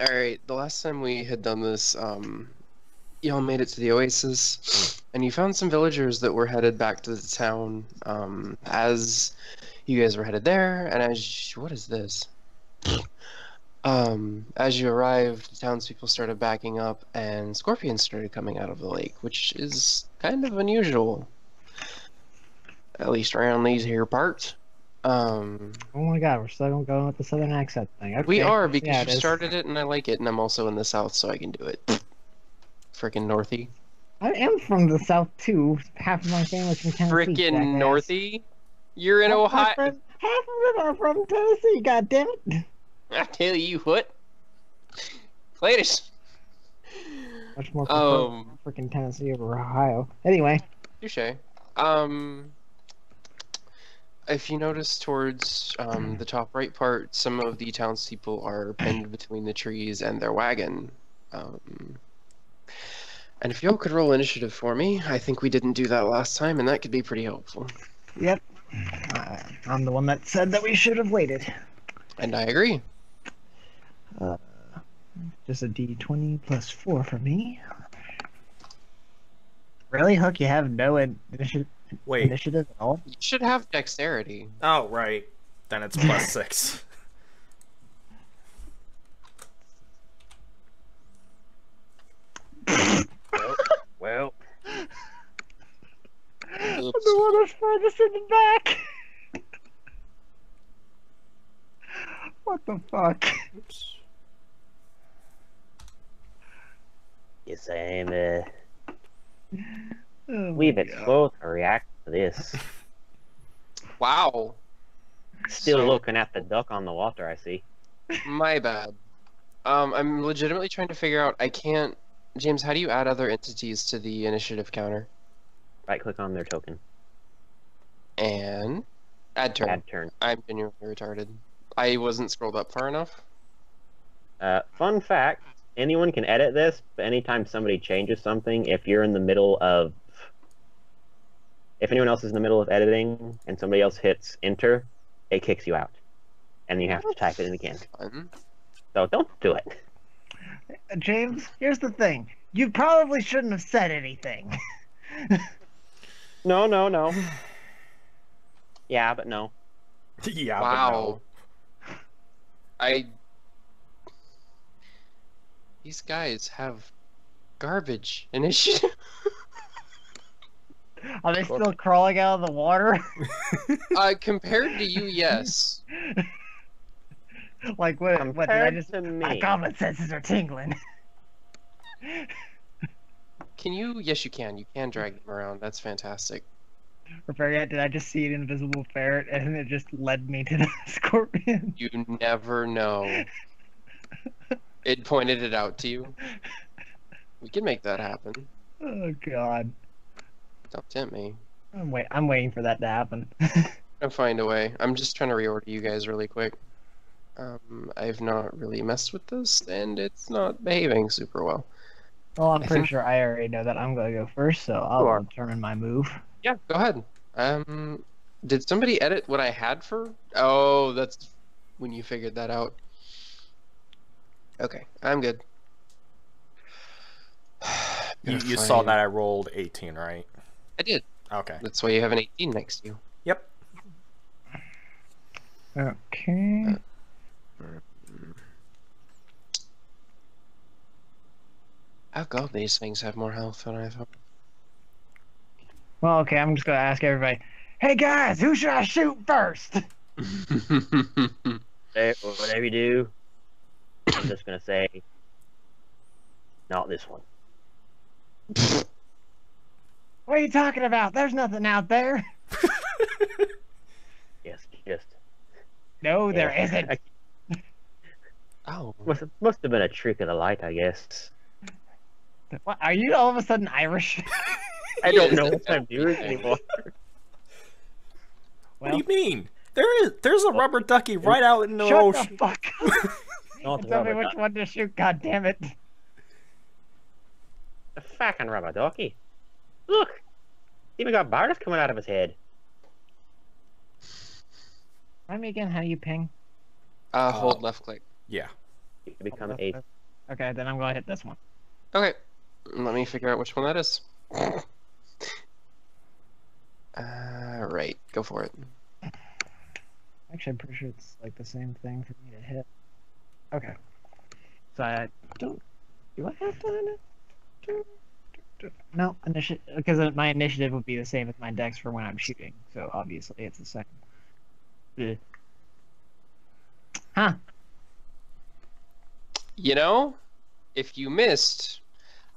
Alright, the last time we had done this, y'all made it to the Oasis, and you found some villagers that were headed back to the town, as you guys were headed there, and what is this? As you arrived, the townspeople started backing up, and scorpions started coming out of the lake, which is kind of unusual, at least around these here parts. Um, Oh my god, we're still going with the southern accent thing. Okay. we are, because Yeah, you it is. started it, and I like it, and I'm also in the south, so I can do it. Frickin' Northy. I am from the south too. Half of my family's from Tennessee, Frickin' jackass. Northy? You're in Half of my Ohio. friends, half of them are from Tennessee. God damn it! I tell you what. Cletus. Much more prefer freaking Tennessee over Ohio. Anyway. Touche. If you notice towards the top right part, some of the townspeople are pinned between the trees and their wagon. And if y'all could roll initiative for me, I think we didn't do that last time, and that could be pretty helpful. Yep. I'm the one that said that we should have waited. And I agree. Just a D20 plus 4 for me. Really, Hook? You have no initiative at all? You should have dexterity. Oh, right. Then it's plus 6. Well. I'm the one that's farthest in the back. What the fuck? Oops. Yes, I am. Oh We've been slow to react to this. Wow. Still looking at the duck on the water, I see. My bad. I'm legitimately trying to figure out, I can't... James, how do you add other entities to the initiative counter? Right-click on their token. And... Add turn. Add turn. I'm genuinely retarded. I wasn't scrolled up far enough. Fun fact, anyone can edit this, but anytime somebody changes something, if you're in the middle of... If anyone else is in the middle of editing, and somebody else hits enter, it kicks you out. And you have to type it in again. Fun. So don't do it. James, here's the thing. You probably shouldn't have said anything. No. Yeah, but no. Yeah, Wow. These guys have garbage initiative. Are they still crawling out of the water? Compared to you, yes. Like what did I just... to My me. common senses are tingling. Can you? Yes, you can. You can drag them around. That's fantastic. Or better did I just see an invisible ferret and it just led me to the scorpion? You never know. It pointed it out to you. We can make that happen. Oh god. Don't tempt me. I'm waiting for that to happen. I'll find a way. I'm just trying to reorder you guys really quick. I've not really messed with this, and it's not behaving super well. Well, I'm pretty sure I already know that I'm gonna go first, so I'll determine my move. Yeah, go ahead. Did somebody edit what I had for? Oh, that's when you figured that out. Okay, I'm good. You saw that I rolled 18, right? I did. Okay. That's why you have an 18 next to you. Yep. Okay. Oh god, these things have more health than I thought. Well, okay, I'm just gonna ask everybody. Hey guys, who should I shoot first? Hey, whatever you do, I'm just gonna say, not this one. What are you talking about? There's nothing out there. Yes, just. No, there Yeah. isn't. Oh. Must have been a trick of the light, I guess. What, are you all of a sudden Irish? I don't know what I'm doing anymore. What do you mean? There's a rubber ducky right out in the Shut ocean. the fuck up. Not the Tell me rubber which one to shoot, god damn it. A fucking rubber ducky. Look, even got bars coming out of his head. Remind me again how you ping. Hold left click. Yeah. You become a. Okay, then I'm gonna hit this one. Okay, let me figure out which one that is. Right, go for it. Actually, I'm pretty sure it's like the same thing for me to hit. Okay. So I don't. Do I have to? No, initiative, because my initiative would be the same as my dex for when I'm shooting. So obviously it's the second. Ugh. Huh. You know, if you missed,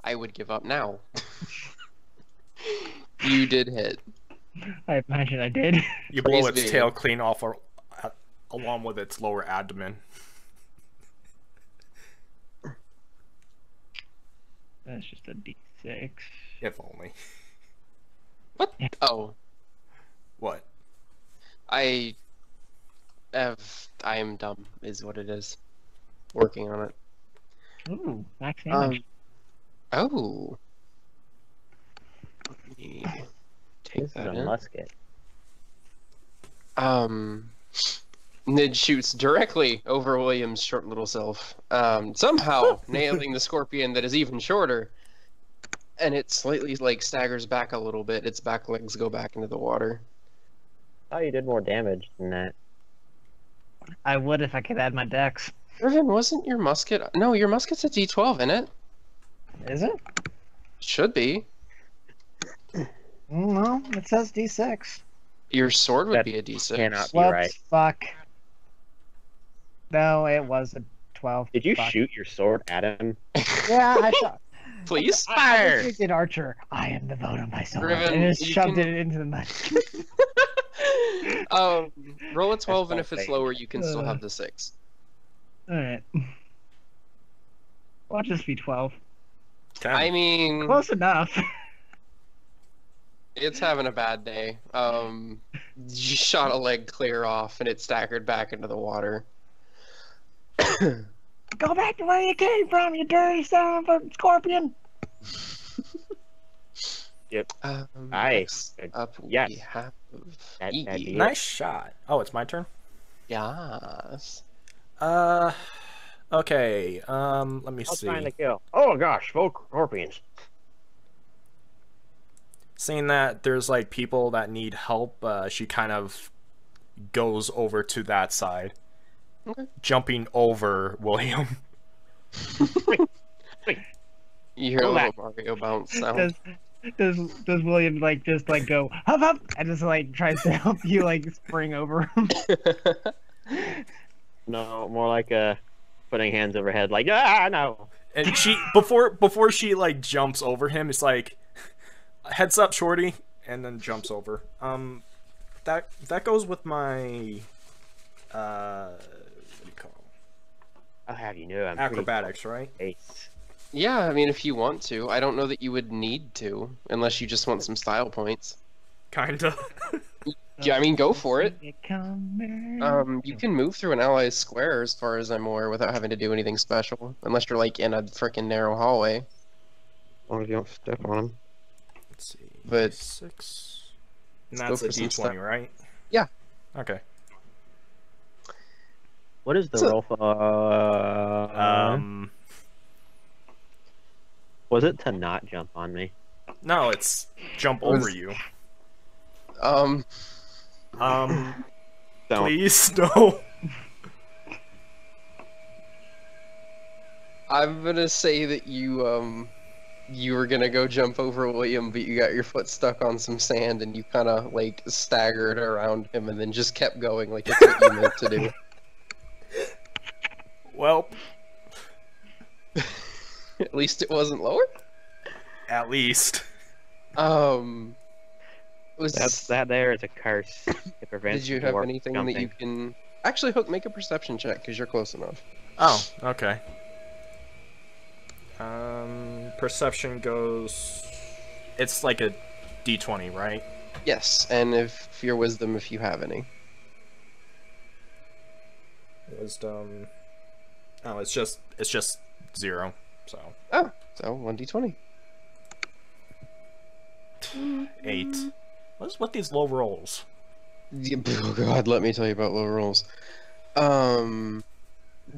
I would give up now. You did hit. I imagine I did. You blow Praise its be. tail clean off, along with its lower abdomen. That's just a D6. If only. What? Oh, What? I am dumb, is what it is. Working on it. Ooh, max damage. Oh. Let me take This is that a in. musket. Nid shoots directly over William's short little self, somehow nailing the scorpion that is even shorter, and it slightly like staggers back a little bit. Its back legs go back into the water. Oh, you did more damage than that. I would if I could add my dex. Riven, wasn't your musket? No, your musket's a D12 in it. Is it? Should be. No, it says D6. Your sword would That be a D6. cannot be Whoops, right. fuck. No, it was a 12. Did you Fuck. shoot your sword at him? Yeah, I shot. Please. I just did Archer. I am the vote of my sword. Riven, and just you shoved can- it into the mud. Roll a 12, and That's if it's insane. lower, you can still have the 6. Alright. Well, just be 12. 10. I mean, Close enough. it's having a bad day. You shot a leg clear off, and it staggered back into the water. Go back to where you came from, you dirty son of a scorpion! Next up, yes. we have That'd Eegy. be it. Nice shot. Oh, it's my turn? Yes. Okay, let me I was see. trying to kill. Oh gosh, 4 scorpions. Seeing that there's like people that need help, she kind of goes over to that side. Okay. Jumping over William. You hear a little Mario bounce sound. Does William like just like go hup hup and just like tries to help you like spring over him? No, more like putting hands over head, like no. And she before she like jumps over him, it's like heads up, shorty, and then jumps over. That goes with my what do you call I'll have you know, I'm acrobatics, right? pretty Yeah, I mean, if you want to. I don't know that you would need to, unless you just want some style points. Kinda. Yeah, I mean, go for it. You You can move through an ally's square, as far as I'm aware, without having to do anything special. Unless you're, like, in a frickin' narrow hallway. As long as you don't step on them. Let's see. But- 6. And Let's that's go a for some D20, stuff. right? Yeah. Okay. What is the So- roll for? Was it to not jump on me? No, it's jump What over is- you. Don't. Please, no. I'm gonna say that you were gonna go jump over William, but you got your foot stuck on some sand, and you kind of, like, staggered around him, and then just kept going like it's what you meant to do. Well, At least it wasn't lower. at least. That there is a curse. It prevents Did you have more anything jumping. that you can... Actually, Hook, make a perception check, because you're close enough. Oh, okay. Perception goes. It's like a D20, right? Yes, and if your wisdom, if you have any. Wisdom. Oh, it's just 0. So Oh, so 1d20. 8. What's with these low rolls? Oh god, let me tell you about low rolls.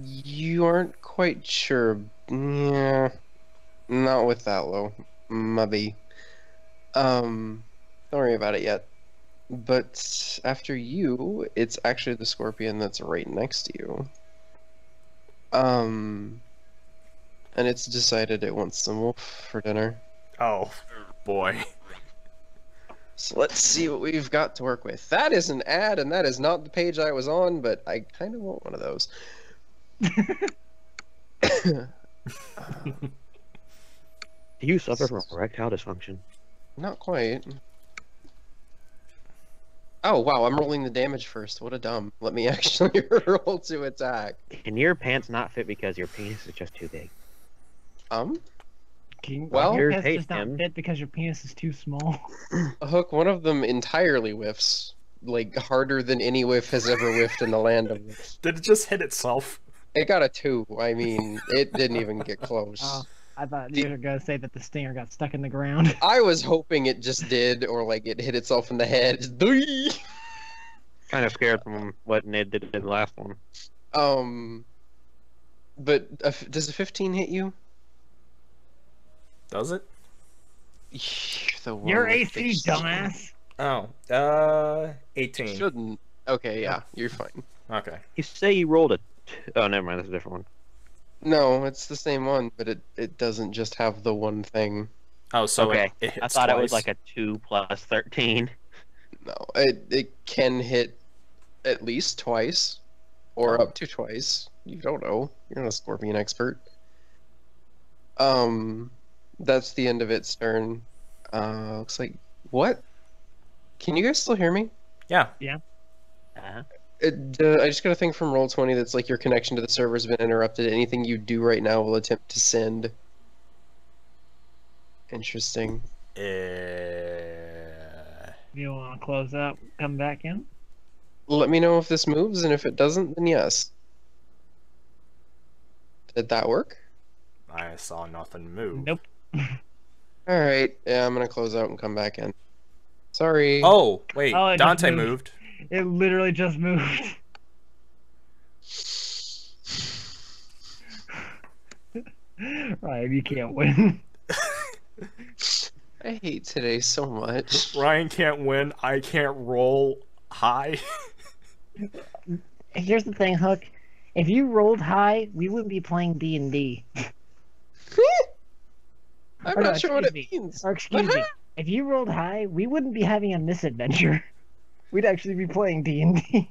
You aren't quite sure. Yeah, not with that low. Maybe. Don't worry about it yet. But after you, it's actually the scorpion that's right next to you. And it's decided it wants some wolf for dinner. Oh, boy. So let's see what we've got to work with. That is an ad, and that is not the page I was on, but I kind of want one of those. Do you suffer from erectile dysfunction? Not quite. Oh, wow, I'm rolling the damage first. What a dumb. Let me actually roll to attack. Can your pants not fit because your penis is just too big? Well, your Yours pants just hate not him. fit because your penis is too small. Hook, one of them entirely whiffs. Like, harder than any whiff has ever whiffed in the land of whiffs. Did it just hit itself? It got a 2. I mean, it didn't even get close. Oh, I thought you were gonna say that the stinger got stuck in the ground. I was hoping it just did, or like it hit itself in the head. Kind of scared from what Ned did in the last one. But does a 15 hit you? Does it? Your AC, dumbass. Oh, 18. Shouldn't. Okay, yeah, you're fine. Okay. You say you rolled a... Oh, never mind. That's a different one. No, it's the same one, but it doesn't just have the one thing. Oh, so okay. it hits I thought twice. it was like a 2 plus 13. No, it can hit at least twice, or up to twice. You don't know. You're not a scorpion expert. That's the end of its turn. Looks like what? Can you guys still hear me? Yeah. Uh-huh. I just got a thing from Roll20 that's like your connection to the server has been interrupted. Anything you do right now will attempt to send. Interesting. You want to close up, come back in? Let me know if this moves, and if it doesn't, then yes. Did that work? I saw nothing move. Nope. Alright, yeah, I'm gonna close out and come back in. Sorry. Oh, wait. Oh, it just Dante moved. moved. It literally just moved. Right, you can't win. I hate today so much. Ryan can't win. I can't roll high. Here's the thing, Hook. If you rolled high, we wouldn't be playing D&D. I'm Or no, not sure what it excuse me. means. Or excuse me, if you rolled high, we wouldn't be having a misadventure. We'd actually be playing D&D.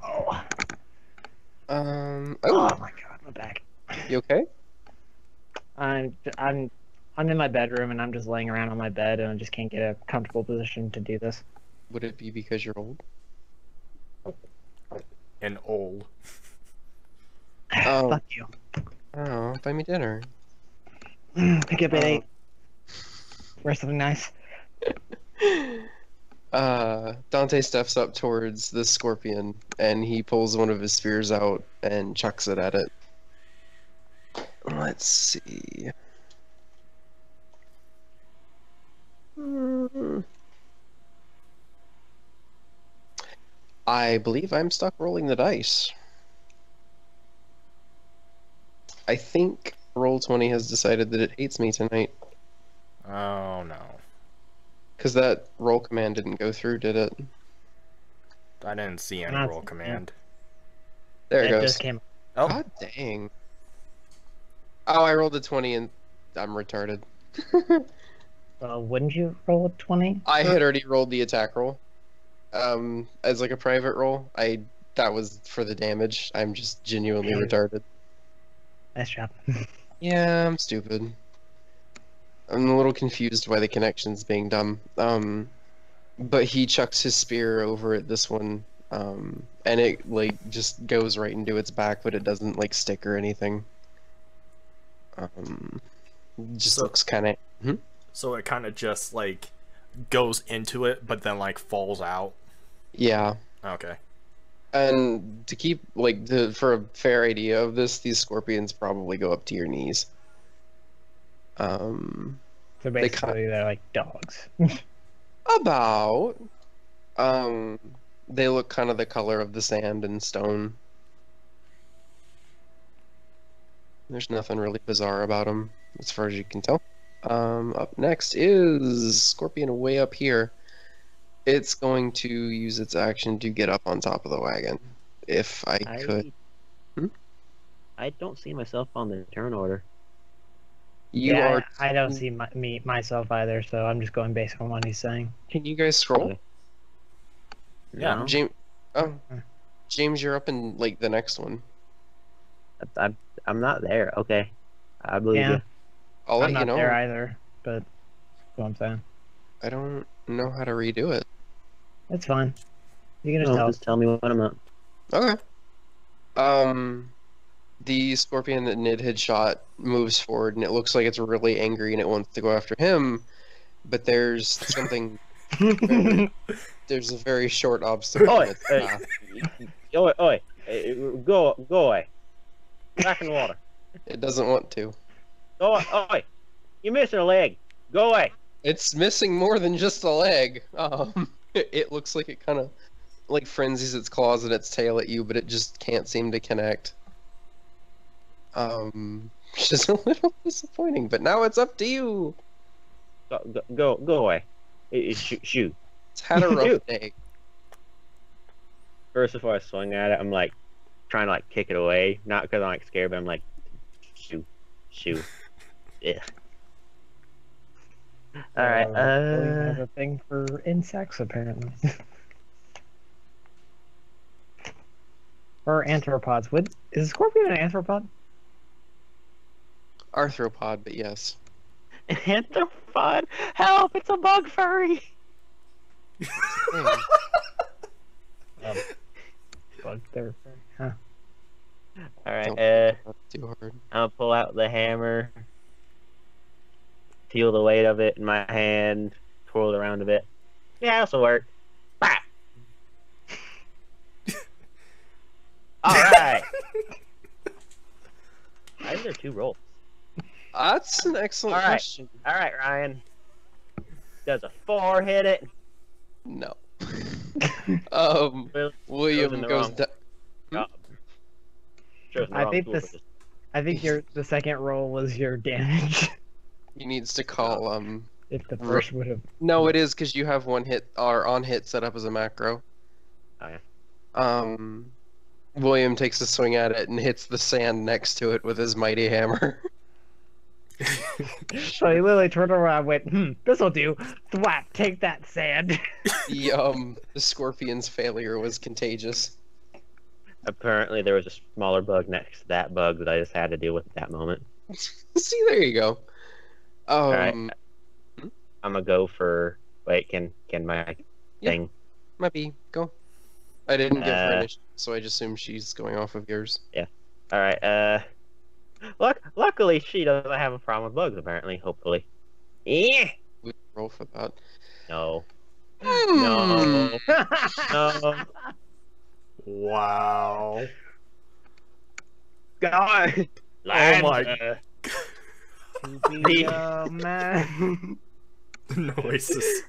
Oh. Oh, Oh my god, my back. you okay? I'm in my bedroom and I'm just laying around on my bed and I just can't get a comfortable position to do this. Would it be because you're old? And old. Oh. Fuck you. Oh, buy me dinner. Pick up at Oh. 8. Wear something nice. Dante steps up towards the scorpion and he pulls one of his spears out and chucks it at it. Let's see. I believe I'm stuck rolling the dice. I think Roll20 has decided that it hates me tonight. Oh, no. Because that roll command didn't go through, did it? I didn't see any Not- roll command. There it It goes. just came. Oh, God dang. Oh, I rolled a 20 and I'm retarded. Well, wouldn't you roll a 20? I had already rolled the attack roll. As like a private roll. That was for the damage. I'm just genuinely retarded. Nice job. Yeah, I'm stupid. I'm a little confused why the connection's being dumb. But he chucks his spear over at this one, and it like just goes right into its back, but it doesn't like stick or anything. Just So- looks kind of. so it kind of just, like, goes into it, but then, like, falls out. Yeah. Okay. And to keep for a fair idea of this, these scorpions probably go up to your knees. So They basically, they're like dogs. About. They look kind of the color of the sand and stone. There's nothing really bizarre about them, as far as you can tell. Up next is Scorpion way up here. It's going to use its action to get up on top of the wagon. If I could. I don't see myself on the turn order. You yeah, are. I don't see myself either, so I'm just going based on what he's saying. Can you guys scroll? Okay. Yeah. No? James. Oh, James, you're up in like the next one. I'm not there. Okay. I believe Yeah. you. I'll let I'm you not know. there either, but that's what I'm saying. I don't know how to redo it. It's fine. You can just No, tell us. just tell me when I'm up. Okay. The scorpion that Nid had shot moves forward, and it looks like it's really angry, and it wants to go after him. But there's something. There's a very short obstacle. in Oi, its hey, path. oi, go away. Back in the water. It doesn't want to. Oi, you're missing a leg. Go away. It's missing more than just a leg. It looks like it kind of like frenzies its claws and its tail at you, but it just can't seem to connect. Which is a little disappointing. But now it's up to you. Go away. Shoot. It's had a rough day. First, before I swing at it, I'm like trying to like kick it away. Not because I'm like scared, but I'm like, shoo. Yeah. All right. We have a thing for insects, apparently. Or arthropods. Is a scorpion an arthropod? Arthropod, but yes. An arthropod? Help! It's a bug furry. Bug there. Huh. All Don't right. too hard. I'll pull out the hammer, feel the weight of it in my hand, twirl it around a bit. Yeah, this'll work. Bah! All right. Why is there 2 rolls? That's an excellent All right. question. All right, Ryan. Does a 4 hit it? No. Well, William chosen the goes wrong down. job. Chosen the I wrong think tool for this- I think the second roll was your damage. He needs to call If the first would have. No, it is because you have one hit or on hit set up as a macro. Oh, yeah. William takes a swing at it and hits the sand next to it with his mighty hammer. So he literally turned around and went, this'll do. Thwap, take that sand. The scorpion's failure was contagious. Apparently, there was a smaller bug next to that bug that I just had to deal with at that moment. See, there you go. All right. I'm gonna go for. Wait, can my Yeah. thing? Might be. Go. I didn't give her Uh, initiative, so I just assume she's going off of yours. All right. Luckily, she doesn't have a problem with bugs. Apparently, hopefully. Yeah. We roll for that. No. Hmm. No. No. Wow. God. Oh my- Oh, man. Oasis.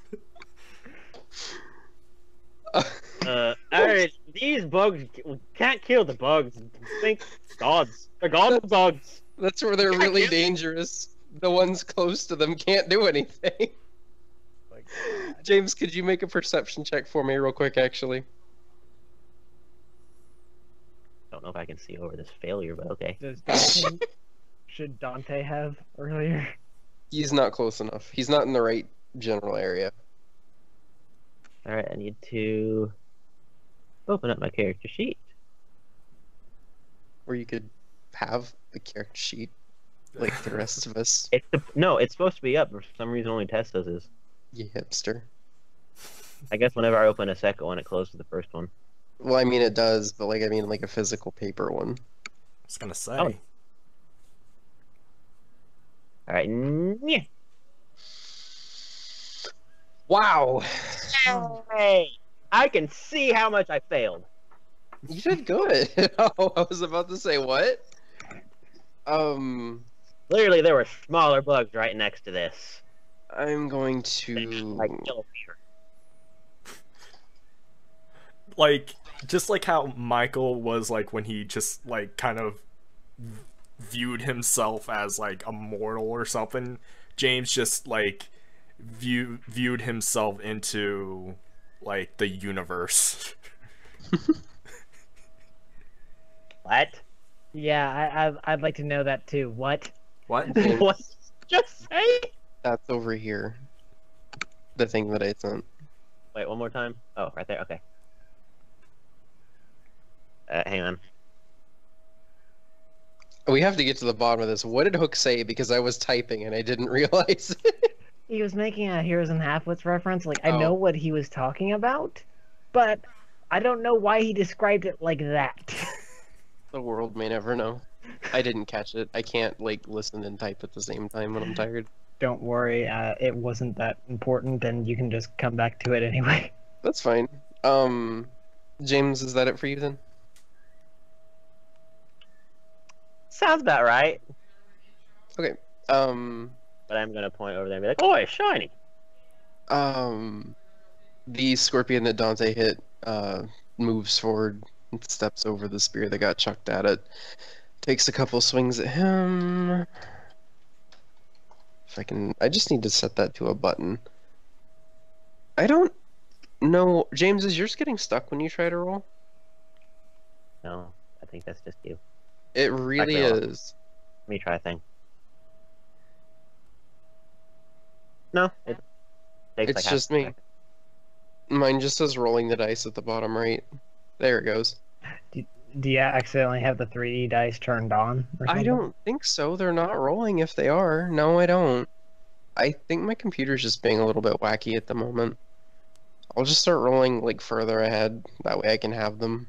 Alright, these bugs we can't kill the bugs. Think gods. They're god bugs. That's where they're really dangerous. The ones close to them can't do anything. James, could you make a perception check for me real quick, actually? Don't know if I can see over this failure, but okay. Should Dante have earlier? He's not close enough. He's not in the right general area. Alright, I need to open up my character sheet. Where you could have the character sheet like the rest of us. No, it's supposed to be up, but for some reason only Tessa's is. You hipster. I guess whenever I open a second one, it closes the first one. Well, I mean it does, but like I mean like a physical paper one. I was gonna say. Oh. Alright, yeah. Wow. Hey, I can see how much I failed. You did good. Oh, I was about to say what? Literally, there were smaller bugs right next to this. I'm going Like to kilometer. like just like how Michael was like when he just like kind of viewed himself as like a mortal or something. James just like viewed himself into like the universe. What? Yeah, I'd like to know that too. What? What? James, What? Just say. that's over here. The thing that I sent. Wait, one more time. Oh, right there. Okay. Hang on. We have to get to the bottom of this. What did Hook say? Because I was typing and I didn't realize. He was making a Heroes and Halfwits reference. Like, I Oh. know what he was talking about, but I don't know why he described it like that. The world may never know. I didn't catch it. I can't like listen and type at the same time when I'm tired. Don't worry, it wasn't that important, and you can just come back to it anyway. That's fine. James, is that it for you then? Sounds about right. Okay. But I'm gonna point over there and be like, "Oh, it's shiny." The scorpion that Dante hit moves forward and steps over the spear that got chucked at it. Takes a couple swings at him. If I can, I just need to set that to a button. I don't know. James, is yours getting stuck when you try to roll? No, I think that's just you. It really Actually, is. Let me try a thing. No, it takes It's like half just a me. second. Mine just says rolling the dice at the bottom right. There it goes. Do you accidentally have the 3D dice turned on? Or I something? don't think so. They're not rolling if they are. No, I don't. I think my computer's just being a little bit wacky at the moment. I'll just start rolling like further ahead. That way I can have them.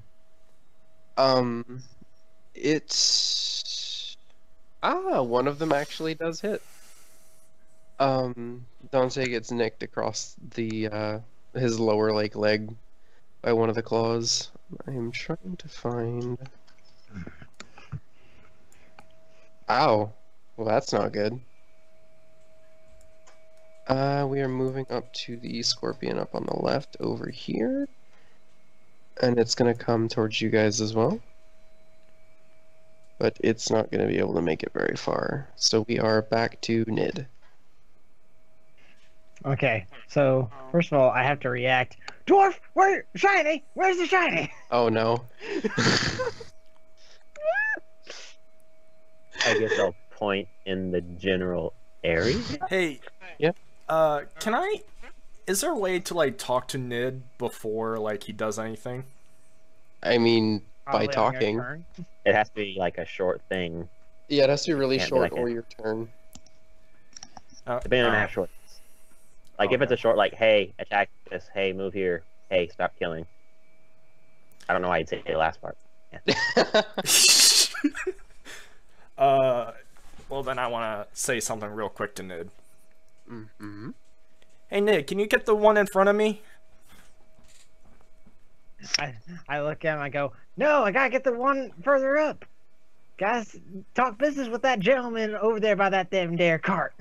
It's one of them actually does hit. Dante gets nicked across the his lower leg by one of the claws. I am trying to find. Ow. Well, that's not good. We are moving up to the scorpion up on the left over here. And it's gonna come towards you guys as well. But it's not gonna be able to make it very far. So we are back to Nid. Okay, so first of all, I have to react. Dwarf, where shiny? Where's the shiny? Oh no. I guess I'll point in the general area. Hey. Yeah. Can I? Is there a way to like talk to Nid before like he does anything? I mean, by Probably on your talking. turn. It has to be like a short thing, Yeah, it has to be really Can't be short like or it. your turn. depending on how short. Like if it's a short, like, "Hey, attack this. Hey, move here. Hey, stop killing." I don't know why you'd say the last part. Well then I want to say something real quick to Nid. Mm-hmm. Hey Nid, can you get the one in front of me? I look at him, I go, no, I gotta get the one further up. Guys, talk business with that gentleman over there by that damn dare cart.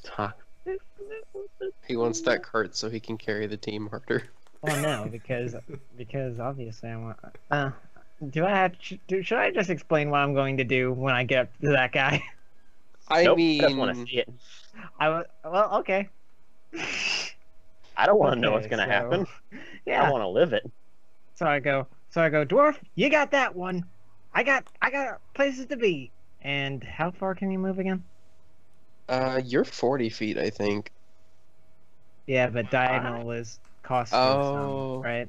Talk. Oh, He wants that cart so he can carry the team harder. Well, no, because obviously I want. Do I have? Should I just explain what I'm going to do when I get up to that guy? I Nope, mean, I just want to see it. Well, okay. I don't want to know what's Okay, gonna so- happen. Yeah. I want to live it. So I go, dwarf, you got that one. I got places to be. And how far can you move again? you're 40 feet, I think. Yeah, but diagonal is costly, Oh. right?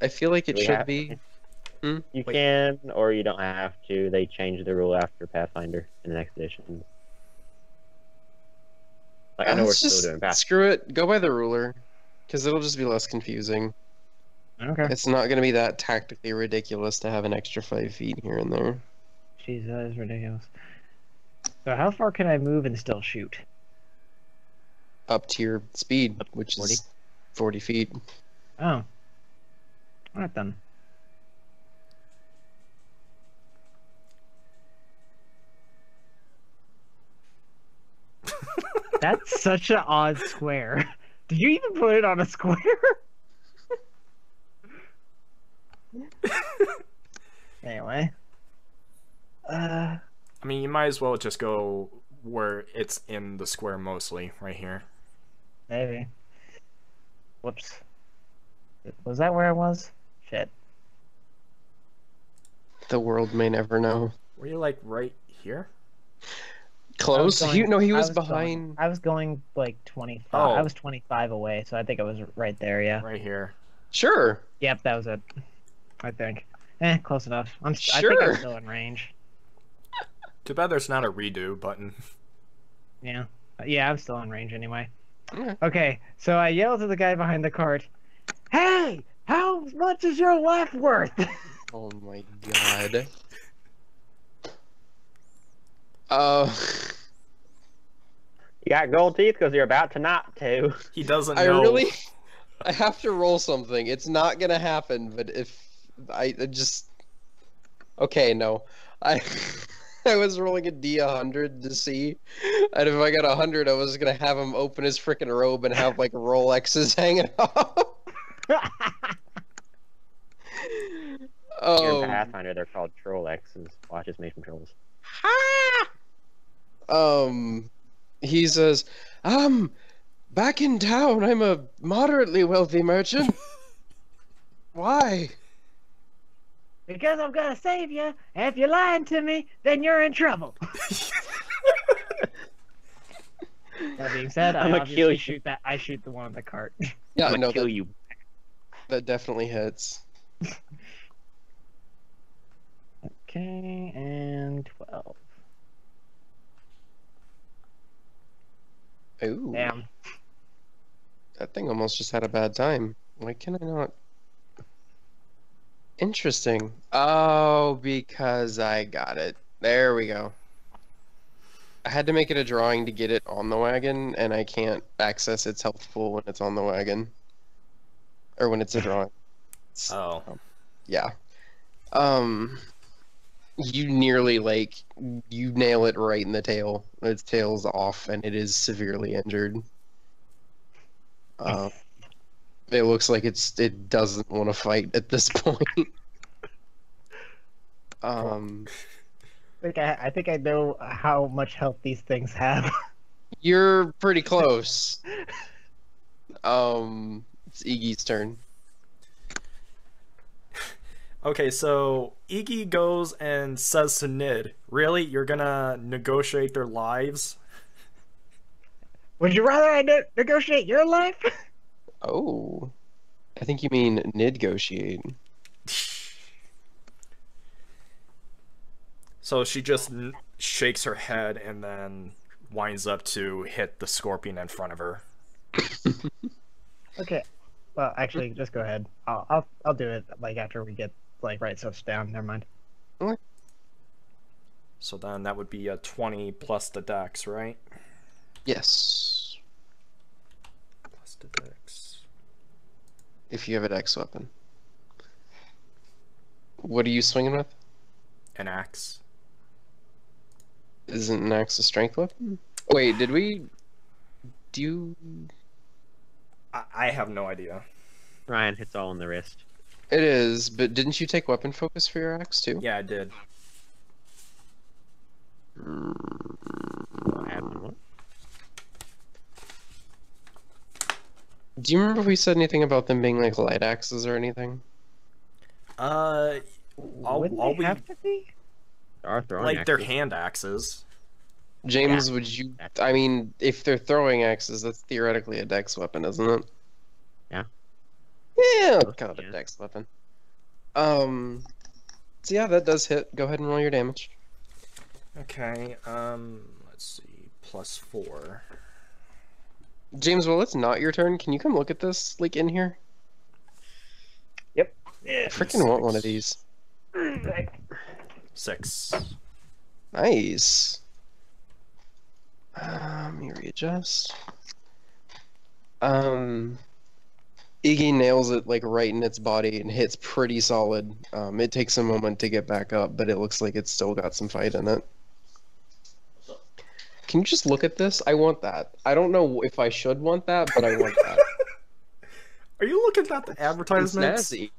I feel like it We should have- be. You Wait. can, or you don't have to. They changed the rule after Pathfinder in the next edition. Like, I know we're Let's still just doing Pathfinder. screw it. Go by the ruler, because it'll just be less confusing. Okay. It's not going to be that tactically ridiculous to have an extra 5 feet here and there. Jeez, that is ridiculous. So how far can I move and still shoot? Up to your speed, Up to which 40. is 40 feet. Oh. Alright then. That's such an odd square. Did you even put it on a square? Anyway. I mean, you might as well just go where it's in the square mostly, right here. Maybe. Whoops. Was that where I was? Shit. The world may never know. Were you like right here? Close? He was I behind. I was going like 25. Oh. I was 25 away, so I think I was right there, yeah. Right here. Sure. Yep, that was it. I think. Close enough. I think Sure. I'm still in range. Too bad there's not a redo button. Yeah. Yeah, I'm still in range anyway. Okay. Okay, so I yell to the guy behind the cart, "Hey! How much is your life worth?" Oh my god. Uh, You got gold teeth because you're about to not to. He doesn't I know. really, I have to roll something. It's not gonna happen, but if I just, okay, no, I, I was rolling a D100 to see, and if I got 100, I was gonna have him open his freaking robe and have like Rolexes hanging off. You're Oh. in Pathfinder, they're called Trollexes. Watches made from trolls. He says, back in town, I'm a moderately wealthy merchant. Why? Because I'm gonna save you, and if you're lying to me, then you're in trouble. That being said, I I'ma kill obviously you. shoot that. I shoot the one on the cart. Yeah, I'm gonna no, kill that, you. that definitely hits. Okay, and 12. Ooh, Damn. that thing almost just had a bad time. Why can I not? Interesting. Oh, because I got it. There we go. I had to make it a drawing to get it on the wagon, and I can't access its health pool when it's on the wagon. Or when it's a drawing. Oh. Yeah. You nearly, like, you nail it right in the tail. Its tail's off, and it is severely injured. It looks like it doesn't want to fight at this point. I think I know how much health these things have. You're pretty close. It's Eegee's turn. Okay, so Eegy goes and says to Nid, "Really? You're gonna negotiate their lives?" Would you rather I negotiate your life? Oh. I think you mean negotiate. So she just shakes her head and then winds up to hit the scorpion in front of her. Okay. Well, actually, just go ahead. I'll do it like after we get like write stuff down. Never mind. So then that would be a 20 plus the dex, right? Yes. Plus the dex. If you have a dex weapon. What are you swinging with? An axe. Isn't an axe a strength weapon? Wait, did we... Do you... I have no idea. Ryan hits all in the wrist. It is, but didn't you take weapon focus for your axe too? Yeah, I did. What happened? What? Do you remember if we said anything about them being like light axes or anything? All Wouldn't all they we have to be? There are throwing like their axes. hand axes. James, would you... I mean, if they're throwing axes, that's theoretically a dex weapon, isn't it? Yeah. Yeah, I'll call it a dex weapon. So yeah, that does hit. Go ahead and roll your damage. Okay. Let's see. +4. James, well, it's not your turn. Can you come look at this, like, in here? Yep. I freaking want one of these. 6. Nice. Let me readjust. Eegy nails it like right in its body and hits pretty solid. It takes a moment to get back up, but it looks like it's still got some fight in it. Can you just look at this? I want that. I don't know if I should want that, but I want that. Are you looking at the It's advertisements? snazzy.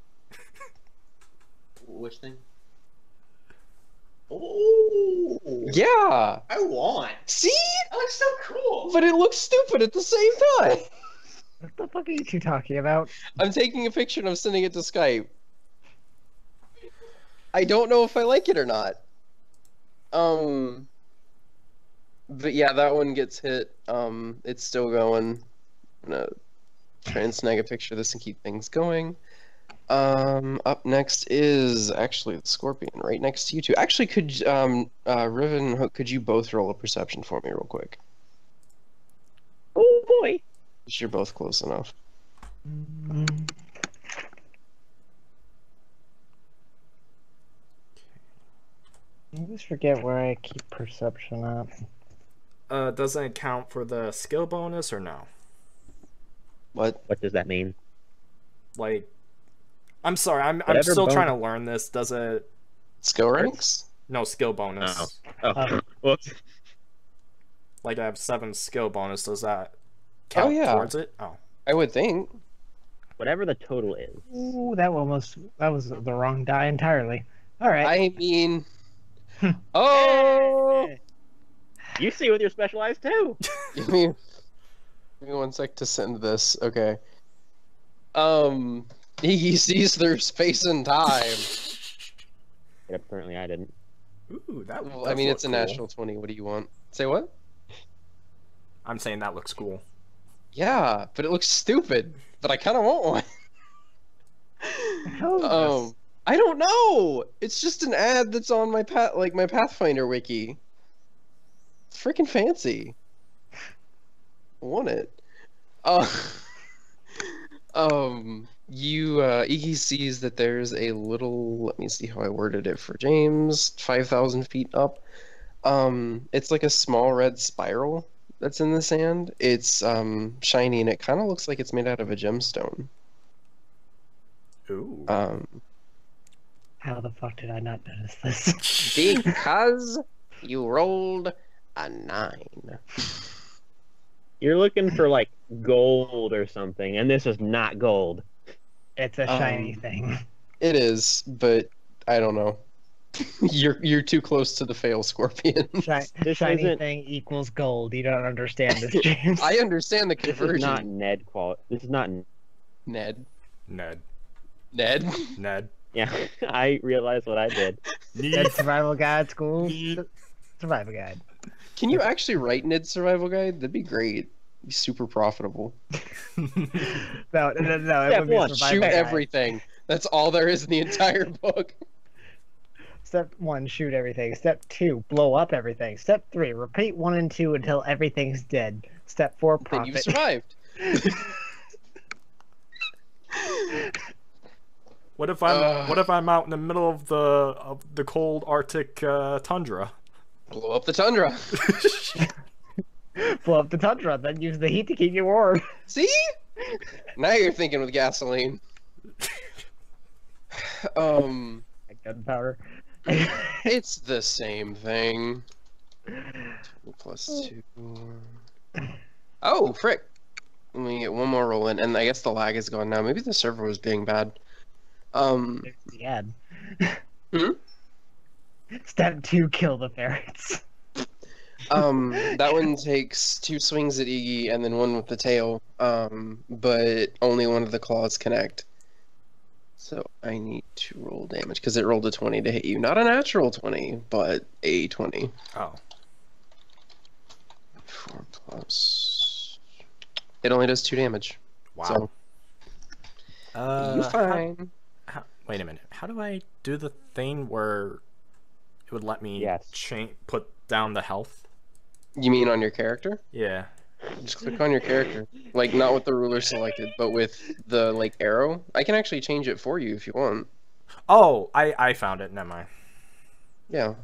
Which thing? Oh, Yeah. I want. See? That looks so cool. But it looks stupid at the same time. What the fuck are you two talking about? I'm taking a picture and I'm sending it to Skype. I don't know if I like it or not. But yeah, that one gets hit. It's still going. I'm gonna try and snag a picture of this and keep things going. Up next is actually the Scorpion, right next to you two. Actually, could Riven and Hook, could you both roll a perception for me real quick? Oh boy. You're both close enough. I always forget where I keep perception at. Doesn't it count for the skill bonus or no? What? What does that mean? Like, I'm sorry, I'm Whatever still bon- trying to learn this. Does it? Skill ranks? No, skill bonus. Oh. Whoops. Like I have 7 skill bonus. Does that count yeah. towards it? Oh. I would think. Whatever the total is. Ooh, that was the wrong die entirely. All right. I mean. Oh! You see with your specialized too. Give me 1 sec to send this. Okay. He sees through space and time. But apparently I didn't. Ooh, that. Well, does I mean, look it's a cool. natural 20. What do you want? Say what? I'm saying that looks cool. Yeah, but it looks stupid. But I kind of want one. Hell yes. I don't know. It's just an ad that's on my my Pathfinder wiki. It's freaking fancy. I want it. Eegy sees that there's a little. Let me see how I worded it for James. 5,000 feet up. It's like a small red spiral that's in the sand. It's shiny and it kind of looks like it's made out of a gemstone. Ooh. How the fuck did I not notice this? Because you rolled a 9. You're looking for like gold or something, and this is not gold. It's a shiny thing. It is, but I don't know. You're too close to the fail, Scorpion. This Shiny isn't- thing equals gold. You don't understand this, James. I understand the This is conversion. not Ned quality. This is not. Ned. Ned. Ned. Ned. Yeah, I realized what I did. Dead survival guide school. Survival guide. Can you actually write Ned's survival guide? That'd be great. Be super profitable. No. It Step would be one, a survival Shoot guide. everything. That's all there is in the entire book. Step 1, shoot everything. Step 2, blow up everything. Step 3, repeat 1 and 2 until everything's dead. Step 4, Then profit. you've survived. What if I'm out in the middle of the cold Arctic tundra? Blow up the tundra. Blow up the tundra, then use the heat to keep you warm. See? Now you're thinking with gasoline. Like gunpowder. It's the same thing. 2 plus 2. Oh, frick. Let me get one more roll in, and I guess the lag is gone now. Maybe the server was being bad. There's the ad. Hmm? Step 2, kill the ferrets. That one takes 2 swings at Eegy and then 1 with the tail. But only one of the claws connect. So I need to roll damage because it rolled a 20 to hit you. Not a natural 20, but a 20. Oh. 4 plus. It only does 2 damage. Wow. So you fine. Wait a minute. How do I do the thing where it would let me Yes. put down the health? You mean on your character? Yeah. Just click on your character. Like, not with the ruler selected, but with the, like, arrow. I can actually change it for you if you want. Oh, I found it. Never mind. Yeah.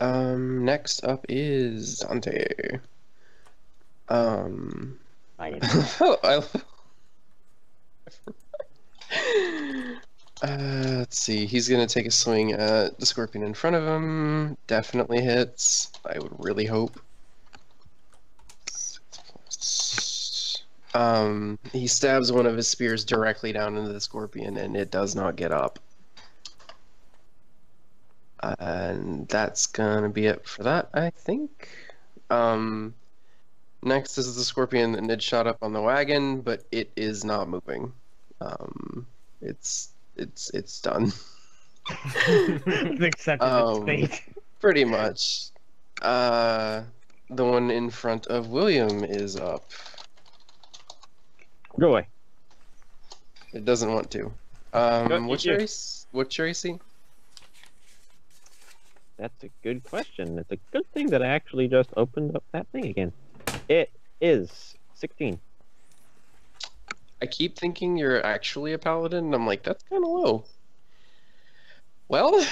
Next up is Dante. I didn't. Oh, Let's see. He's gonna take a swing at the scorpion in front of him. Definitely hits. I would really hope. 6 plus. He stabs one of his spears directly down into the scorpion, and it does not get up. And that's gonna be it for that, I think. Next is the scorpion that Nid shot up on the wagon, but it is not moving. It's done. It's accepted its fate. Pretty much. The one in front of William is up. Go away. It doesn't want to. What's your AC? That's a good question. It's a good thing that I actually just opened up that thing again. It is 16. I keep thinking you're actually a paladin, and I'm like, that's kind of low. Well,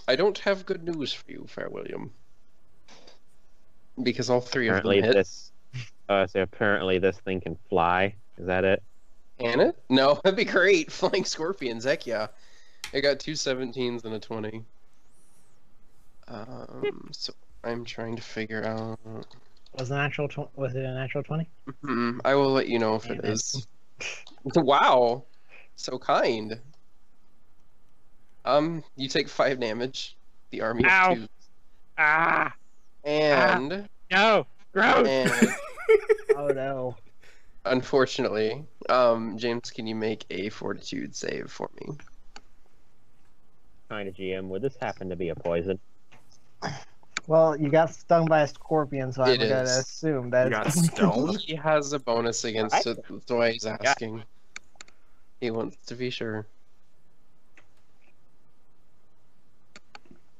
I don't have good news for you, Fair William. Because all three of them Apparently hit. this. So apparently this thing can fly. Is that it? Can it? No, that'd be great. Flying scorpions, heck yeah. I got 2 17s and a 20. So I'm trying to figure out. Was it a natural 20? I will let you know if Damn it it. is. Wow, so kind. You take 5 damage. The army Ow. of 2. Ah! And No! Gross! and Oh no. unfortunately, James, can you make a fortitude save for me? Kind of GM. Would this happen to be a poison? Well, you got stung by a scorpion, so I'm It gonna is. assume that You got it's stoned? He has a bonus against Right. it. That's why he's asking. He wants to be sure.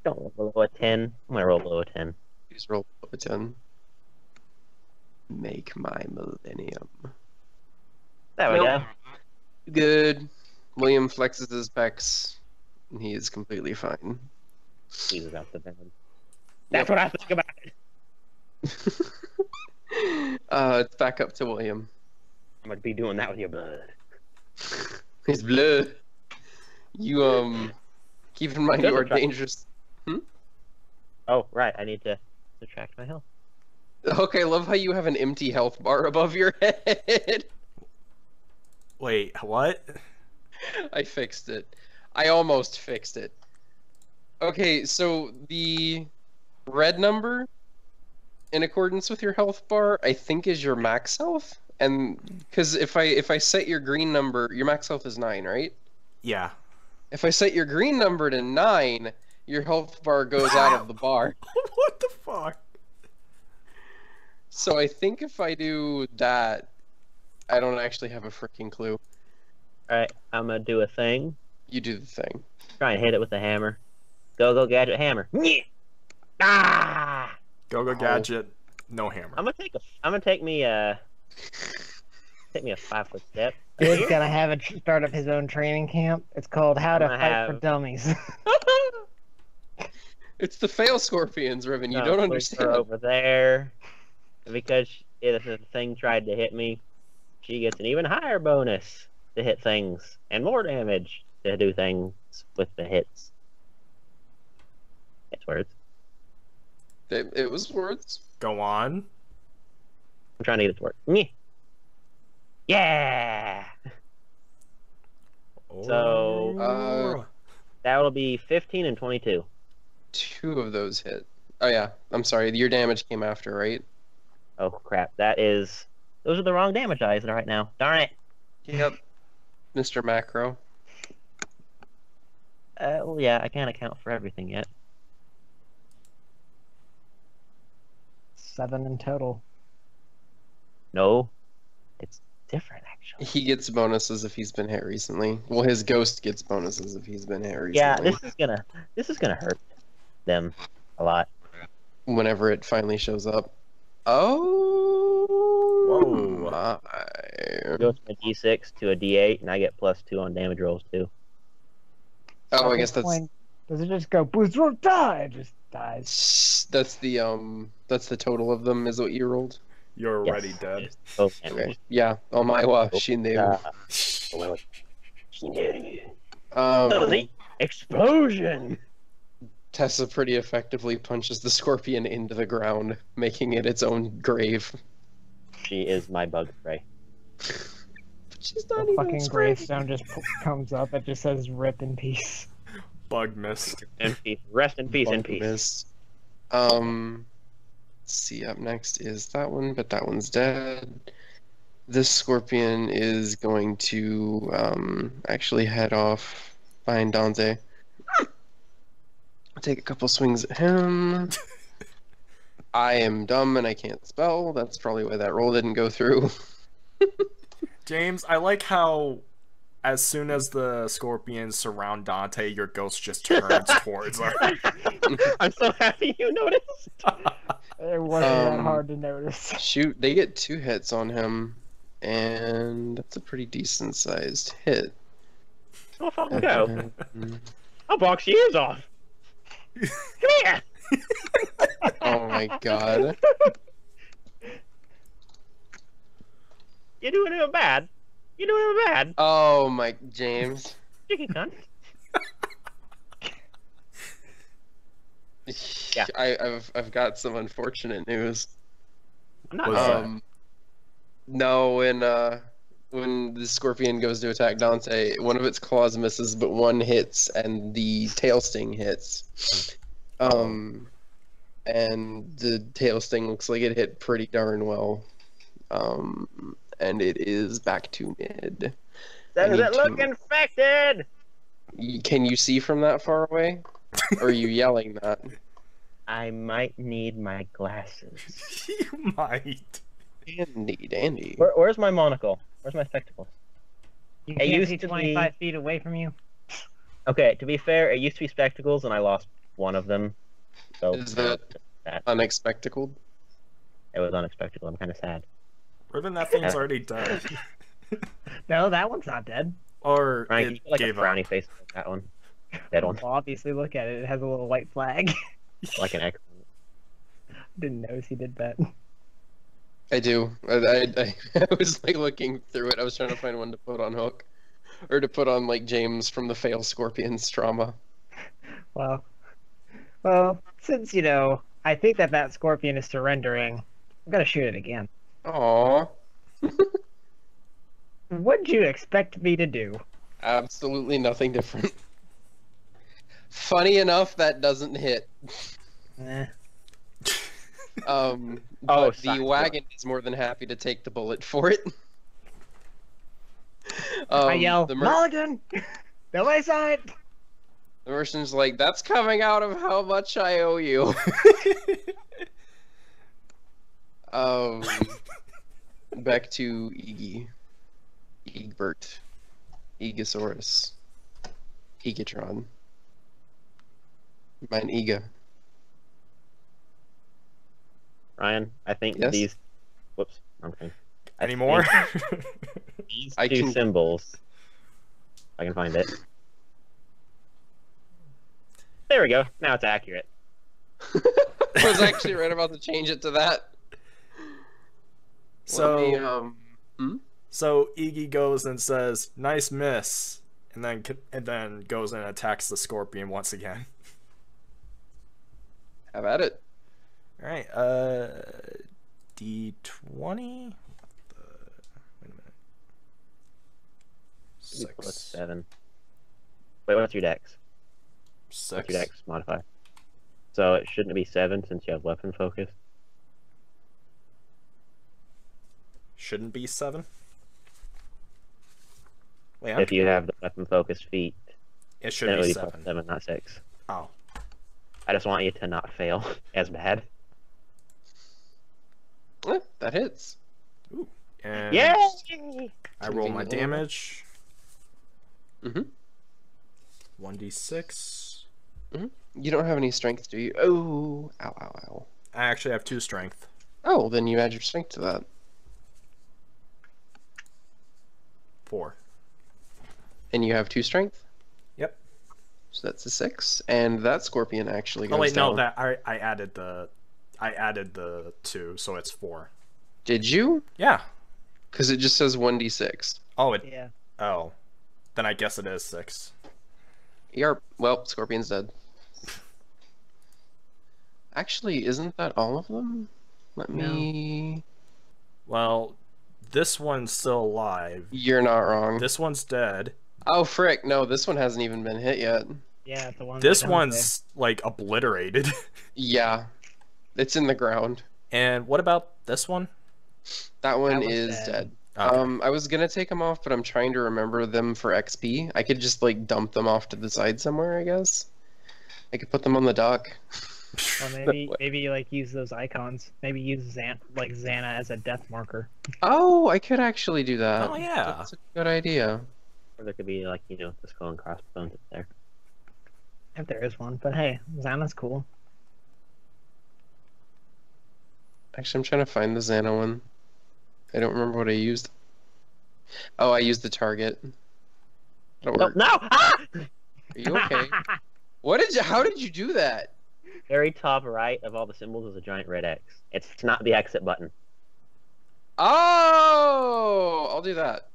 Don't roll below a 10. I'm gonna roll below a 10. Please roll a 10. Make my millennium. There we Nope. go. Good. William flexes his pecs, and he is completely fine. Squeezes out the venom. Yep. That's what I think about it. It's back up to William. I'm gonna be doing that with your blood. His blood. You, keep in mind you are Doesn't try- dangerous. Oh, right. I need to subtract my health. Okay, I love how you have an empty health bar above your head. Wait, what? I fixed it. I almost fixed it. Okay, so the red number, in accordance with your health bar, I think is your max health. And because if I set your green number, your max health is 9, right? Yeah. If I set your green number to 9, your health bar goes out of the bar. What the fuck? So I think if I do that, I don't actually have a freaking clue. Alright, I'm gonna do a thing. You do the thing. Try and hit it with a hammer. Go, gadget hammer. Nyeh! Ah! Go gadget. No hammer. I'm gonna take me a 5-foot step. He's gonna have a start of his own training camp. It's called How to I'm gonna Fight for have- Dummies. It's the fail scorpions, Riven. You No, don't place understand. her over there. Because if the thing tried to hit me, she gets an even higher bonus to hit things and more damage to do things with the hits. It's words. It was words. Go on. I'm trying to get it to work. Nyeh. Yeah! So, that will be 15 and 22. 2 of those hit. Oh yeah, I'm sorry. Your damage came after, right? Oh crap, those are the wrong damage dice right now. Darn it! Yep. Mr. Macro. Well, yeah, I can't account for everything yet. 7 in total. No, it's different actually. He gets bonuses if he's been hit recently. Well, his ghost gets bonuses if he's been hit recently. Yeah, this is gonna hurt them a lot. Whenever it finally shows up. Oh. Whoa. My. Goes from a D6 to a D8, and I get +2 on damage rolls too. Oh, I At guess this that's point, does it just go boost roll die? It just dies. that's the total of them is what you rolled. You're Yes. already dead. Oh, Okay. Yeah. Oh my wa, she knew. Well, she knew. Suddenly, explosion! Tessa pretty effectively punches the scorpion into the ground, making it its own grave. She is my bug spray. But she's not The even fucking spraying. gravestone just comes up. It just says "Rip in peace." Bug mist. In peace. Rest in peace, in Bug peace. mist. Let's see, up next is that one, but that one's dead. This scorpion is going to actually head off behind Dante. Take a couple swings at him. I am dumb and I can't spell. That's probably why that roll didn't go through. James, I like how as soon as the scorpions surround Dante, your ghost just turns towards her. I'm so happy you noticed. It wasn't that Um, hard to notice. Shoot, they get 2 hits on him, and that's a pretty decent sized hit. Oh, fucking go. Um, I'll box your ears off. Come here. oh my god. You're doing him bad. You're doing him bad. Oh my, James. Chicken cunt. Yeah. I've got some unfortunate news. I'm not Was mad. No, when the scorpion goes to attack Dante, one of its claws misses, but one hits, and the tail sting hits. And the tail sting looks like it hit pretty darn well. And it is back to mid. Does need it look to- infected? Can you see from that far away? Or are you yelling that? I might need my glasses. You might. Dandy. Where's my monocle? Where's my spectacles? You It can't used see to be- 25 feet away from you. Okay, to be fair, it used to be spectacles, and I lost one of them. So Is that that unexpected? it was unexpected. I'm kind of sad. Riven, that thing's already dead. No, that one's not dead. Or Ryan, can it you put, like a gave up. frowny face on that one? That one, Well, obviously, look at it. It has a little white flag. like an X. Didn't notice he did that. I do. I was like looking through it. I was trying to find one to put on Hook. Or to put on like James from the Fail Scorpions trauma. Well, since, I think that scorpion is surrendering, I'm gonna shoot it again. Aww. What'd you expect me to do? Absolutely nothing different. Funny enough, that doesn't hit. Eh. But Oh, the sorry. wagon is more than happy to take the bullet for it. I yell, the Mulligan! No my side! The merchant's like, that's coming out of how much I owe you. Back to Eegy. Egbert. Egosaurus. Egatron. Mine Ega. Ryan, I think Yes? these. Whoops. I'm kidding. Any more? These I two can- symbols. I can find it. There we go. Now it's accurate. I was actually right about to change it to that. So, Let me, so Eegy goes and says, "Nice miss," and then goes and attacks the scorpion once again. have at it. All right, D20. Wait a minute. Plus 6. 7. Wait, what's your dex? What's 6. your dex modifier? So it shouldn't be 7 since you have weapon focus. Shouldn't be 7. Wait, If you have the weapon focus feat, it should then it would be be plus 7. 7, not 6. Oh, I just want you to not fail as bad. That hits. and Yay! I roll my Convenient. damage. Mhm. 1d6. You don't have any strength, do you? Oh, ow, ow, ow. I actually have 2 strength. Oh, then you add your strength to that. 4. And you have 2 strength? Yep. So that's a 6. And that scorpion actually goes Oh wait, down. no, that I added the 2, so it's 4. Did you? Yeah. Because it just says 1d6. Oh, it. Yeah. Oh, then I guess it is 6. Yarp. Well, Scorpion's dead. Actually, isn't that all of them? Let me... Well, this one's still alive. You're not wrong. This one's dead. Oh, frick. No, this one hasn't even been hit yet. Yeah, the one. This one's, like, obliterated. Yeah. It's in the ground. And what about this one? That one one's is dead. dead. Okay. I was gonna take them off, but I'm trying to remember them for XP. I could just, like, dump them off to the side somewhere, I guess. I could put them on the dock. Well, maybe like use those icons. Maybe use Xana as a death marker. Oh, I could actually do that. Oh, yeah. That's a good idea. Or there could be like, you know, the skull and crossbones up there. If there is one, but hey, Xana's cool. Actually, I'm trying to find the Xana one. I don't remember what I used. Oh, I used the target. That'll No, work. no! Ah! Are you okay? How did you do that? Very top right of all the symbols is a giant red X. It's not the exit button. Oh, I'll do that.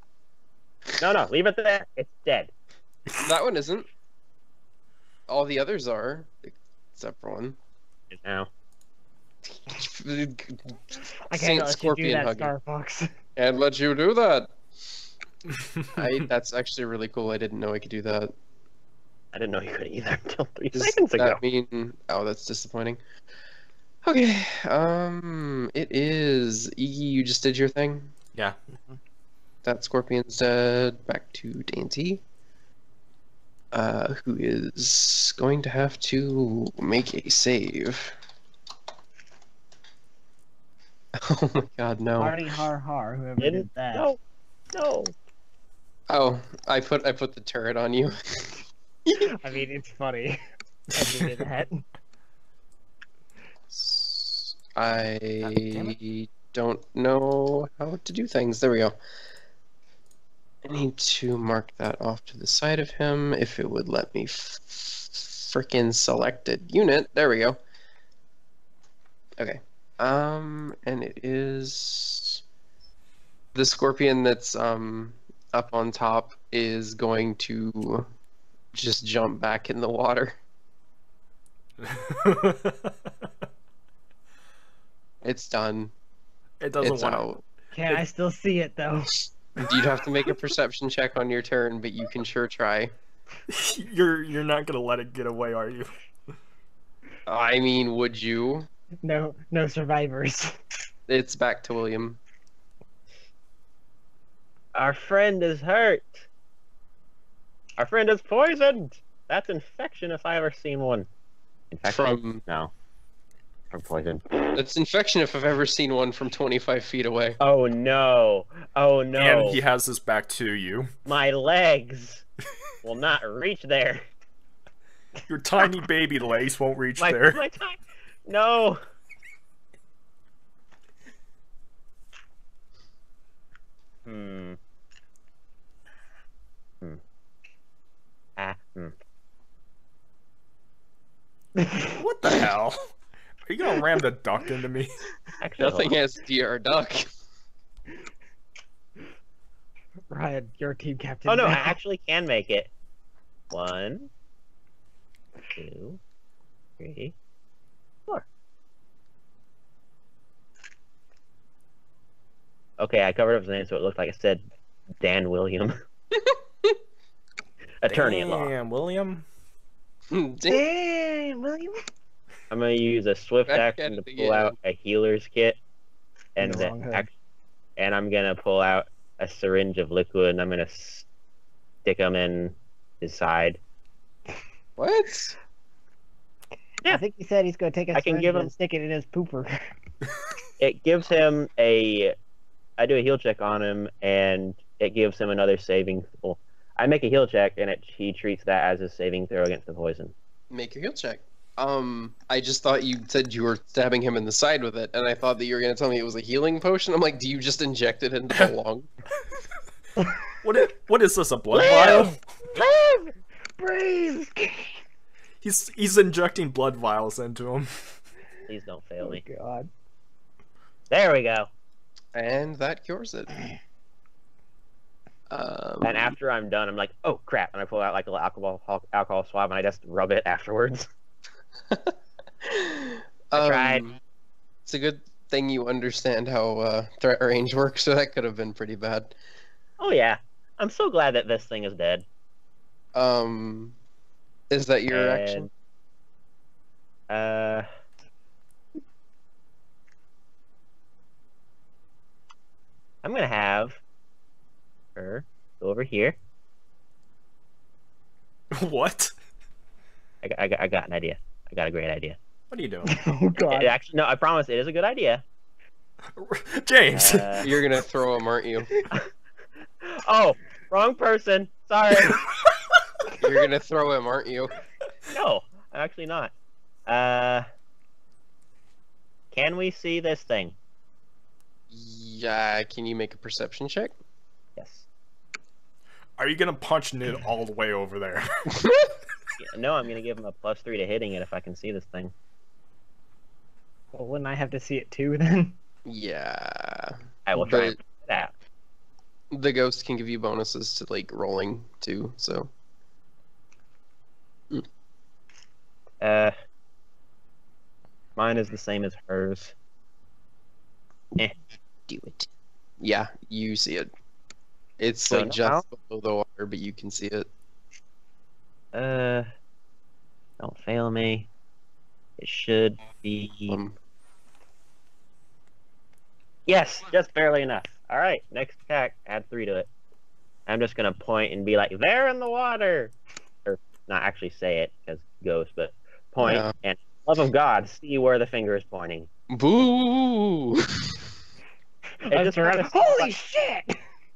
No, leave it there. It's dead. That one isn't. All the others are, except for one. Now. I can't Saint let you do Scorpion that, hugging. Star Fox. And let you do that. That's actually really cool. I didn't know I could do that. I didn't know you could either until 3 Does seconds ago. that mean... Oh, that's disappointing. Okay, it is... Eegy, you just did your thing? Yeah. That Scorpion's dead. Back to Dainty. Who is going to have to make a save. Oh my god, no. Hardy har har, whoever did Didn't? that. No. Oh, I put the turret on you. I mean, it's funny. I did that. I don't know how to do things. There we go. I need to mark that off to the side of him if it would let me frickin' selected unit. There we go. Okay. And it is the Scorpion that's up on top is going to just jump back in the water. It's done. It doesn't It's want out. Can I still see it though? You'd have to make a perception check on your turn, but you can sure try. You're not gonna let it get away, are you? I mean, would you? No survivors. It's back to William. Our friend is hurt. Our friend is poisoned. That's infection if I ever seen one. Infection? From No. From poison. It's infection if I've ever seen one from 25 feet away. Oh no. Oh no. And he has his back to you. My legs will not reach there. Your tiny baby legs won't reach My there. time. No. Hmm. What the hell? Are you gonna ram the duck into me? Actually, Nothing has DR Duck. Ryan, you're team captain. oh no, I now. actually can make it. 1, 2, 3, 4. Okay, I covered up his name so it looked like it said Dan William. Attorney at law. Damn, William. Damn. Damn, William. I'm gonna use a swift Back action at to it pull again. out a healer's kit, and The wrong hood. and I'm gonna pull out a syringe of liquid, and I'm gonna stick them in his side. What? I think he said he's gonna take a I can syringe give and him- stick it in his pooper. It gives him a. I do a heal check on him, and it gives him another saving. Well, I make a heal check, and he treats that as a saving throw against the poison. Make your heal check. I just thought you said you were stabbing him in the side with it, and I thought that you were going to tell me it was a healing potion. I'm like, do you just inject it into the lung? What is this, a blood vial? Live! Breathe. He's injecting blood vials into him. Please don't fail Oh me. God. There we go. And that cures it. And after I'm done, I'm like, oh crap, and I pull out like a little alcohol swab, and I just rub it afterwards. I tried. It's a good thing you understand how threat range works, so that could have been pretty bad. Oh yeah, I'm so glad that this thing is dead. Is that your action? I'm gonna have her go over here. What? I got an idea. I got a great idea. What are you doing? Oh god. Actually, no, I promise it is a good idea. James! You're gonna throw him, aren't you? Oh, wrong person. Sorry. You're gonna throw him, aren't you? No, I'm actually not. Can we see this thing? Yeah, can you make a perception check? Yes. Are you gonna punch Nid all the way over there? Yeah, no, I'm gonna give him a +3 to hitting it if I can see this thing. Well, wouldn't I have to see it too then? Yeah. I will try and put it out. The ghost can give you bonuses to like rolling too, so. Mine is the same as hers. Do it. Yeah, you see it. It's So like now- just below the water, but you can see it. Don't fail me. It should be. Yes, just barely enough. All right, next attack, add 3 to it. I'm just gonna point and be like, "They're in the water," or not actually say it because ghost, but point Yeah. and love of God, see where the finger is pointing. Boo! It just kind of Holy shit!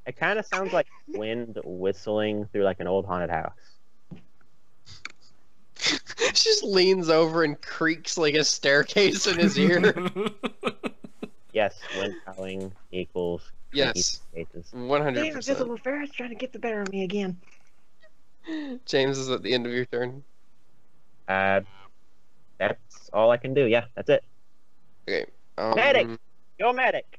it kind of sounds like wind whistling through like an old haunted house. She just leans over and creaks like a staircase in his ear. Yes, wind howling equals Yes. cases. Damn, 100%. Invisible Ferret's trying to get the better of me again. James is at the end of your turn. That's all I can do. Yeah, that's it. Okay. Medic! Go medic!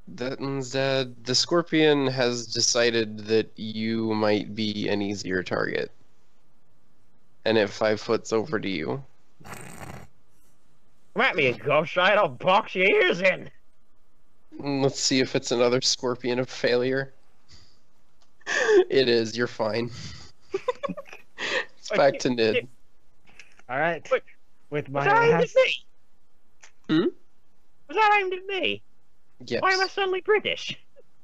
That one's dead. The scorpion has decided that you might be an easier target. And it 5 foots over to you. Come at me, ghost right? I'll box your ears in! Let's see if it's another scorpion of failure. It is. You're fine. It's back to Nid. Alright. Wait, With Was my that aimed last... at me? Hmm? Was that aimed at me? Yes. Why am I suddenly British?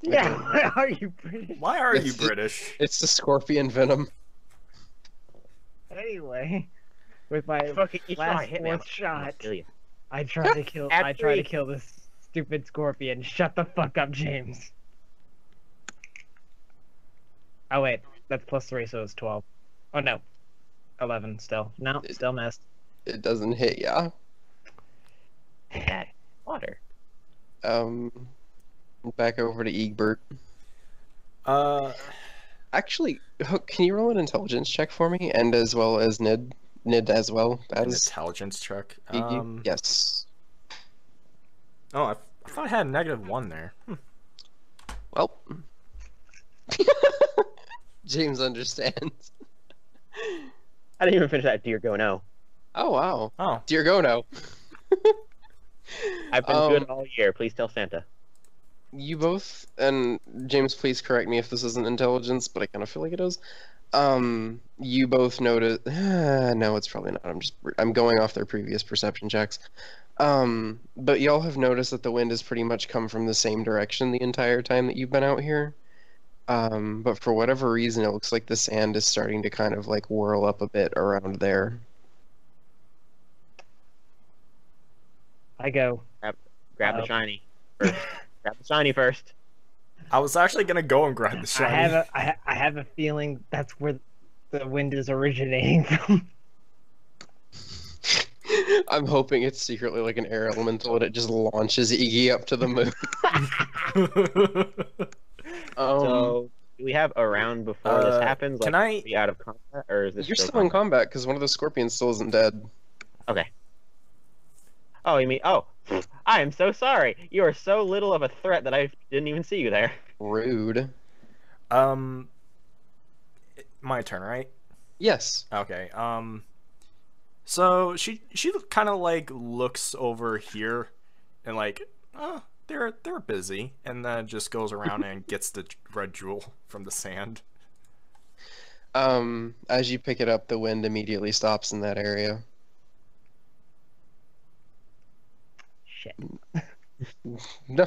Yeah, why are you British? Why are you It's- British? It's the scorpion venom. Anyway, with my Fucking you try last hit me. I'm fourth gonna shot, kill you. I try to kill. At I try to 3. kill this stupid scorpion. Shut the fuck up, James. Oh wait, that's +3, so it's 12. Oh no, 11 still. No, still missed. It doesn't hit ya. That water. Back over to Egbert. Actually, Hook, can you roll an intelligence check for me? And as well as Nid? Nid as well An as intelligence check. Eegy? Yes. Oh, I thought I had -1 there. Well. James understands. I didn't even finish that dear go no. Oh, wow. Oh, Dear Gono. I've been good all year. Please tell Santa. You both, and James, please correct me if this isn't intelligence, but I kind of feel like it is. You both notice. No, it's probably not. I'm going off their previous perception checks. But y'all have noticed that the wind has pretty much come from the same direction the entire time that you've been out here. But for whatever reason, it looks like the sand is starting to kind of like whirl up a bit around there. I go. Grab the shiny first. Grab the shiny first. I was actually gonna go and grab the I shiny. have a feeling that's where the wind is originating from. I'm hoping it's secretly like an air elemental and it just launches Eegy up to the moon. So, do we have a round before this happens? can Like, I- be out of combat, or is this You're still in combat because one of the scorpions still isn't dead. Okay. Oh, you mean? Oh, I am so sorry. You are so little of a threat that I didn't even see you there. Rude. My turn, right? Yes. Okay. So she kind of like looks over here, and like, oh, they're busy, and then just goes around and gets the red jewel from the sand. As you pick it up, the wind immediately stops in that area. Shit. No.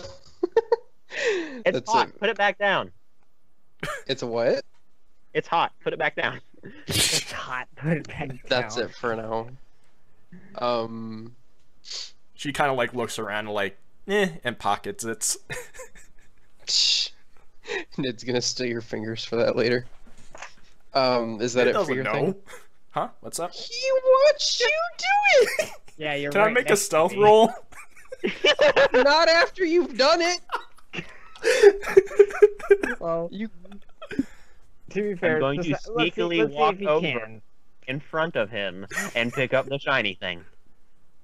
It's That's hot. it. Put it back down. It's a what? It's hot. Put it back down. It's hot. Put it back That's down. it for now. She kind of like looks around and like, and pockets it. Nid's gonna steal your fingers for that later. Is that It it for doesn't your know. thing? Huh? What's up? He watched you do it! Yeah, you're Can right I make a next to stealth me. roll? Not after you've done it! Well, You to be fair, I'm going to let's see sneakily walk if he over can. in front of him and pick up the shiny thing.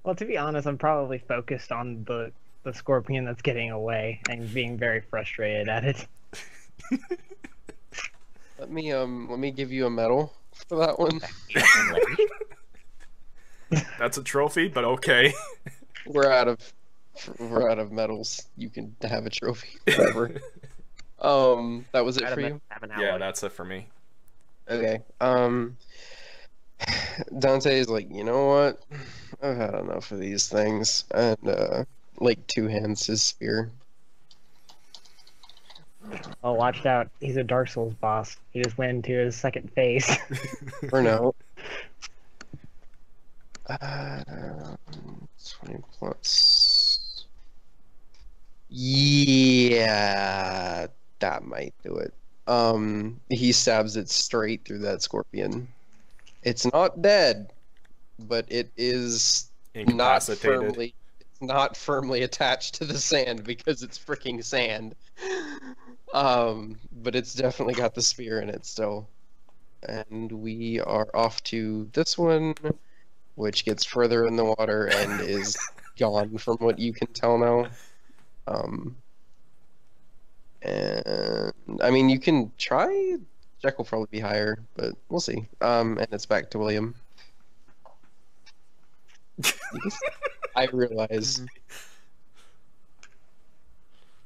Well, to be honest, I'm probably focused on the scorpion that's getting away and being very frustrated at it. let me give you a medal for that one. That's a trophy, but okay. We're out of medals. You can have a trophy. Whatever. That was it for you? Yeah, that's it for me. Okay. Dante's like, you know what? I've had enough of these things, and like two hands his spear. Oh, watch out. He's a Dark Souls boss. He just went into his second phase. For now. 20 plus. Yeah, that might do it. He stabs it straight through that scorpion. It's not dead, but it is Incapacitated. it's not firmly attached to the sand because it's freaking sand. But it's definitely got the spear in it still. And we are off to this one, which gets further in the water and is gone from what you can tell now. And I mean, you can try. Jack will probably be higher, but we'll see. And it's back to William. I realize.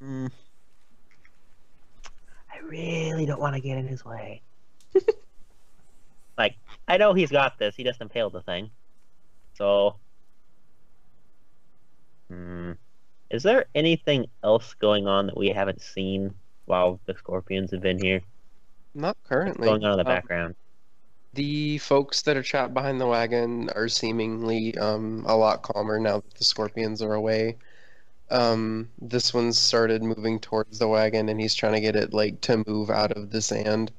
I really don't want to get in his way. Like, I know he's got this. He just impaled the thing. So, is there anything else going on that we haven't seen while the scorpions have been here? Not currently. What's going on in the background? The folks that are trapped behind the wagon are seemingly a lot calmer now that the scorpions are away. This one's started moving towards the wagon, and he's trying to get it like to move out of the sand.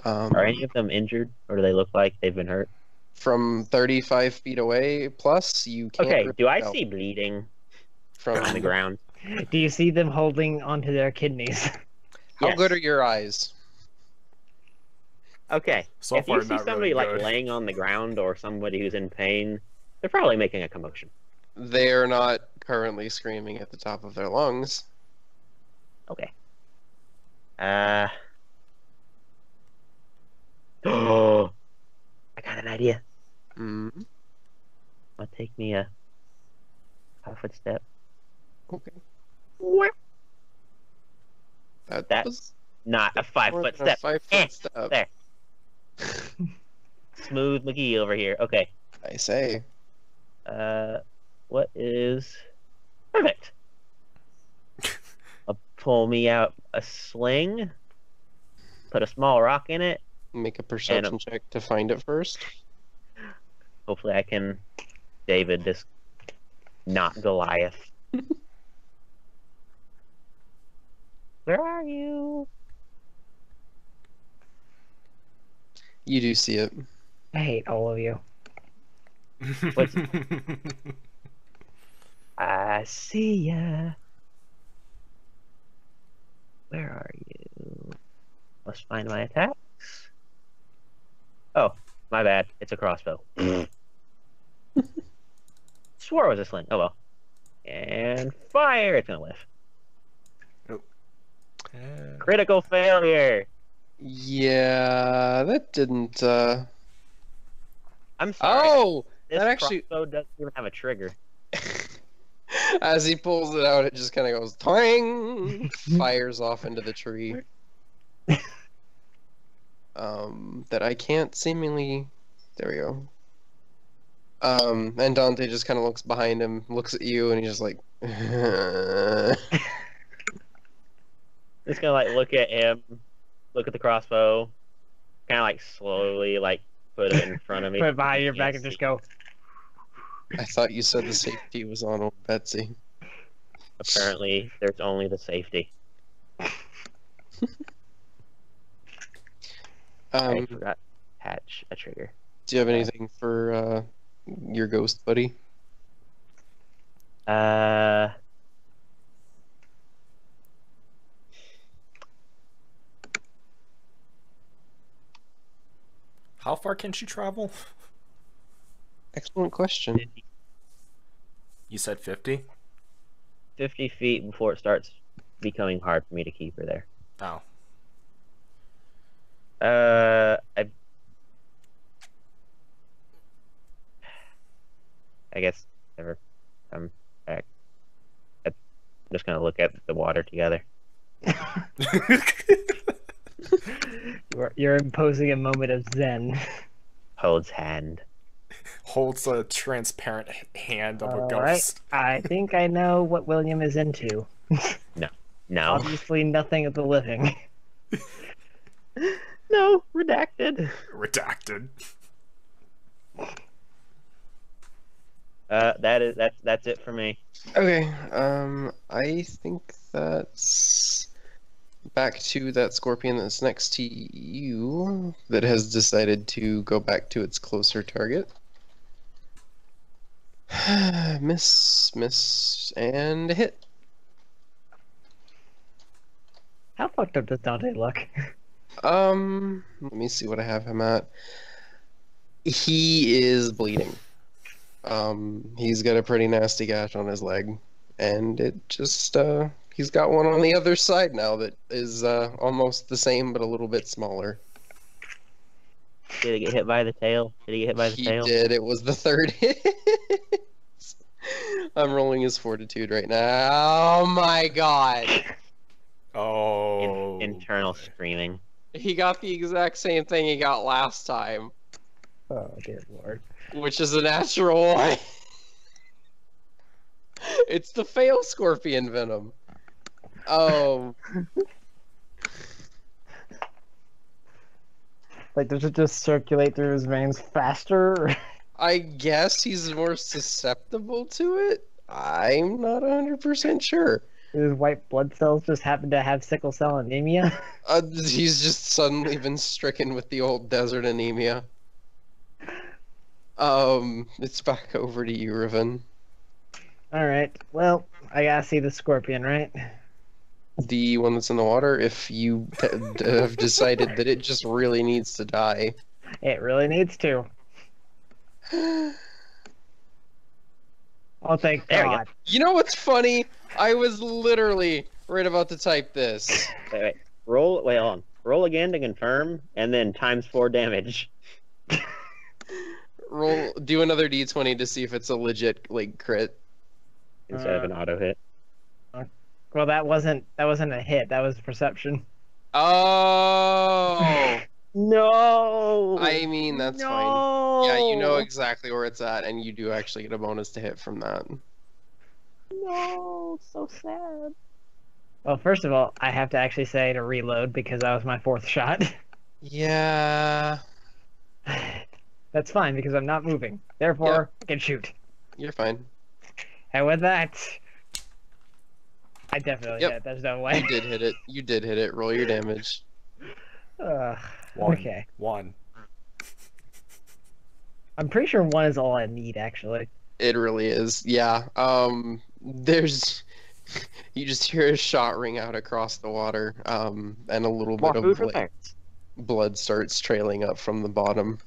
Are any of them injured, or do they look like they've been hurt? From 35 feet away plus, you can't. Okay, really do I tell see bleeding from on the ground? Do you see them holding onto their kidneys? How Yes. good are your eyes? Okay, So if far, you see not somebody really like good. laying on the ground or somebody who's in pain, they're probably making a commotion. They are not currently screaming at the top of their lungs. Okay. Oh, I got an idea. Mm, I'll take me a 5-foot step. okay. Whap. That was That's not a more 5-foot than a step. 5-foot step. There. Smooth McGee over here. Okay. I say. What is perfect? I'll pull me out a sling, put a small rock in it. Make a perception check to find it first. Hopefully, I can David this, not Goliath. Where are you? You do see it. I hate all of you. What's- I see ya. Where are you? Must find my attacks. Oh, my bad. It's a crossbow. Swore it was a sling. Oh well. And fire! It's gonna live. Critical failure. Yeah, that didn't. I'm sorry. Oh, this that actually. crossbow doesn't even have a trigger. As he pulls it out, it just kind of goes twang, fires off into the tree. That I can't seemingly. There we go. And Dante just kind of looks behind him, looks at you, and he's just like. Just gonna like look at him, look at the crossbow, kind of like slowly like put it in front of me. Put it behind your Can't back and just see. go. I thought you said the safety was on old Betsy. Apparently, there's only the safety. I forgot to attach a trigger. Do you have anything for your ghost buddy? How far can she travel? Excellent question. You said 50? 50 feet before it starts becoming hard for me to keep her there. Oh. I guess never come back. I'm just gonna look at the water together. You're imposing a moment of zen. Holds hand. Holds a transparent hand of a All ghost. right. I think I know what William is into. No. Obviously, nothing of the living. No, redacted. Redacted. That's it for me. Okay, I think that's back to that scorpion that's next to you that has decided to go back to its closer target. Miss, and hit. How fucked up does Dante look? Let me see what I have him at. He is bleeding. He's got a pretty nasty gash on his leg, and it just, he's got one on the other side now that is, almost the same but a little bit smaller. Did he get hit by the tail? He did. It was the third hit. I'm rolling his fortitude right now. Oh my god. Oh. Internal screaming. He got the exact same thing he got last time, Oh dear lord. which is a natural one. It's the fail scorpion venom. Oh. Like, does it just circulate through his veins faster? I guess he's more susceptible to it? I'm not 100% sure. His white blood cells just happen to have sickle cell anemia? He's just suddenly been stricken with the old desert anemia. It's back over to you, Riven. Alright, well, I gotta see the scorpion, right? The one that's in the water, if you have decided that it just really needs to die. It really needs to. Oh, thank There we go. God. You know what's funny? I was literally right about to type this. Wait. Roll. Wait, hold on. Roll again to confirm, and then times 4 damage. Do another d20 to see if it's a legit, like, crit. Instead of an auto hit. Well, that wasn't a hit. That was perception. Oh! No. I mean, that's fine. Yeah, you know exactly where it's at, and you do actually get a bonus to hit from that. No, so sad. Well, first of all, I have to actually say to reload because that was my 4th shot. Yeah. That's fine because I'm not moving. Therefore, I can shoot. You're fine. And with that, I definitely Yep. hit. There's no way. You did hit it. You did hit it. Roll your damage. One. Okay. 1. I'm pretty sure 1 is all I need, actually. It really is. Yeah. There's... You just hear a shot ring out across the water, and a little More bit food of for there. blood starts trailing up from the bottom.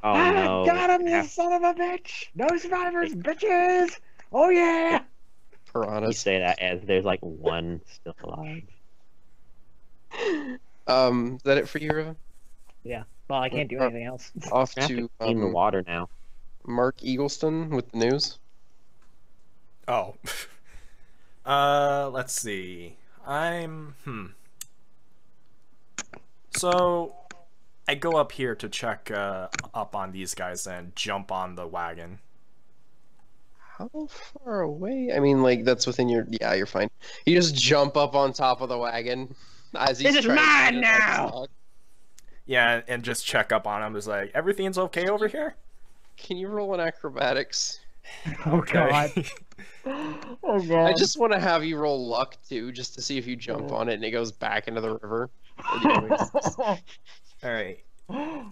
Oh no. Got him, you son of a bitch! No survivors, bitches! Oh yeah! You piranhas. say that as there's like one still alive. Is that it for you, Riven? Yeah. Well, I can't do anything else. Off I have to to clean the water now. Mark Eagleston with the news. Oh. Let's see. So, I go up here to check up on these guys and jump on the wagon. How far away? I mean, like, that's within your... Yeah, you're fine. You just jump up on top of the wagon as he's This is trying to mine get it now! unstuck. Yeah, and just check up on him. Is like, everything's okay over here? Can you roll an acrobatics? Oh god. Oh god. I just want to have you roll luck, too, just to see if you jump on it and it goes back into the river. Or the oasis. Alright.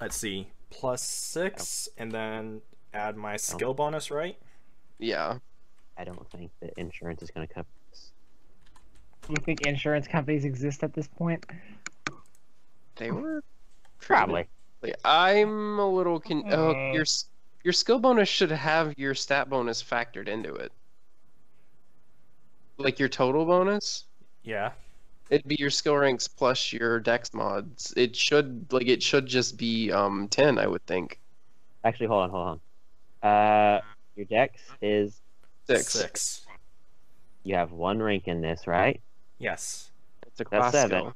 Let's see. +6, and then add my skill bonus, right? Yeah. I don't think that insurance is going to cover this. You think insurance companies exist at this point? They were... Probably. I'm a little... your skill bonus should have your stat bonus factored into it. Like your total bonus? Yeah. It'd be your skill ranks plus your dex mods. It should just be 10, I would think. Actually, hold on. Your dex is 6. you have 1 rank in this, right? Yes. It's a That's class 7. skill.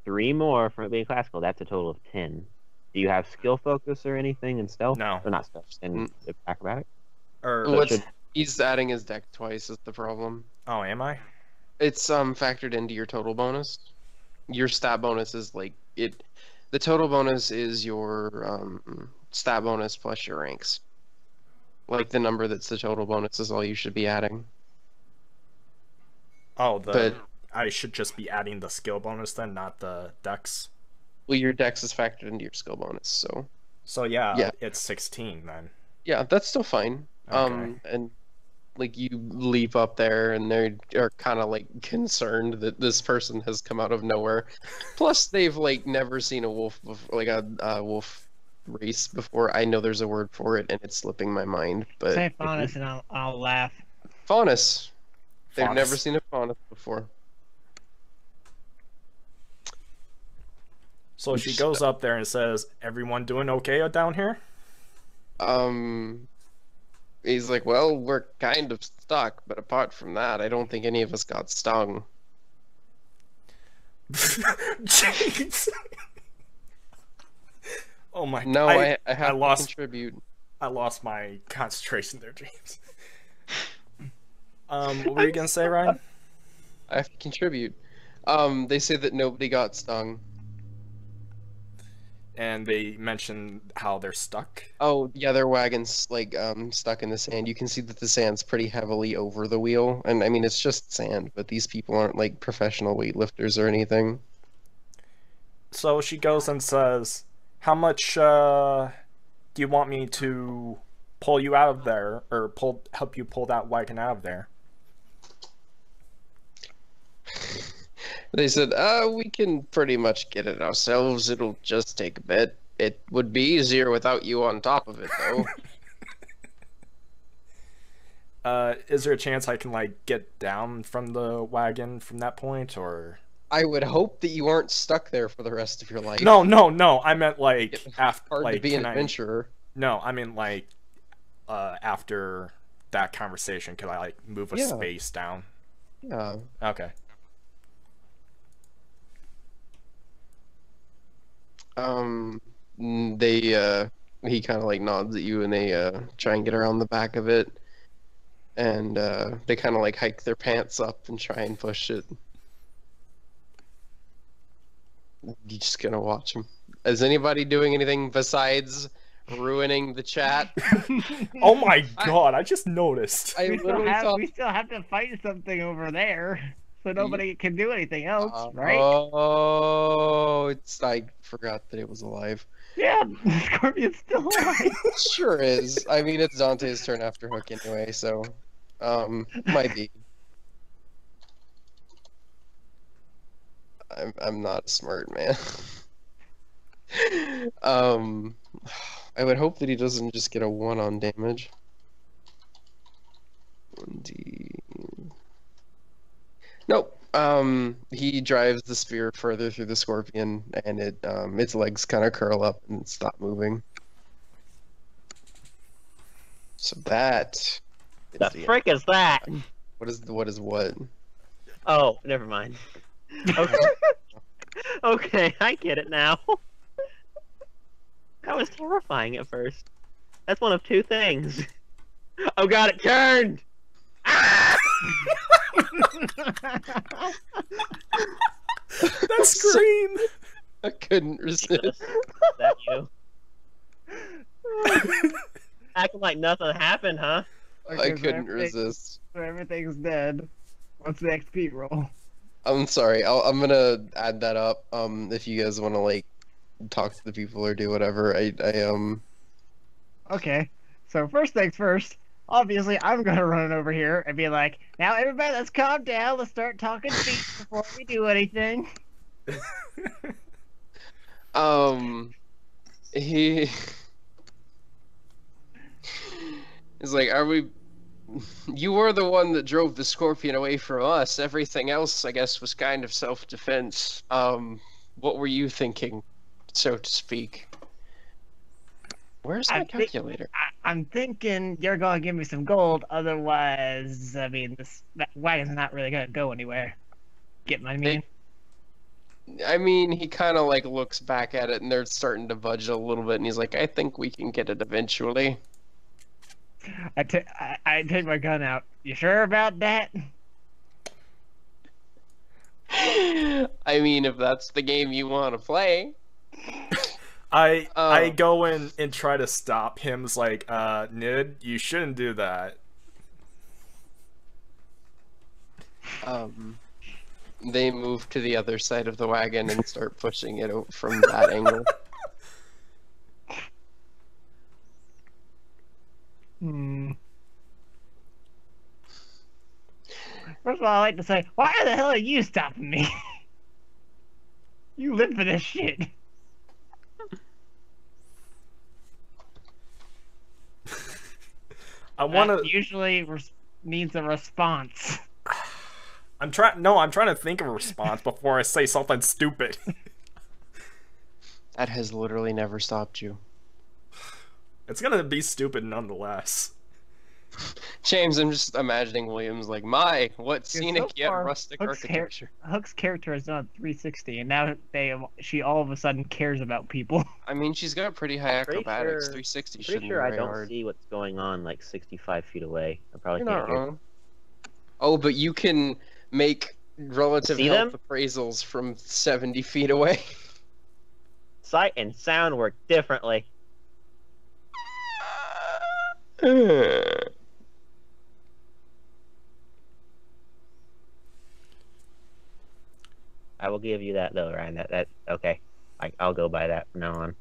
3 more from it being classical. That's a total of 10. Do you have skill focus or anything in stealth? No. Or not stealth, in acrobatic? Or He's adding his dex twice is the problem. oh, am I? It's factored into your total bonus. Your stat bonus is like it. The total bonus is your stat bonus plus your ranks. Like the number that's the total bonus is all you should be adding. Oh, But I should just be adding the skill bonus then, not the dex. well, your dex is factored into your skill bonus, so So yeah, Yeah. it's 16 then. yeah, that's still fine. Okay. And like you leap up there, and they are kind of like concerned that this person has come out of nowhere. Plus, they've like never seen a wolf, like a wolf race before. I know there's a word for it, and it's slipping my mind. But Say Faunus and I'll laugh. faunus, they've Faunus. never seen a faunus before. So she goes up there and says, "Everyone doing okay down here?" He's like, well, we're kind of stuck, but apart from that, I don't think any of us got stung. Jeez. Oh my god. No, I have to lost contribute. I lost my concentration there, James. What were you gonna say, Ryan? I have to contribute. They say that nobody got stung. And they mentioned how they're stuck. Oh, yeah, their wagon's like stuck in the sand. You can see that the sand's pretty heavily over the wheel. And I mean, it's just sand, but these people aren't like professional weightlifters or anything. So she goes and says, "How much do you want me to pull you out of there, or help you pull that wagon out of there?" They said, we can pretty much get it ourselves. It'll just take a bit. It would be easier without you on top of it, though. Is there a chance I can like get down from the wagon from that point, or? I would hope that you aren't stuck there for the rest of your life. No. I meant like after. Hard like, to be an can I- adventurer. No, I mean like after that conversation, could I like move a Yeah. space down? Yeah. Okay. He kind of like nods at you, and they try and get around the back of it, and they kind of like hike their pants up and try and push it. You just gonna watch them. Is anybody doing anything besides ruining the chat? Oh my god! I just noticed. I literally thought. We still have to fight something over there, so nobody can do anything else, right? Oh, I forgot that it was alive. Yeah, Scorpion's still alive. Sure is. I mean, it's Dante's turn after Hook anyway, so might be. I'm not a smart man. I would hope that he doesn't just get a 1 on damage. 1d. Nope. He drives the spear further through the scorpion, and its legs kind of curl up and stop moving. So that is The the frick is that? what is what? Oh, never mind. Okay. Okay, I get it now. That was terrifying at first. That's one of two things. Oh god, it turned! Ah! That scream! I couldn't resist. Jesus. Is that you? Acting like nothing happened, huh? I couldn't resist. So everything's dead. What's the XP roll? I'm sorry. I'm gonna add that up. If you guys want to like talk to the people or do whatever, Okay, so first things first. Obviously, I'm gonna run over here and be like, "Now, everybody, let's calm down. Let's start talking feet before we do anything." He is like, "Are we? You were the one that drove the scorpion away from us. Everything else, I guess, was kind of self-defense. What were you thinking, so to speak?" Where's my calculator? I'm thinking you're gonna give me some gold. Otherwise, I mean, that wagon's not really gonna go anywhere. Get my meaning? I mean, he kind of like looks back at it, and they're starting to budge a little bit, and he's like, "I think we can get it eventually." I take my gun out. You sure about that? I mean, if that's the game you want to play. I go in and try to stop him. It's like, Nid, you shouldn't do that. They move to the other side of the wagon and start pushing it from that angle. First of all, I like to say, why the hell are you stopping me? You live for this shit. I want That to. usually needs a response. I'm trying. No, I'm trying to think of a response before I say something stupid. That has literally never stopped you. It's gonna be stupid nonetheless. James, I'm just imagining Williams like, my, what scenic so yet far, rustic Hook's architecture. Hook's character is on 360, and now she all of a sudden cares about people. I mean, she's got pretty high Pretty acrobatics. sure- 360 Pretty shouldn't sure be I very don't hard. see what's going on like 65 feet away. I probably You're can't not hear. wrong. Oh, but you can make relative See health them? appraisals from 70 feet away. Sight and sound work differently. I will give you that though, Ryan. That okay. I'll go by that from now on.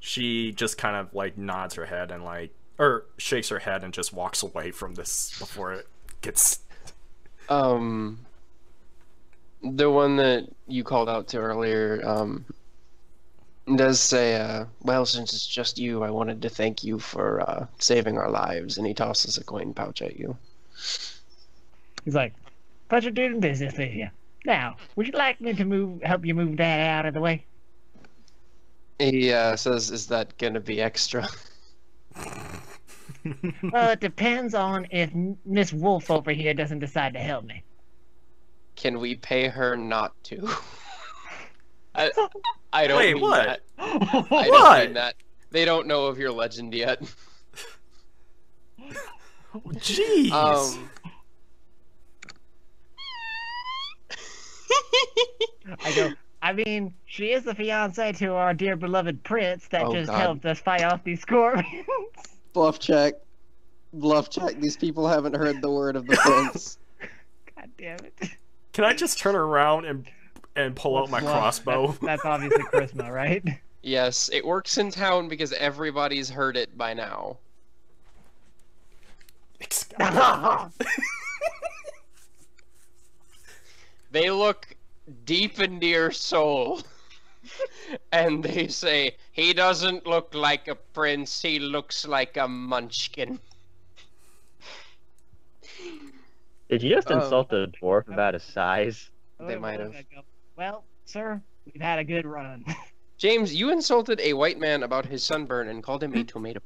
She just kind of like nods her head and like, or shakes her head and just walks away from this before it gets. The one that you called out to earlier, does say, well, since it's just you, I wanted to thank you for saving our lives, and he tosses a coin pouch at you. He's like, pleasure doing business with you. Now, would you like me to help you move that out of the way? He says, is that gonna be extra? Well, it depends on if Miss Wolf over here doesn't decide to help me. Can we pay her not to? I don't Wait, mean what? that. I What? don't mean that. They don't know of your legend yet. Jeez. I mean, she is the fiance to our dear beloved prince that Oh, just God. helped us fight off these scorpions. Bluff check. Bluff check. These people haven't heard the word of the prince. God damn it. Can I just turn around and pull out my Well, crossbow? That's obviously charisma, right? Yes, it works in town because everybody's heard it by now. They look deep into your soul. And they say, he doesn't look like a prince, he looks like a munchkin. Did you just Oh. insult a dwarf about his size? They might have. Well, sir, we've had a good run. James, you insulted a white man about his sunburn and called him a tomato.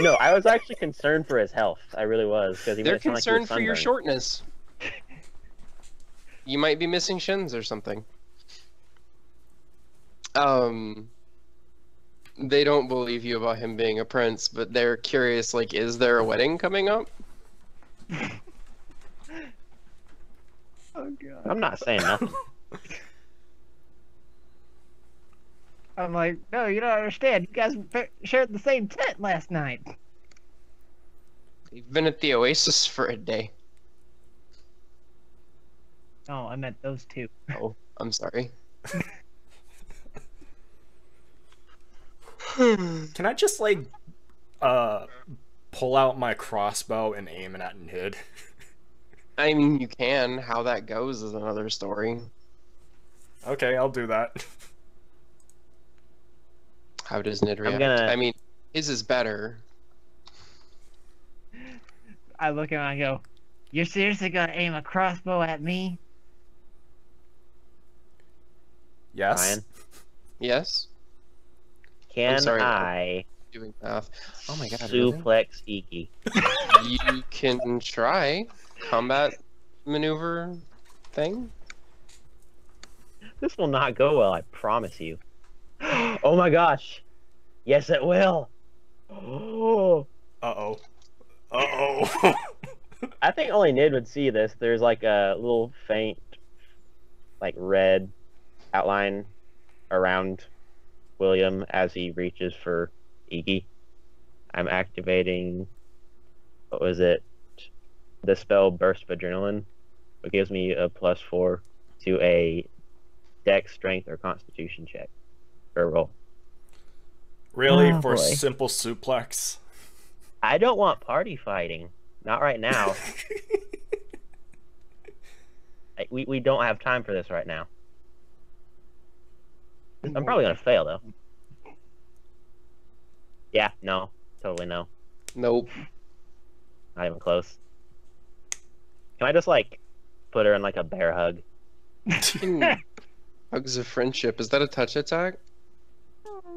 No, I was actually concerned for his health. I really was, because he made They're it sound like he was concerned for your sunburned. shortness. You might be missing shins or something. They don't believe you about him being a prince, but they're curious, like, is there a wedding coming up? Oh god. I'm not saying nothing. I'm like, no, you don't understand. You guys shared the same tent last night. You've been at the Oasis for a day. No, I meant those two. Oh, I'm sorry. Can I just like pull out my crossbow and aim it at Nid? I mean, you can. How that goes is another story. Okay, I'll do that. How does Nid react? gonna- I mean, his is better. I look at him and I go, you're seriously gonna aim a crossbow at me? Yes. Ryan, Yes? can sorry. I Doing math. Oh my god, really? suplex Eegy? You can try combat maneuver thing. This will not go well, I promise you. Oh my gosh. Yes, it will. Oh. Uh-oh. Uh-oh. I think only Nid would see this. There's like a little faint, like red outline around William as he reaches for Eegy. I'm activating, what was it? The spell Burst of Adrenaline. It gives me a +4 to a Dex, Strength, or Constitution check. Or roll. Really? Oh, For a boy. simple suplex? I don't want party fighting. Not right now. We don't have time for this right now. I'm probably gonna fail though. Yeah, no, totally no, Nope. not even close. Can I just like put her in like a bear hug? Hugs of friendship. Is that a touch attack?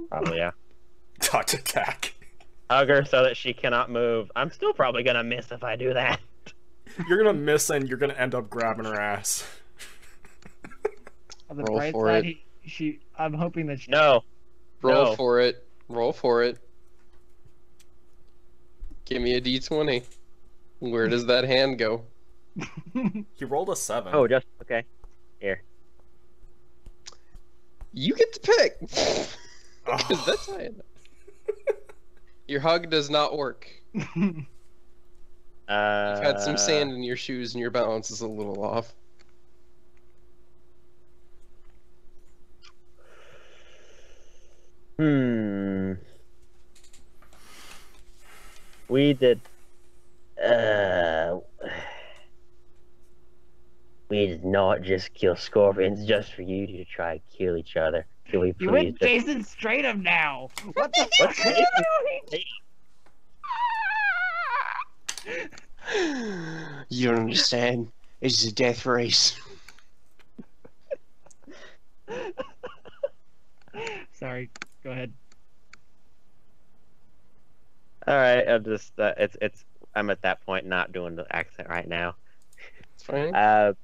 Probably yeah. Touch attack. Hug her so that she cannot move. I'm still probably gonna miss if I do that. You're gonna miss and you're gonna end up grabbing her ass. On the Roll bright for side, it. I'm hoping that she... No. Roll No. for it. Roll for it. Give me a d20. Where does that hand go? He rolled a 7. Oh, just okay. Here. You get to pick. Oh. Because that's how your hug does not work. You've had some sand in your shoes and your balance is a little off. We did. We did not just kill scorpions just for you to try to kill each other. Can we You please went just... Jason Stratham now! What the What's fuck are you doing? You don't understand. It's a death race. Sorry, go ahead. All right, I'm just I'm at that point not doing the accent right now. It's fine.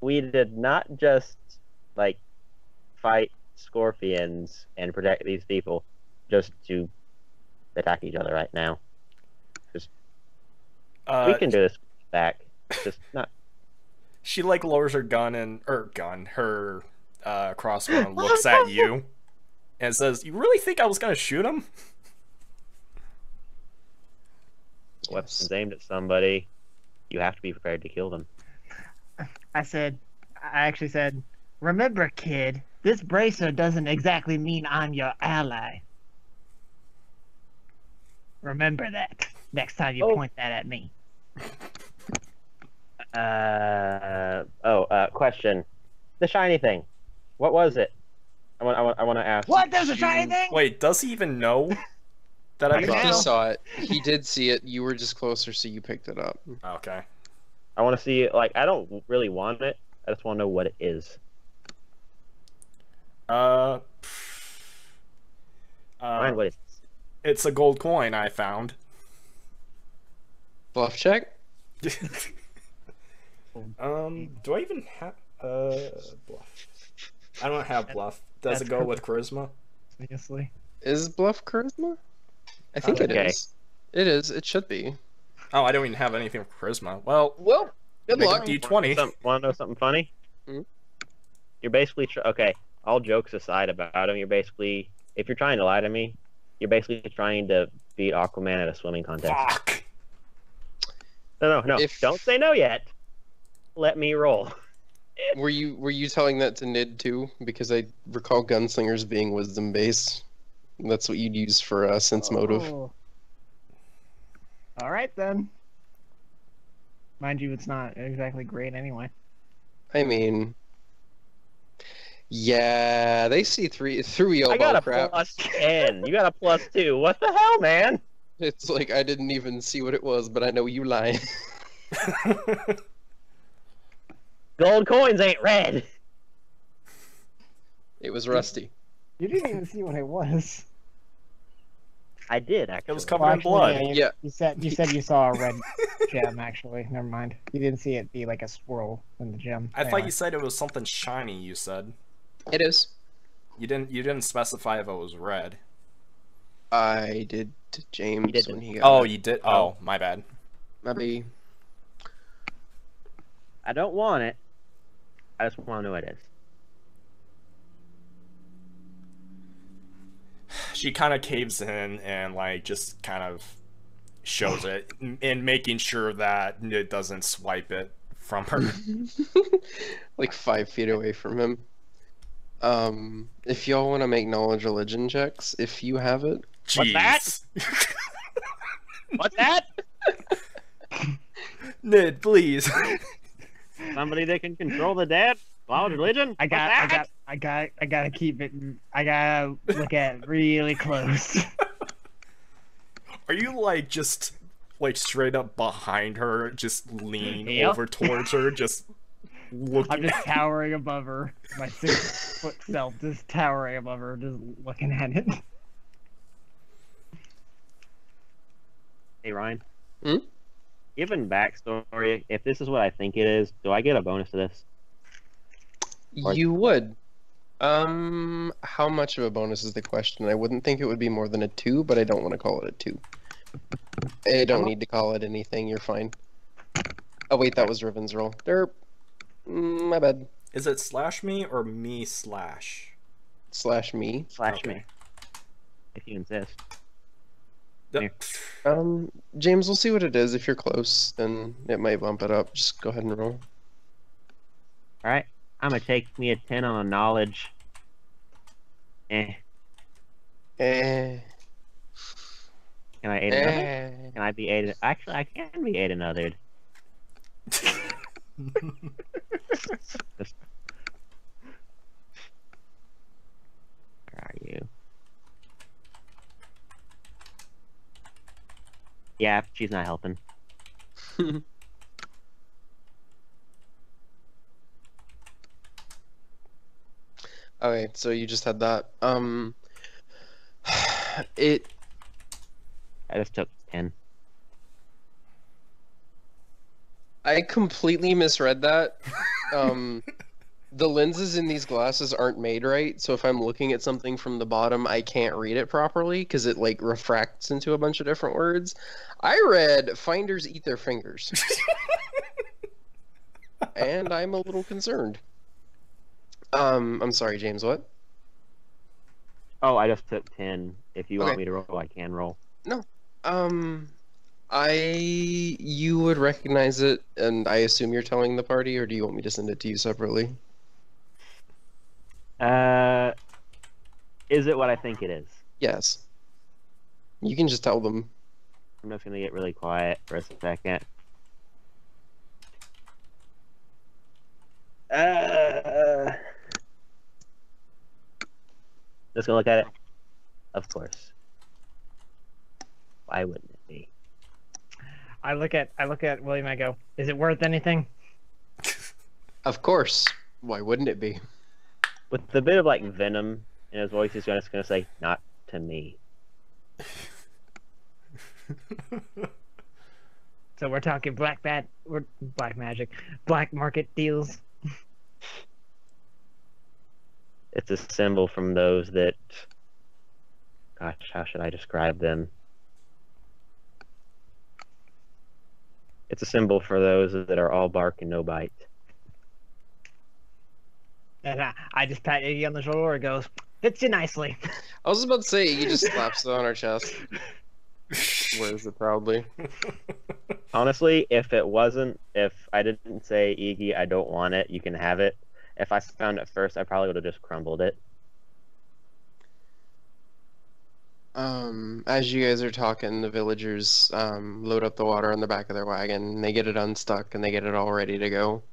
We did not just like fight scorpions and protect these people just to attack each other right now. We can do this back. Just not. She like lowers her her crossbow and looks at you and says, "You really think I was gonna shoot him?" Weapons aimed at somebody. You have to be prepared to kill them. I actually said, remember, kid, this bracer doesn't exactly mean I'm your ally. Remember that next time you point that at me. Question. The shiny thing. What was it? I want to ask. What? There's a shiny thing? Wait, does he even know that I Right saw He now? it? saw it. He did see it. You were just closer, so you picked it up. Okay. I want to see, like, I don't really want it. I just want to know what it is. Uh, Ryan, what is it's a gold coin I found. Bluff check? Do I even have bluff? I don't have bluff. Does it That's go correct. with charisma? Obviously. Is bluff charisma? I think it Okay. is. It is. It should be. Oh, I don't even have anything for charisma. Well, Well, good make luck. a d20. Want to know something funny? Hmm? You're basically okay. All jokes aside about him, you're basically, if you're trying to lie to me, you're basically trying to beat Aquaman at a swimming contest. Fuck. No. If- Don't say no yet. Let me roll. Were you telling that to Nid too? Because I recall gunslingers being wisdom based. That's what you'd use for sense motive. Oh. All right then. Mind you, it's not exactly great anyway. I mean, yeah, they see through your I got a crap. +10. You got a +2. What the hell, man? It's like I didn't even see what it was, but I know you lying. Gold coins ain't red. It was rusty. You didn't even see what it was. I did actually. It was covered in blood. Yeah. You said you saw a red gem. Actually, never mind. You didn't see it be like a swirl in the gem. I thought Anyway. you said it was something shiny. You said It is. you didn't specify if it was red. I did to James didn't. when he got Oh, it. you did. Oh, my bad. Maybe. I don't want it. I just want to know what it is. She kind of caves in and like just kind of shows it and making sure that it doesn't swipe it from her. Like 5 feet away from him. If y'all want to make knowledge religion checks, if you have it. What's that? Jeez. What's that? Nid, please. Somebody that can control the dead? Cloud religion? I gotta keep it. I gotta look at it really close. Are you like just like straight up behind her, just lean Yep. over towards her, just looking? I'm just towering above her. My 6-foot self just towering above her, just looking at it. Hey, Ryan. Hmm? Given backstory, if this is what I think it is, do I get a bonus to this? Or- You would. How much of a bonus is the question? I wouldn't think it would be more than a 2, but I don't want to call it a 2. I don't need to call it anything, you're fine. Oh wait, that was Riven's roll. Derp. My bad. Is it slash me or me slash? Slash me. Slash Okay. me. If you insist. Yep. James, we'll see what it is. If you're close, then it might bump it up. Just go ahead and roll. Alright. I'm gonna take me a 10 on a knowledge. Eh. Can I aid another? Eh. Can I be aided? Actually, I can be aided another. Where are you? Yeah, she's not helping. Okay, so you just had that. It I just took 10. I completely misread that. The lenses in these glasses aren't made right, so if I'm looking at something from the bottom, I can't read it properly because it like refracts into a bunch of different words. I read "Finders eat their fingers," and I'm a little concerned. I'm sorry, James. What? Oh, I just took 10. If you want Okay. me to roll, I can roll. You would recognize it, and I assume you're telling the party, or do you want me to send it to you separately? Is it what I think it is? Yes. You can just tell them. I'm just gonna get really quiet for a second. Just gonna look at it. Of course. Why wouldn't it be? I look at William. I go, "Is it worth anything?" Of course. Why wouldn't it be? With the bit of like venom in his voice, he's just gonna say, "Not to me." So we're talking black magic, black market deals. It's a symbol from those that, gosh, how should I describe them? It's a symbol for those that are all bark and no bite. And I just pat Iggy on the shoulder and goes, "Fits you nicely." I was about to say, he just slaps it on our chest. Wears it proudly. Honestly, if I didn't say, Eegy, I don't want it, you can have it. If I found it first, I probably would have just crumbled it. As you guys are talking, the villagers load up the water on the back of their wagon. They get it unstuck and they get it all ready to go.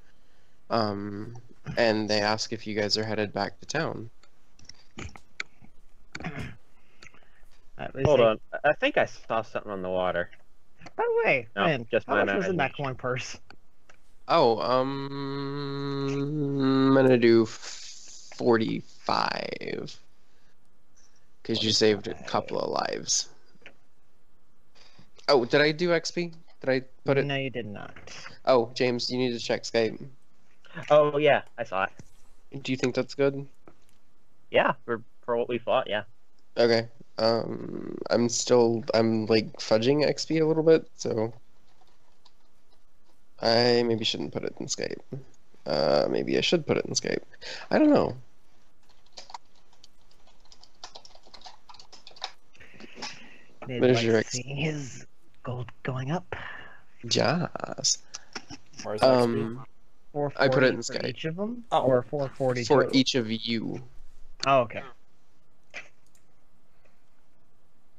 And they ask if you guys are headed back to town. Hold on, I think I saw something on the water. By the way, No, man, just how my much was in that imagination. coin purse? Oh, I'm gonna do 45. Because you saved a couple of lives. Oh, did I do XP? Did I put it? No, you did not. Oh, James, you need to check Skype. Oh yeah, I saw it. Do you think that's good? Yeah, for what we fought, yeah. Okay. I'm like fudging XP a little bit, so I maybe shouldn't put it in Skype. Maybe I should put it in Skype. I don't know. Did There's like your seeing his gold going up. Yes. Where's XP? 440 I put it in for Skype. each of them, Oh. or 440 For total? each of you. Oh, okay.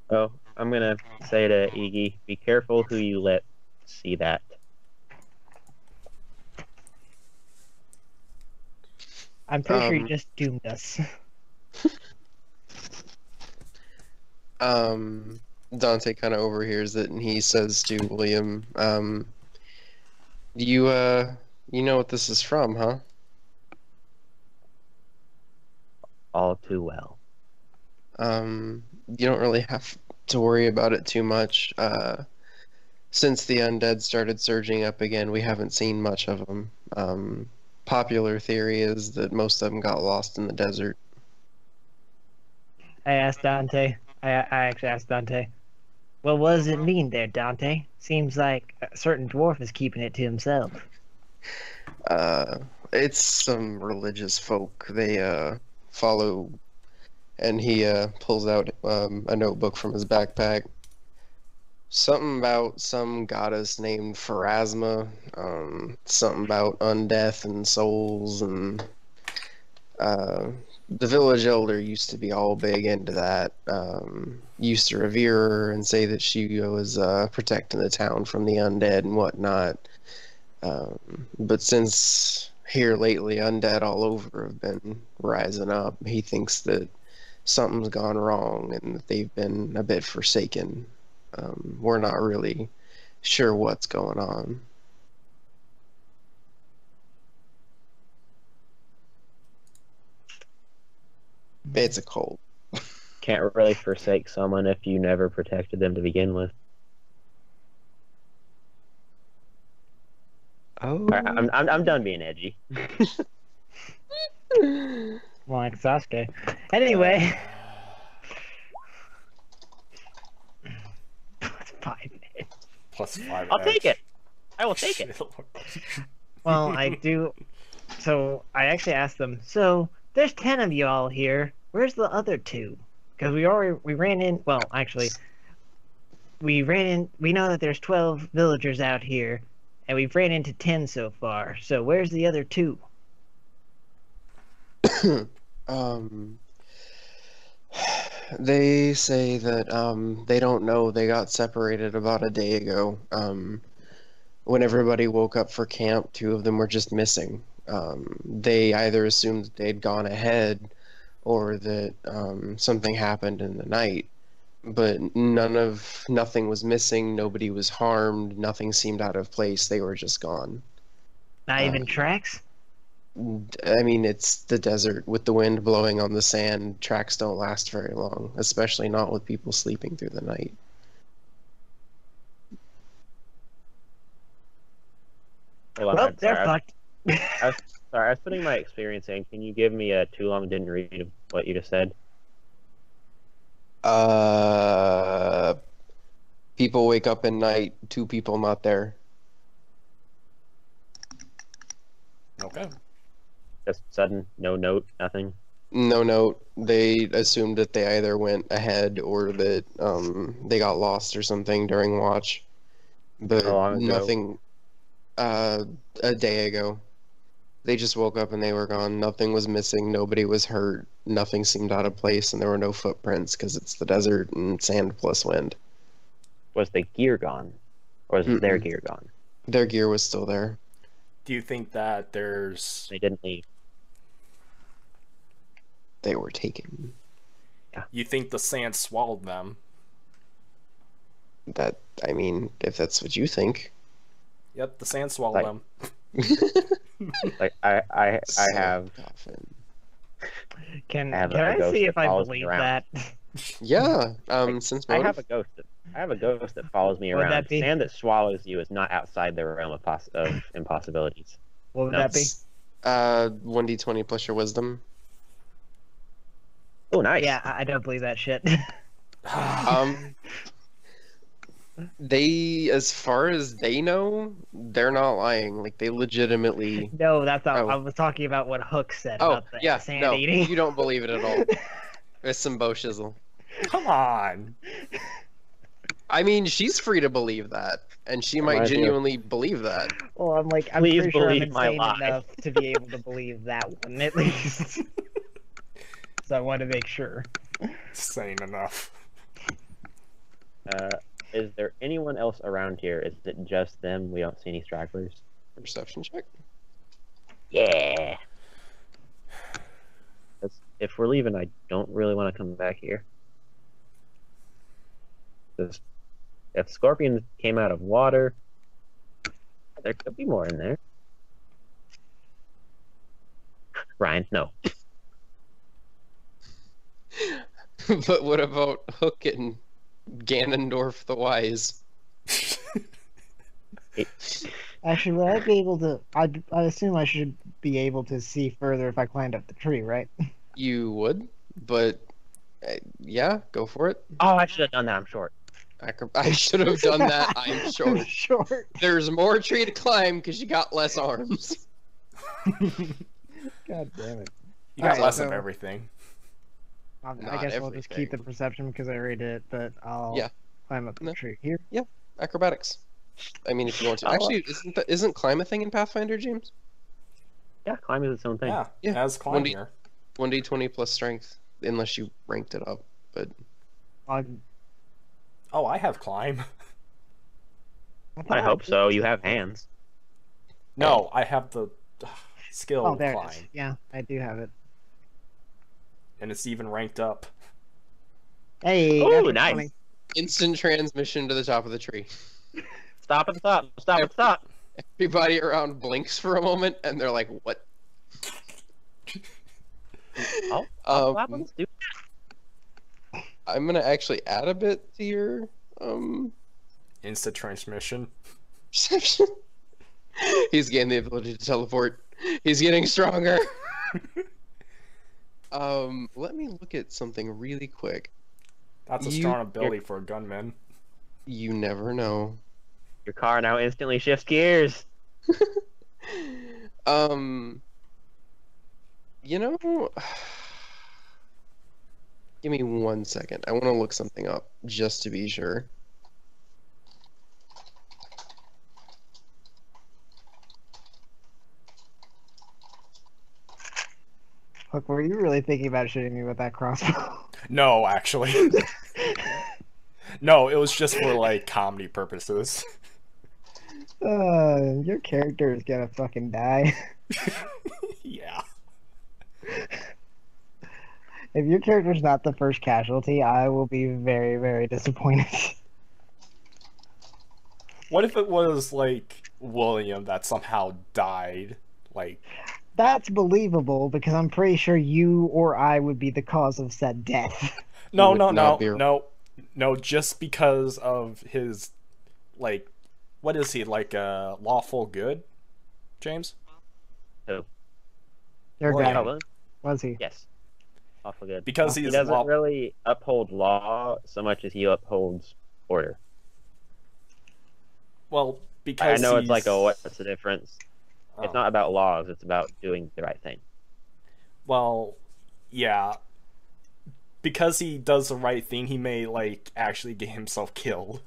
Oh, I'm gonna say to Eegy, be careful who you let see that. I'm pretty sure you Um, just doomed us. Dante kind of overhears it and he says to William, you know what this is from, huh? All too well. You don't really have to worry about it too much. Since the undead started surging up again, we haven't seen much of them. Popular theory is that most of them got lost in the desert. I asked Dante. I actually asked Dante. Well, what does it mean there, Dante? Seems like a certain dwarf is keeping it to himself. It's some religious folk. They follow, and he pulls out a notebook from his backpack. Something about some goddess named Pharasma. Something about undeath and souls, and the village elder used to be all big into that. Used to revere her and say that she was protecting the town from the undead and whatnot. But since here lately, undead all over have been rising up. He thinks that something's gone wrong and that they've been a bit forsaken. We're not really sure what's going on. It's a cult. Can't really forsake someone if you never protected them to begin with. Oh. Alright, I'm done being edgy. Like Sasuke. Anyway. Plus 5 minutes. +5. I'll take edge. it. I will take it. Well, I do. So I actually asked them. So there's 10 of you all here. Where's the other 2? Because we ran in. Well, actually, we ran in. We know that there's 12 villagers out here, and we've ran into 10 so far. So where's the other 2? They say that they don't know. They got separated about a day ago. When everybody woke up for camp, 2 of them were just missing. They either assumed that they'd gone ahead or that something happened in the night. but nothing was missing, nobody was harmed, nothing seemed out of place, they were just gone. Not even tracks? I mean, it's the desert with the wind blowing on the sand. Tracks don't last very long, especially not with people sleeping through the night. Hold on, Well, I'm they're sorry. fucked. Sorry, I was putting my experience in. Can you give me a too long didn't read what you just said? People wake up at night, two people not there. Okay. Just sudden, no note, nothing. No note. They assumed that they either went ahead or that they got lost or something during watch. But How long ago? nothing. A day ago. They just woke up and they were gone. Nothing was missing. Nobody was hurt. Nothing seemed out of place, and there were no footprints because it's the desert and sand plus wind. Was the gear gone? Or was their gear gone? Their gear was still there. Do you think that there's... They didn't leave. They were taken. You think the sand swallowed them? That, I mean, if that's what you think. Yep, the sand swallowed Like- them. Like I have Coffin. Can I have I a ghost see that if I follows me believe around. that? Yeah. Since I motive. have a ghost that follows me Would around. that be? Sand that swallows you is not outside the realm of impossibilities. What would No. that be? 1d20 plus your wisdom. Oh, nice. Yeah, I don't believe that shit. They, as far as they know, they're not lying. Like, they legitimately. No, that's not. Oh. I was talking about what Hook said Oh, about the yeah, sand no, eating. you don't believe it at all. It's some bow shizzle. Come on. I mean, she's free to believe that, and she might Reminds me of- genuinely believe that. Well, I'm like, I'm Please pretty sure I'm believe my insane lie. enough to be able to believe that one at least. So I want to make sure. Sane enough. Is there anyone else around here? Is it just them? We don't see any stragglers. Perception check. Yeah. If we're leaving, I don't really want to come back here. 'Cause if scorpions came out of water, there could be more in there. Ryan, no. But what about Hook and Ganondorf the Wise? Actually, would I be able to? I assume I should be able to see further if I climbed up the tree, right? You would, but yeah, go for it. Oh, I should have done that. I'm short. I should have done that. I'm sure. Short. There's more tree to climb because you got less arms. God damn it. You got Alright, less so- of everything. I Not guess we'll just keep the everything. perception because I already did it, but I'll Yeah. climb up the No. tree here. Acrobatics. I mean, if you want to. Oh. Actually, isn't climb a thing in Pathfinder, James? Yeah, climb is its own thing. Yeah, Yeah. as climb 1d here. 1d20 plus strength, unless you ranked it up. But Oh, I have climb. I hope so. You have hands. No, I have the skill Oh, there it climb. is. Yeah, I do have it. And it's even ranked up. Hey, Ooh, natural nice. 20. instant transmission to the top of the tree. Stop at the top. Stop at the top. Everybody around blinks for a moment, and they're like, "What?" Oh, Um, happens, dude. I'm gonna actually add a bit to your Instant transmission. perception. He's gained the ability to teleport. He's getting stronger. Let me look at something really quick. That's a You- strong ability for a gunman. You never know. Your car now instantly shifts gears. You know, give me 1 second. I want to look something up just to be sure. Look, were you really thinking about shooting me with that crossbow? No, actually. No, it was just for like comedy purposes. Your character is gonna fucking die. Yeah. If your character's not the first casualty, I will be very, very disappointed. What if it was like William that somehow died? Like, That's believable because I'm pretty sure you or I would be the cause of said death. no, would no, not no, be- no, no, just because of his, like, what is he, like, lawful good, James? Who? Your William. guy, Oh, William? was he? Yes. Awful good. Because He he's doesn't really uphold law so much as he upholds order. well, I because know it's like, he's- oh, what's the difference? oh. It's not about laws, it's about doing the right thing. Well, yeah. Because he does the right thing, he may, like, actually get himself killed.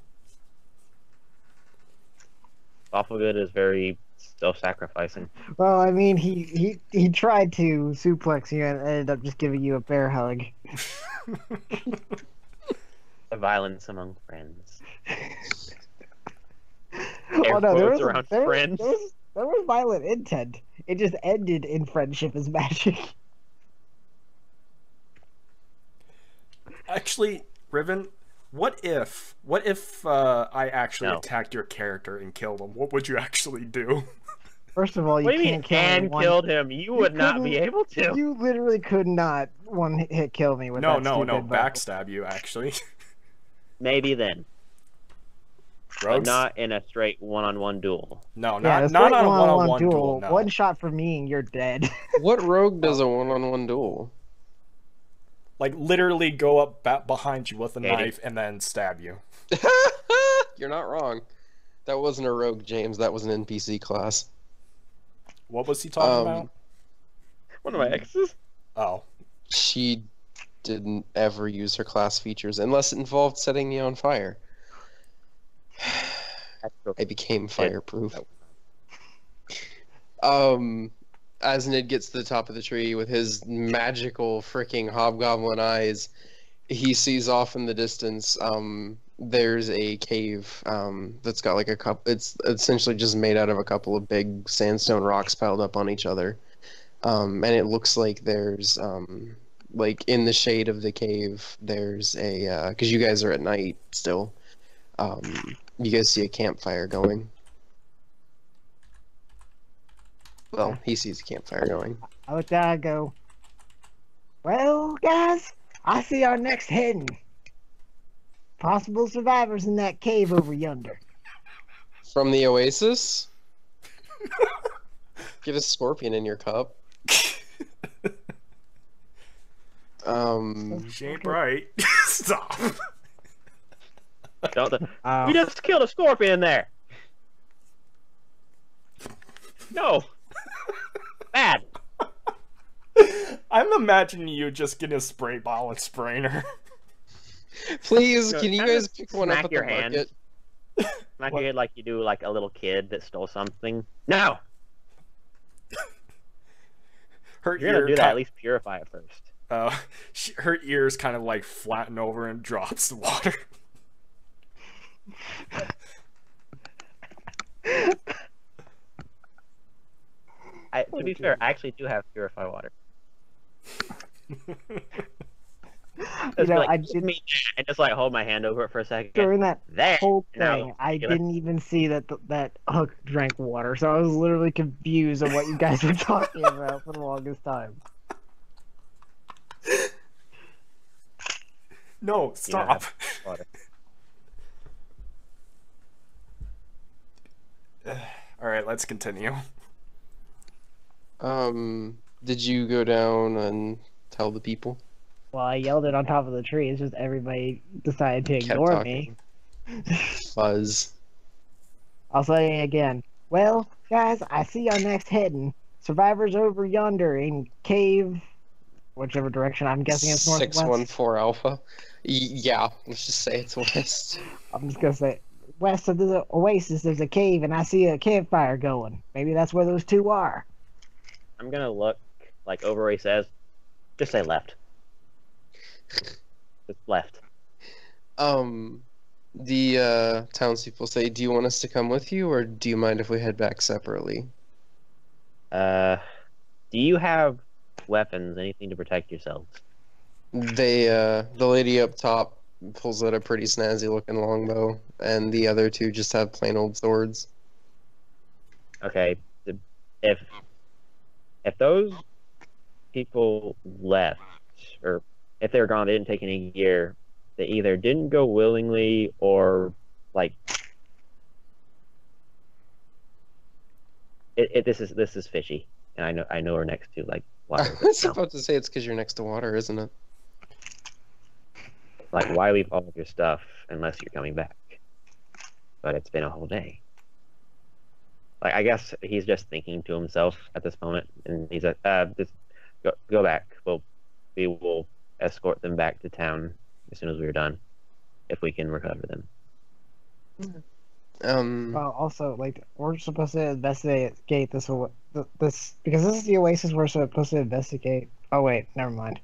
Lawful good is very self-sacrificing. Well, I mean, he tried to suplex you and ended up just giving you a bear hug. The violence among friends. Oh no, quotes around friends. there was violent intent. It just ended in friendship as magic. Actually, Riven, what if I actually No. attacked your character and killed him? What would you actually do? First of all, you What do you can't mean, kill and anyone. killed him? You would not be couldn't- able to. You literally could not one hit kill me with No, that no, stupid bow. backstab you, actually. Maybe then, but Rogues? not in a straight one-on-one duel. No, Yeah, not the on straight a one-on-one one-on-one duel, no. One shot for me and you're dead. What rogue does a one-on-one duel? Like, literally go up behind you with a Katie. knife and then stab you. You're not wrong. That wasn't a rogue, James. That was an NPC class. What was he talking about? One of my exes? Oh. She didn't ever use her class features unless it involved setting me on fire. I became fireproof. As Nid gets to the top of the tree with his magical freaking hobgoblin eyes, he sees off in the distance, there's a cave, that's got like a cup. It's essentially just made out of a couple of big sandstone rocks piled up on each other. And it looks like there's, like in the shade of the cave, there's a, cause you guys are at night still, you guys see a campfire going. Well, he sees a campfire going. I look down and go, well, guys, I see our next heading. Possible survivors in that cave over yonder. From the Oasis? Get a scorpion in your cup. She ain't right. Stop. Don't we just killed a scorpion in there. No. Bad. I'm imagining you just getting a spray bottle and spraying her. Please, No, can you kinda guys pick one up smack at your the hand. market? Smack your head like you do like a little kid that stole something. No. Her If you're gonna ear do that, ki- at least purify it first. her ears kind of like flatten over and drops the water. To be fair, I actually do have purified water. You know, like, I "Give did me that," and just like hold my hand over it for a second. during that There. whole Now, thing. I get it. didn't even see that that Hook drank water, so I was literally confused on what you guys were talking about for the longest time. No, You know, stop. have water. All right, let's continue. Did you go down and tell the people? Well, I yelled it on top of the tree. It's just everybody decided to Kept ignore me. talking. Fuzz. I'll say it again. Well, guys, I see our next heading. Survivors over yonder in cave, whichever direction. I'm guessing it's northwest. 614 Alpha. Yeah, let's just say it's west. I'm just gonna say west of the Oasis. There's a cave, and I see a campfire going. Maybe that's where those two are. I'm gonna look like over where he says. Just say left. Just left. The townspeople say, do you want us to come with you, or do you mind if we head back separately? Do you have weapons? Anything to protect yourselves? The lady up top pulls out a pretty snazzy looking longbow, and the other two just have plain old swords. Okay, if those people left, or if they were gone, they didn't take any gear. They either didn't go willingly, or like this is fishy, and I know we're next to like I water. was No. about to say it's because you're next to water, isn't it? Like, why leave all of your stuff unless you're coming back? But it's been a whole day. Like, I guess he's just thinking to himself at this moment, and he's like, just go back. We will escort them back to town as soon as we're done, if we can recover them. Well, also, like, we're supposed to investigate this because this is the Oasis we're supposed to investigate. Oh wait, never mind.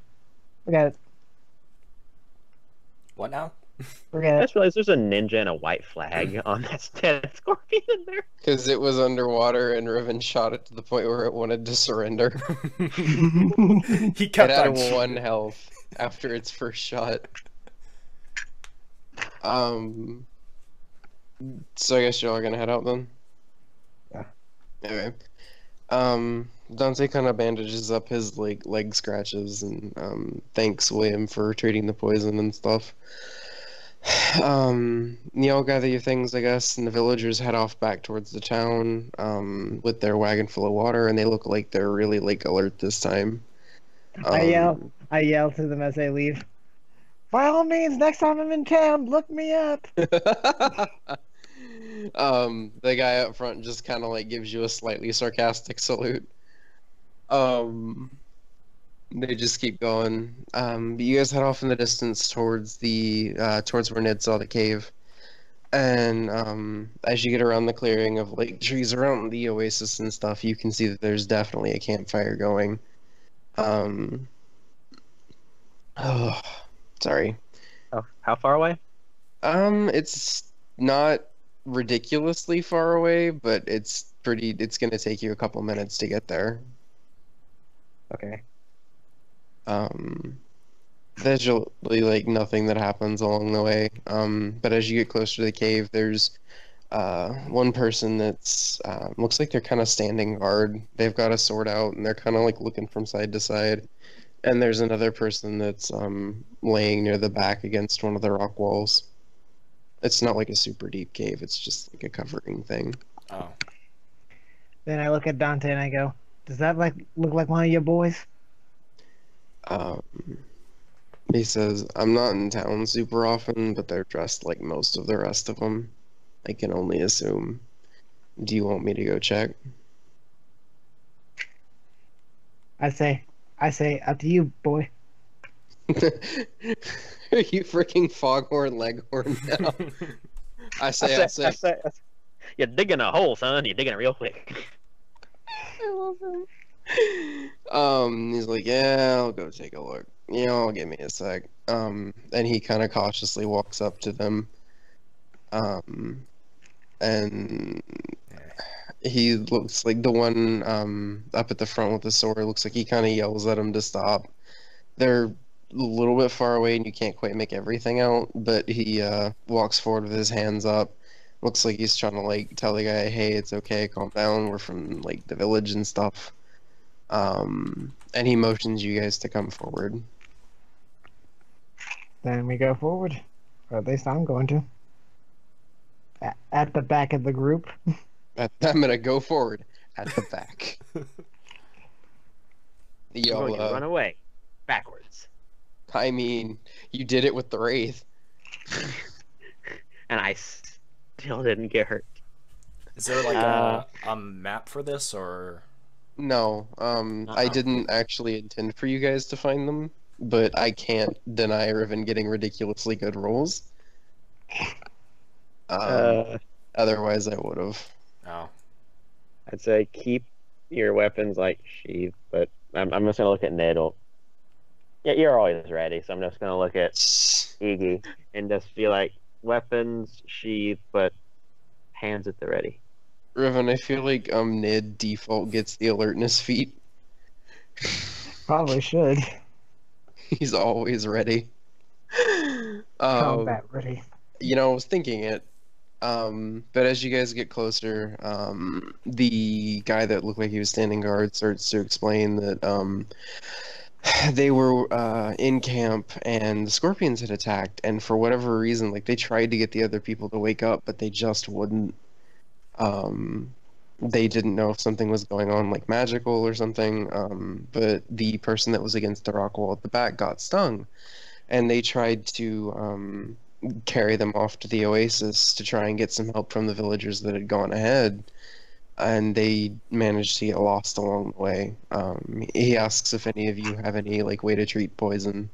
Forget it. What now? Forget I it. just realized there's a ninja and a white flag on that dead scorpion in there. Because it was underwater and Riven shot it to the point where it wanted to surrender. He It kept had on 1 health after its first shot. So I guess y'all are gonna head out then? Yeah. Okay. Dante kind of bandages up his leg scratches and thanks William for treating the poison and stuff. Y'all gather your things, I guess, and the villagers head off back towards the town with their wagon full of water, and they look like they're really alert this time. I yell to them as they leave. By all means, next time I'm in town, look me up. The guy up front just kind of gives you a slightly sarcastic salute. They just keep going. But you guys head off in the distance towards towards where Ned saw the cave. And as you get around the clearing of trees around the oasis and stuff, you can see that there's definitely a campfire going. Oh, sorry. Oh, how far away? It's not ridiculously far away, but it's gonna take you a couple minutes to get there. Okay. There's usually nothing that happens along the way. But as you get closer to the cave, there's one person that's looks like they're kind of standing guard. They've got a sword out and they're kind of looking from side to side. And there's another person that's laying near the back against one of the rock walls. It's not a super deep cave. It's just a covering thing. Oh. Then I look at Dante and I go, "Does that look like one of your boys?" He says, "I'm not in town super often, but they're dressed like most of the rest of them. I can only assume. Do you want me to go check?" I say, up to you, boy. Are you freaking foghorn leghorn now? I say. You're digging a hole, son. You're digging it real quick. I love him. He's like, "Yeah, I'll go take a look. Give me a sec." And he kind of cautiously walks up to them. And he looks like the one up at the front with the sword. Looks like he kind of yells at him to stop. They're a little bit far away and you can't quite make everything out, but he walks forward with his hands up. Looks like he's trying to tell the guy, "Hey, it's okay, calm down. We're from the village and stuff." And he motions you guys to come forward. Then we go forward, or at least I'm going to. At the back of the group. I'm gonna go forward at the back. You're going to Y'all, run away backwards. I mean, you did it with the wraith. And I still didn't get hurt. Is there a map for this, or? No, I didn't actually intend for you guys to find them, but I can't deny Riven getting ridiculously good rolls. Otherwise, I would have. Oh. I'd say keep your weapons sheathed, but I'm just gonna look at Ned. Yeah, you're always ready, so I'm just gonna look at Eegy and just be like, weapons sheathed, but hands at the ready. Riven, I feel like Nid default gets the alertness feat. Probably should. He's always ready. Combat ready. You know, I was thinking it. But as you guys get closer, the guy that looked like he was standing guard starts to explain that they were in camp and the scorpions had attacked, and for whatever reason, like they tried to get the other people to wake up, but they just wouldn't. They didn't know if something was going on, like magical or something. But the person that was against the rock wall at the back got stung, and they tried to carry them off to the Oasis to try and get some help from the villagers that had gone ahead, and they managed to get lost along the way. He asks if any of you have any like way to treat poison,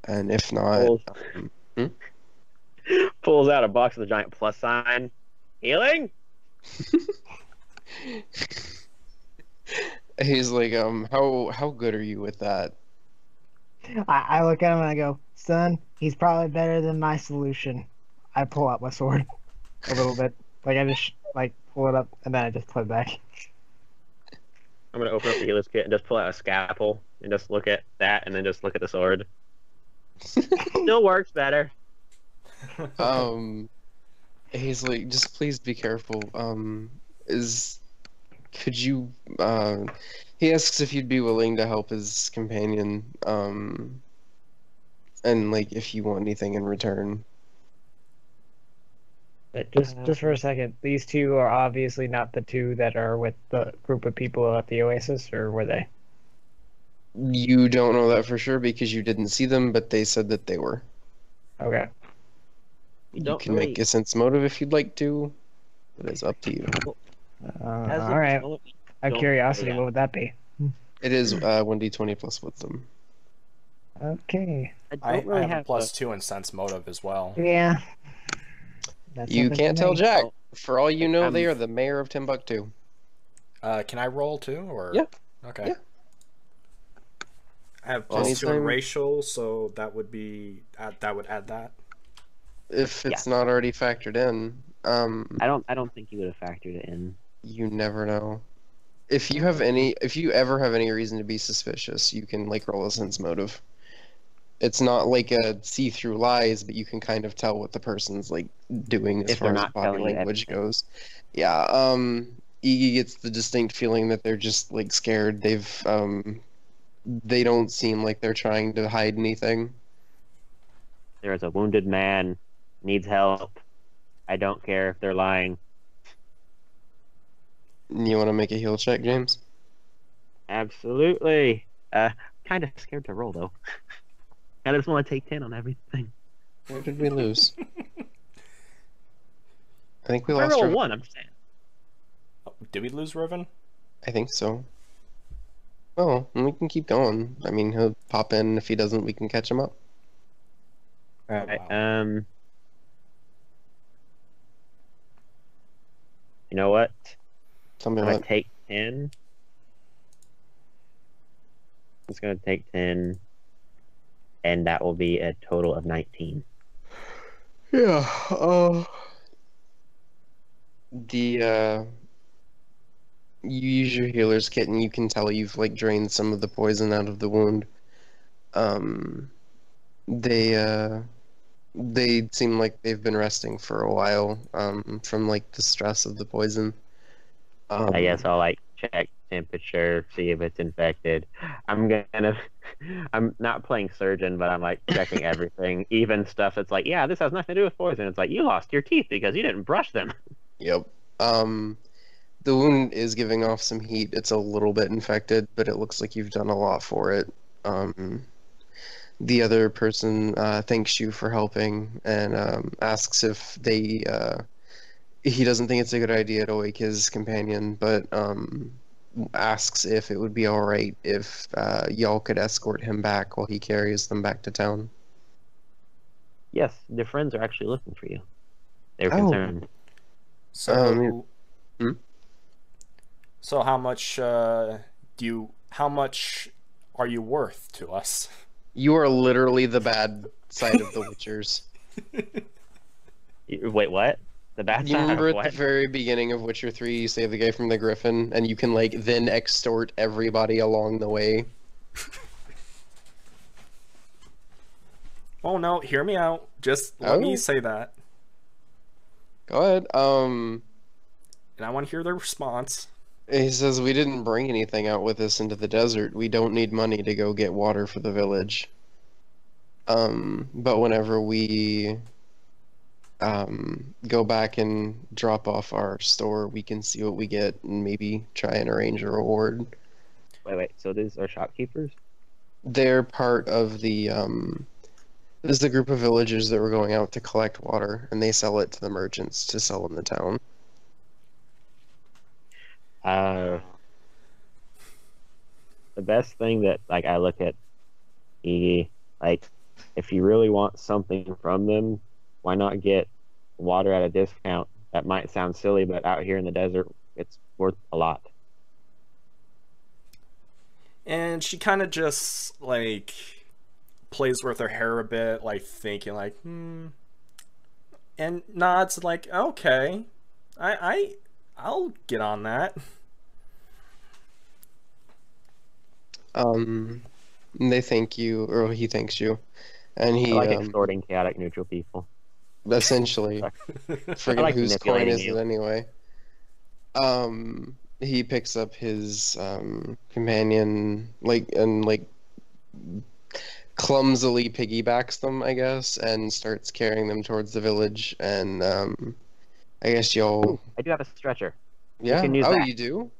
and if not, Pulls out a box with a giant plus sign. Healing? he's like, how good are you with that? I look at him and I go, son, he's probably better than my solution. I pull out my sword a little bit. Like, I just, like, pull it up, and then I just put it back. I'm gonna open up the healer's kit and just pull out a scalpel and just look at that and then just look at the sword. Still works better. He's like, just please be careful. Could you, he asks if you'd be willing to help his companion, and like if you want anything in return. But just for a second, these two are obviously not the two that are with the group of people at the Oasis, or were they? You don't know that for sure because you didn't see them, but they said that they were. Okay. You can make a sense motive if you'd like to, but it's up to you. All right. Out of curiosity, what would that be? It is 1d20 plus wisdom. Okay. I have a +2 in sense motive as well. Yeah. You can't tell Jack. For all you know, they are the mayor of Timbuktu. Can I roll too, or? Yeah. Okay. Yeah. I have +2 in racial, so that would be that would add that. If it's not already factored in. I don't think you would have factored it in. You never know. If you ever have any reason to be suspicious, you can like roll a sense motive. It's not like a see-through lies, but you can kind of tell what the person's like doing as far as body language goes. Yeah. Eegy gets the distinct feeling that they're just like scared. They don't seem like they're trying to hide anything. There is a wounded man, needs help. I don't care if they're lying. You want to make a heal check, James? Absolutely. Kind of scared to roll though. I just want to take 10 on everything. Where did we lose? I think we I lost. rolled 1. I'm saying. Oh, did we lose Riven? I think so. Oh, we can keep going. I mean, he'll pop in. If he doesn't, we can catch him up. Alright, wow. You know what? Tell me I'm what. gonna take 10. It's gonna take 10, and that will be a total of 19. Yeah. You use your healer's kit, and you can tell you've like drained some of the poison out of the wound. They seem like they've been resting for a while. From like the stress of the poison. I guess I'll like check temperature, see if it's infected. I'm not playing surgeon, but I'm like checking everything, even stuff that's like, yeah, this has nothing to do with poison. It's like, you lost your teeth because you didn't brush them. Yep. The wound is giving off some heat. It's a little bit infected, but it looks like you've done a lot for it. The other person thanks you for helping and asks if they. He doesn't think it's a good idea to wake his companion, but asks if it would be all right if y'all could escort him back while he carries them back to town. Yes, their friends are actually looking for you. They're concerned. So, so how much how much are you worth to us? You are literally the bad side of the Witchers. Wait, what? The bad You side remember of at what? the very beginning of Witcher 3, you save the guy from the Griffin, and you can like then extort everybody along the way. Oh no, hear me out. Just let me say that. Go ahead. And I want to hear their response. He says we didn't bring anything out with us into the desert. We don't need money to go get water for the village. But whenever we go back and drop off our store, we can see what we get and maybe try and arrange a reward. Wait. So these are shopkeepers? They're part of the this is a group of villagers that were going out to collect water, and they sell it to the merchants to sell in the town. The best thing that I look at Eegy, if you really want something from them, why not get water at a discount? That might sound silly, but out here in the desert, it's worth a lot. And she kind of just plays with her hair a bit, thinking and nods okay, I'll get on that. They thank you, or he thanks you, and he I extorting chaotic neutral people. Essentially, forget whose coin is it anyway. He picks up his companion, and clumsily piggybacks them, I guess, and starts carrying them towards the village. And I guess y'all. I do have a stretcher. Yeah. You can use that. You do?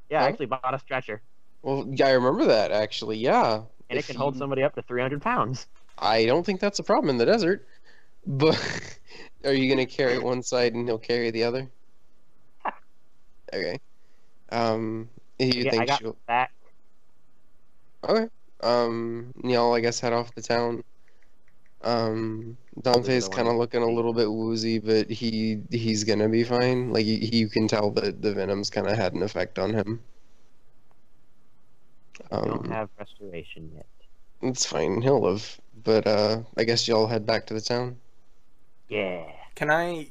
Yeah, Huh? I actually bought a stretcher. Well, yeah, I remember that actually. Yeah. And it can hold somebody up to 300 pounds. I don't think that's a problem in the desert. But are you gonna carry one side and he'll carry the other? Okay. You think I got she'll... back. Okay. Y'all, I guess, head off the town. Dante's kind of looking a little bit woozy, but he's gonna be fine. You can tell that the venom's kind of had an effect on him. I don't have restoration yet. It's fine. He'll live. But I guess y'all head back to the town. Yeah. Can I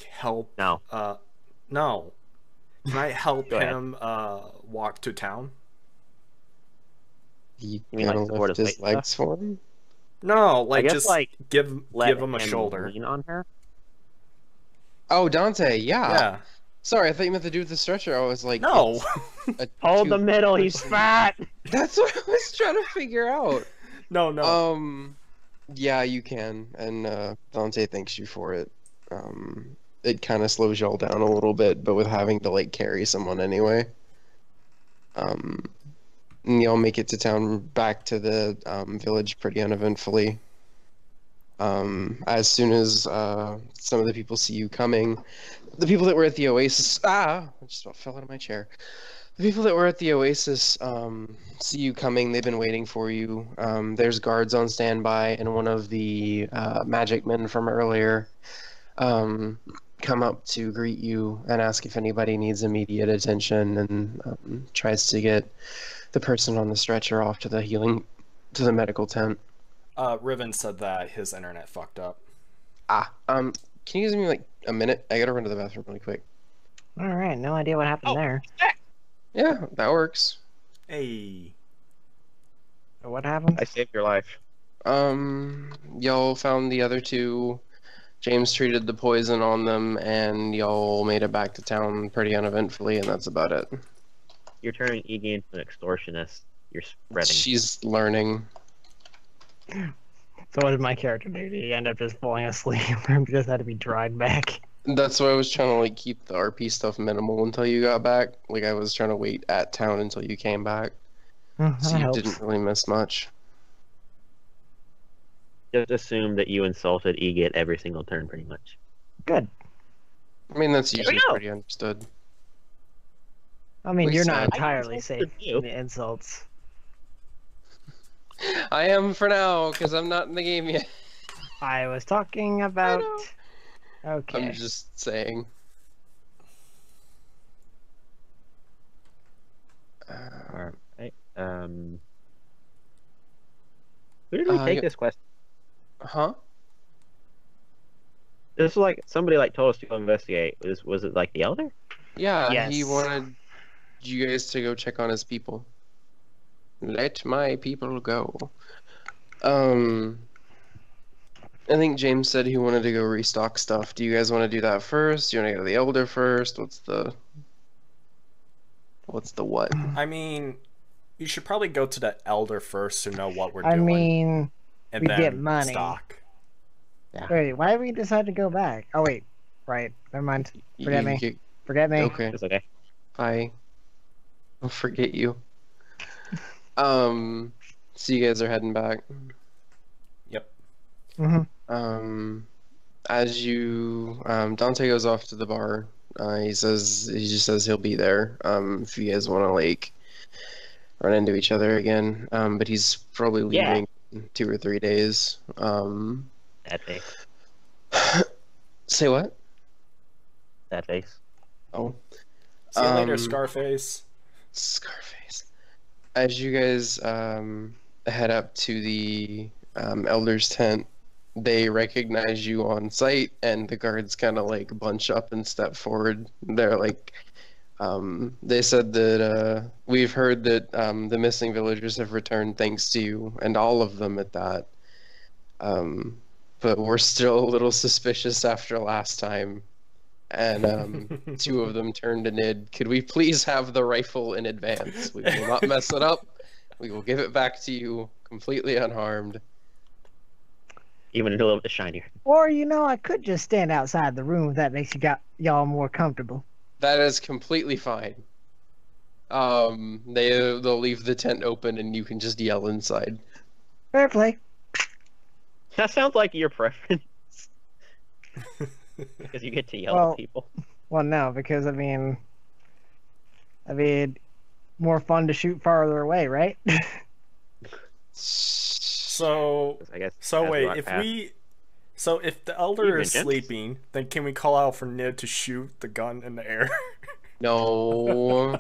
help? No. No. Can I help Go ahead. him walk to town? You mean, gotta support lift his his weight legs for him? No, I guess, just give him a him shoulder. lean on her. Oh, Dante, yeah. Yeah. Sorry, I thought you meant to do with the stretcher. I was like, No. Hold the middle. He's fat. That's what I was trying to figure out. No. Yeah, you can, and Dante thanks you for it. It kind of slows y'all down a little bit, but with having to carry someone anyway. And y'all make it to town, back to the village pretty uneventfully. As soon as some of the people see you coming, the people that were at the Oasis, I just about fell out of my chair. The people that were at the Oasis see you coming. They've been waiting for you. There's guards on standby, and one of the magic men from earlier come up to greet you and ask if anybody needs immediate attention, and tries to get the person on the stretcher off to the medical tent. Riven said that his internet fucked up. Can you give me a minute? I gotta run to the bathroom really quick. All right, no idea what happened there. Yeah, that works. Hey. What happened? I saved your life. Y'all found the other two. James treated the poison on them, and y'all made it back to town pretty uneventfully, and that's about it. You're turning Eegy into an extortionist. You're spreading. She's learning. So what did my character do? Did he end up just falling asleep, or just had to be dragged back? That's why I was trying to keep the RP stuff minimal until you got back. I was trying to wait at town until you came back, so you didn't really miss much. Just assume that you insulted Eegy at every single turn, pretty much. Good. I mean, that's we usually go. pretty understood. I mean, Please you're not don't. entirely I safe insulted you. from the insults. I am for now, because I'm not in the game yet. I was talking about. know. Okay. I'm just saying. Alright. Who did we take yeah. this quest? Huh? This was somebody told us to go investigate. Was it the Elder? Yeah, he Yes. wanted you guys to go check on his people. Let my people go. I think James said he wanted to go restock stuff. Do you guys want to do that first? Do you want to go to the Elder first? What's the what? I mean, you should probably go to the Elder first to know what we're I doing. mean, and we then get money. stock. wait, why did we decide to go back? Oh wait, right. Never mind. Forget me. Forget me. Okay. It's okay. Bye. I'll forget you. So you guys are heading back. Yep. Mm-hmm. As you, Dante goes off to the bar. He just says he'll be there. If you guys want to like run into each other again. But he's probably leaving in 2 or 3 days. That face. Say what? That face. Oh. See you later, Scarface. Scarface. As you guys head up to the Elder's tent, they recognize you on sight, and the guards kind of like bunch up and step forward. They're like, they said that we've heard that the missing villagers have returned thanks to you, and all of them at that. But we're still a little suspicious after last time. And 2 of them turned to Nid. Could we please have the rifle in advance? We will not mess it up. We will give it back to you completely unharmed. Even a little bit shinier. Or I could just stand outside the room if that makes y'all more comfortable. That is completely fine. They'll leave the tent open and you can just yell inside. Fair play. That sounds like your preference. Because you get to yell at people. Well, no, because I mean, more fun to shoot farther away, right? So I guess. wait, if the Elder is sleeping, then can we call out for Nid to shoot the gun in the air? No.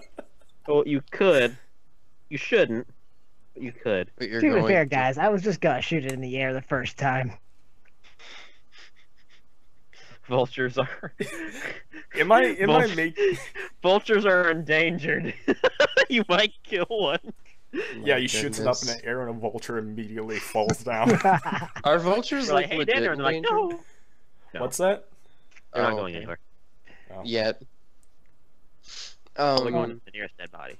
Well, you could. You shouldn't. But you could. But you're To be fair, to. guys, I was just gonna shoot it in the air the first time. Vultures are. Vultures are endangered. You might kill one. Yeah, he shoots it up in the air and a vulture immediately falls down. Are vultures We're like, hey, legit dinner, and they're like, endangered? no. What's that? They're not Oh, going okay. anywhere. Yet. Only going to the nearest dead body.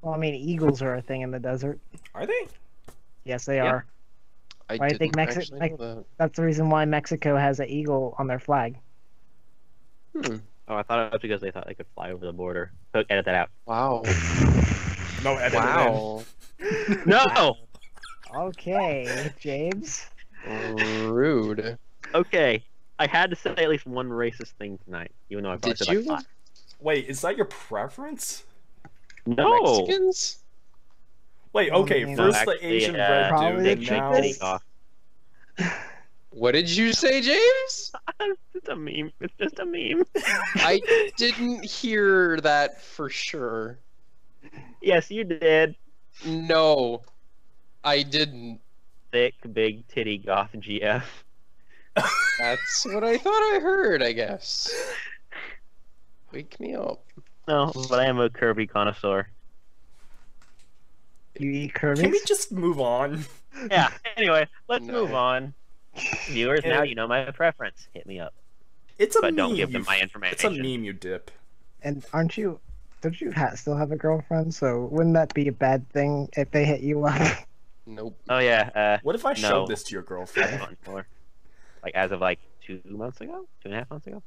Well, I mean, eagles are a thing in the desert. Are they? Yes, they Yeah. are. I Why do you think didn't actually know that. That's the reason why Mexico has an eagle on their flag. Hmm. Oh, I thought it was because they thought they could fly over the border. So edit that out. Wow. No, edit Wow. No! Okay, James. Rude. Okay. I had to say at least one racist thing tonight, even though I probably Did said you? like 5. Wait, is that your preference? No! Mexicans? Wait, Well, okay, I mean, first actually, the Asian red probably dude, the and now... cheapest. off. What did you say, James? It's a meme. It's just a meme. I didn't hear that for sure. Yes, you did. No, I didn't. Thick, big titty goth GF. That's what I thought I heard, I guess. Wake me up. No, but I am a curvy connoisseur. You eat Kirby's? Can we just move on? Yeah, anyway, let's No. move on. Viewers, now you know my preference. Hit me up. It's a But meme. don't give them my It's a information. meme, you dip. And don't you still have a girlfriend? So wouldn't that be a bad thing if they hit you up? Nope. Oh, yeah. What if I No. showed this to your That's girlfriend? fun for. Like, as of, 2 months ago? 2.5 months ago?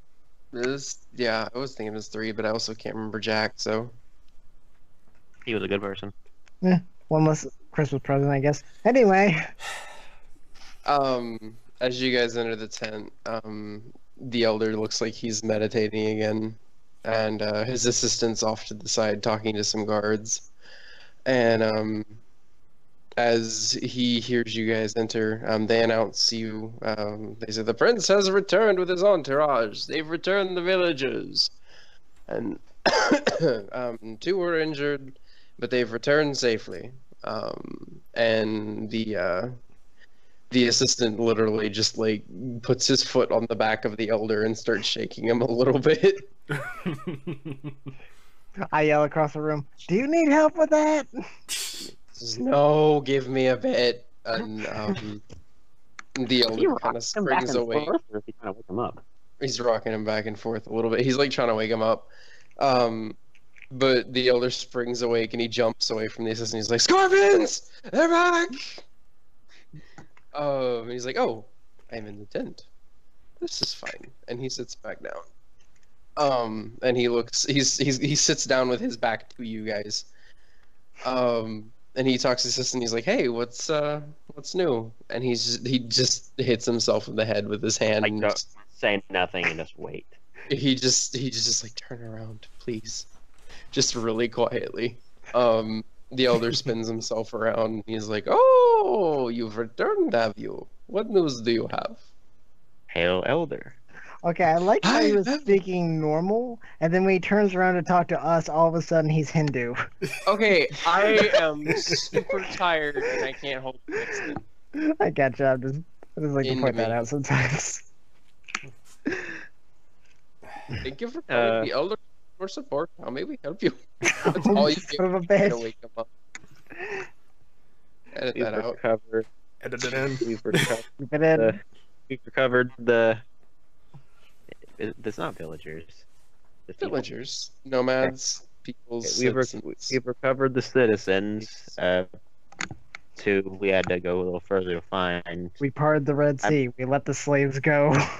Yeah, I was thinking it was 3, but I also can't remember Jack, so. He was a good person. One less Christmas present, I guess. Anyway, As you guys enter the tent, the elder looks like he's meditating again, and his assistant's off to the side talking to some guards. And as he hears you guys enter, they announce you. They say the prince has returned with his entourage. They've returned the villagers, and 2 were injured, but they've returned safely. And the assistant literally just puts his foot on the back of the elder and starts shaking him a little bit. I yell across the room, "Do you need help with that?" Says, no, give me a bit. And The If you elder rock kind of him back springs and awake. forth, or if you kind of wake him up. He's rocking him back and forth a little bit. He's like trying to wake him up. But the elder springs awake and he jumps away from the assistant. He's like, "Scorpions! They're back!" And he's like, "Oh, I'm in the tent. This is fine." And he sits back down. And he sits down with his back to you guys. And he talks to his assistant. He's like, "Hey, what's new?" And he just hits himself in the head with his hand. Like, and don't say nothing and just wait. he just like, "Turn around, please," just really quietly. The elder spins himself around. And he's like, "Oh, you've returned, have you? What news do you have?" Hail Elder. Okay, I like how he was speaking normal, and then when he turns around to talk to us, all of a sudden he's Hindu. Okay, I am super tired and I can't hold the accent. I gotcha. I just like to point that out sometimes. Thank you for calling the elder for support. How may we help you? That's all you Son of a to bitch. wake him up. Edit We've that out. recovered. Edit it in. We've recovered. Keep it in. We've recovered the. It's not villagers. The people. Villagers, nomads, people's citizens. We've recovered the citizens. We had to go a little further to find. We parted the Red Sea. We let the slaves go. I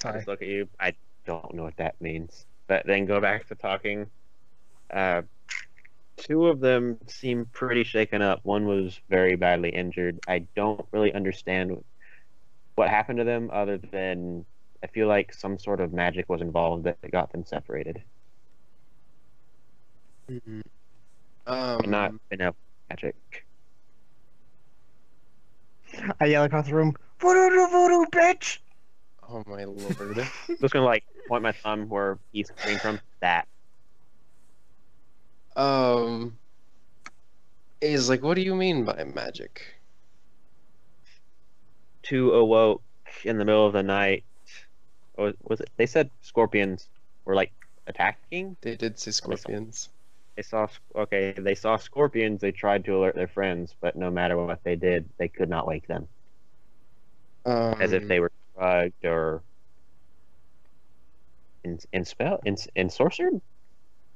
Sorry. just look at you. I don't know what that means. But then go back to talking. Two of them seem pretty shaken up. One was very badly injured. I don't really understand what happened to them, other than I feel like some sort of magic was involved that got them separated. Mhm. And not enough magic. I yell across the room, voodoo, voodoo, bitch! Oh my lord. I'm just gonna point my thumb where he's screaming from. That. He's like, "What do you mean by magic?" Two awoke in the middle of the night. Was it? They said scorpions were attacking. They did say scorpions. They saw scorpions. They tried to alert their friends, but no matter what they did, they could not wake them. As if they were drugged or ensorcered.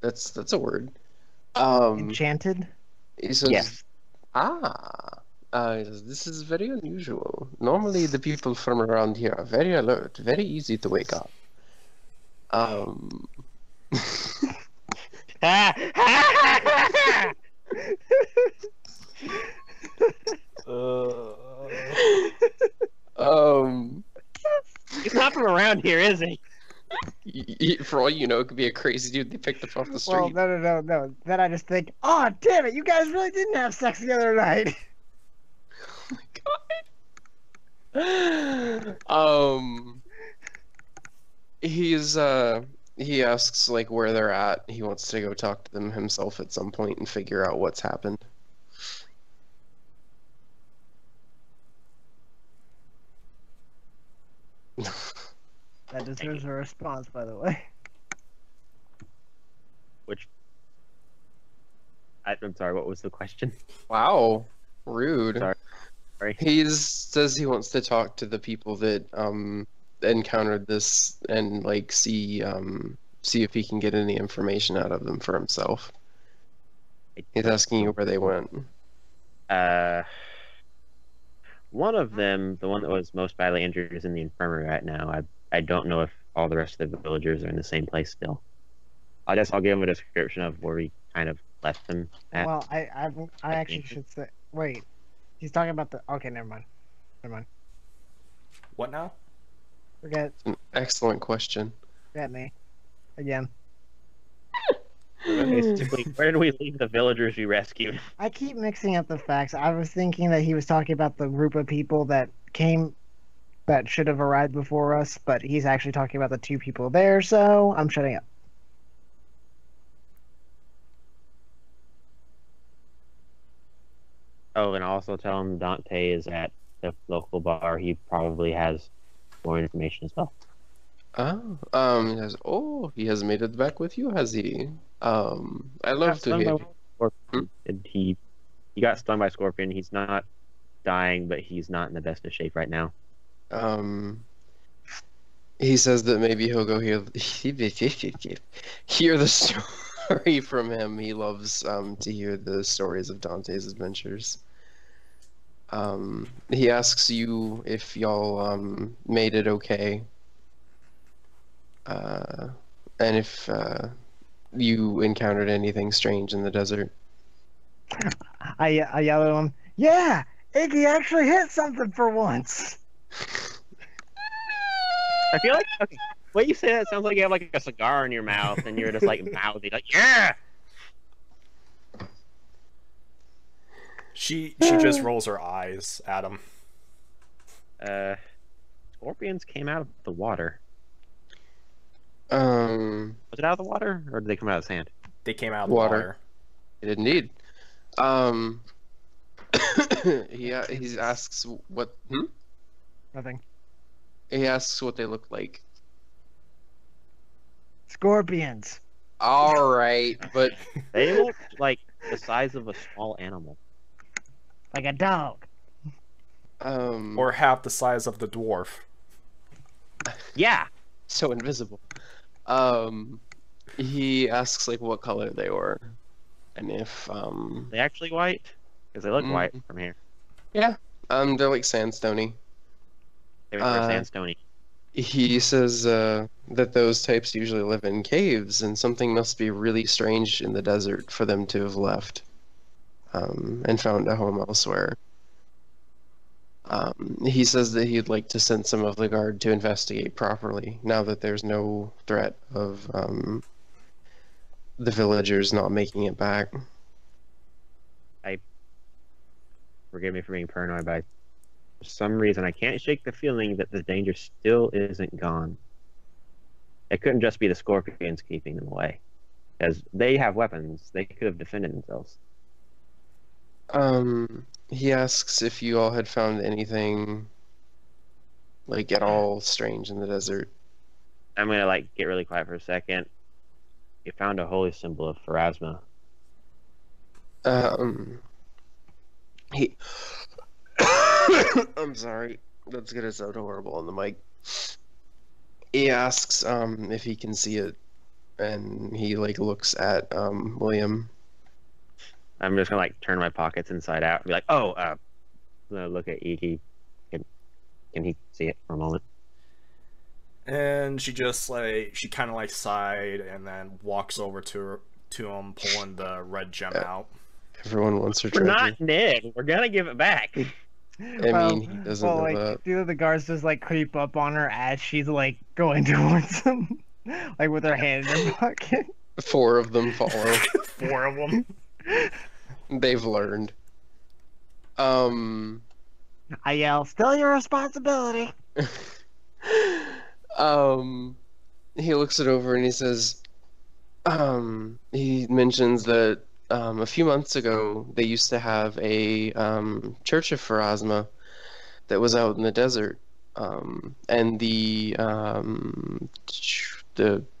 That's a word. Enchanted? He says, Yes. He says, "This is very unusual. Normally, the people from around here are very alert, very easy to wake up." He's not from around here, is he? For all you know, it could be a crazy dude they picked up off the street. Well, no. Then I just think, oh, damn it, you guys really didn't have sex the other night. Oh my god. He asks where they're at. He wants to go talk to them himself at some point and figure out what's happened. That deserves a response, by the way. I'm sorry, what was the question? Wow, rude. Sorry. He says he wants to talk to the people that encountered this and see if he can get any information out of them for himself. He's asking you where they went. One of them, the one that was most badly injured, is in the infirmary right now. I don't know if all the rest of the villagers are in the same place still. I'll give him a description of where we kind of left them at. Well, I actually should say, wait. He's talking about the. Okay, never mind. What now? Forget An excellent question. me. Again. Basically, where did we leave the villagers we rescued? I keep mixing up the facts. I was thinking that he was talking about the group of people that should have arrived before us, but he's actually talking about the two people there, so I'm shutting up. Oh, and also tell him Dante is at the local bar. He probably has more information as well. He has made it back with you, has he? I love to hear. And he got stung by a scorpion. He's not dying, but he's not in the best of shape right now. He says that maybe he'll go hear the story from him. He loves to hear the stories of Dante's adventures. He asks you if y'all made it okay, and if you encountered anything strange in the desert. I yell at him, yeah, Iggy actually hit something for once. I feel like okay, what you say that sounds like you have like a cigar in your mouth and you're just like mouthy, like yeah. She just rolls her eyes at him. Scorpions came out of the water. Um, Was it out of the water, or did they come out of the sand? They came out of the Water. water. Indeed. He asks what. Nothing. He asks what they look like. Scorpions. All right, but They look like the size of a small animal. Like a dog. Or half the size of the dwarf. Yeah. so invisible. He asks like what color they were, and if They actually white? Because they look white from here. they're like sandstony. They were sandstony. He says that those types usually live in caves, and something must be really strange in the desert for them to have left and found a home elsewhere. He says that he'd like to send some of the guard to investigate properly, now that there's no threat of the villagers not making it back. Forgive me for being paranoid, but for some reason I can't shake the feeling that the danger still isn't gone. It couldn't just be the scorpions keeping them away. Because they have weapons. They could have defended themselves. He asks if you all had found anything like at all strange in the desert. I'm gonna like get really quiet for a second. You found a holy symbol of Pharasma. He I'm sorry. That's gonna sound horrible on the mic. He asks if he can see it, and he like looks at William. I'm just gonna like turn my pockets inside out and be like, "Oh, I'm gonna look at Eegy. Can he see it for a moment?" And she just like she kind of like sighed and then walks over to him, pulling the red gem out. Everyone wants her We're treasure. not Ned. We're gonna give it back. I mean, he doesn't know like, that. do the guards just like creep up on her as she's like going towards them, like with her hand in her pocket? 4 of them follow. 4 of them. They've learned. I yell, "Still your responsibility." He looks it over and he says, he mentions that a few months ago they used to have a church of Pharasma that was out in the desert, and the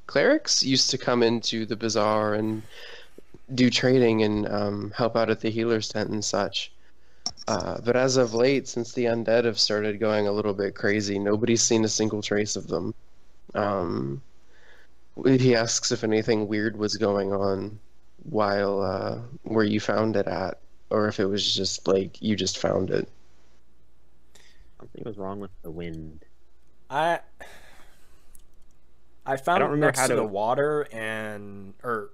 clerics used to come into the bazaar and do trading and help out at the healer's tent and such. But as of late, since the undead have started going a little bit crazy, nobody's seen a single trace of them. He asks if anything weird was going on while where you found it at, or if it was just like you just found it. Something was wrong with the wind. I found don't it remember next how to to- the water or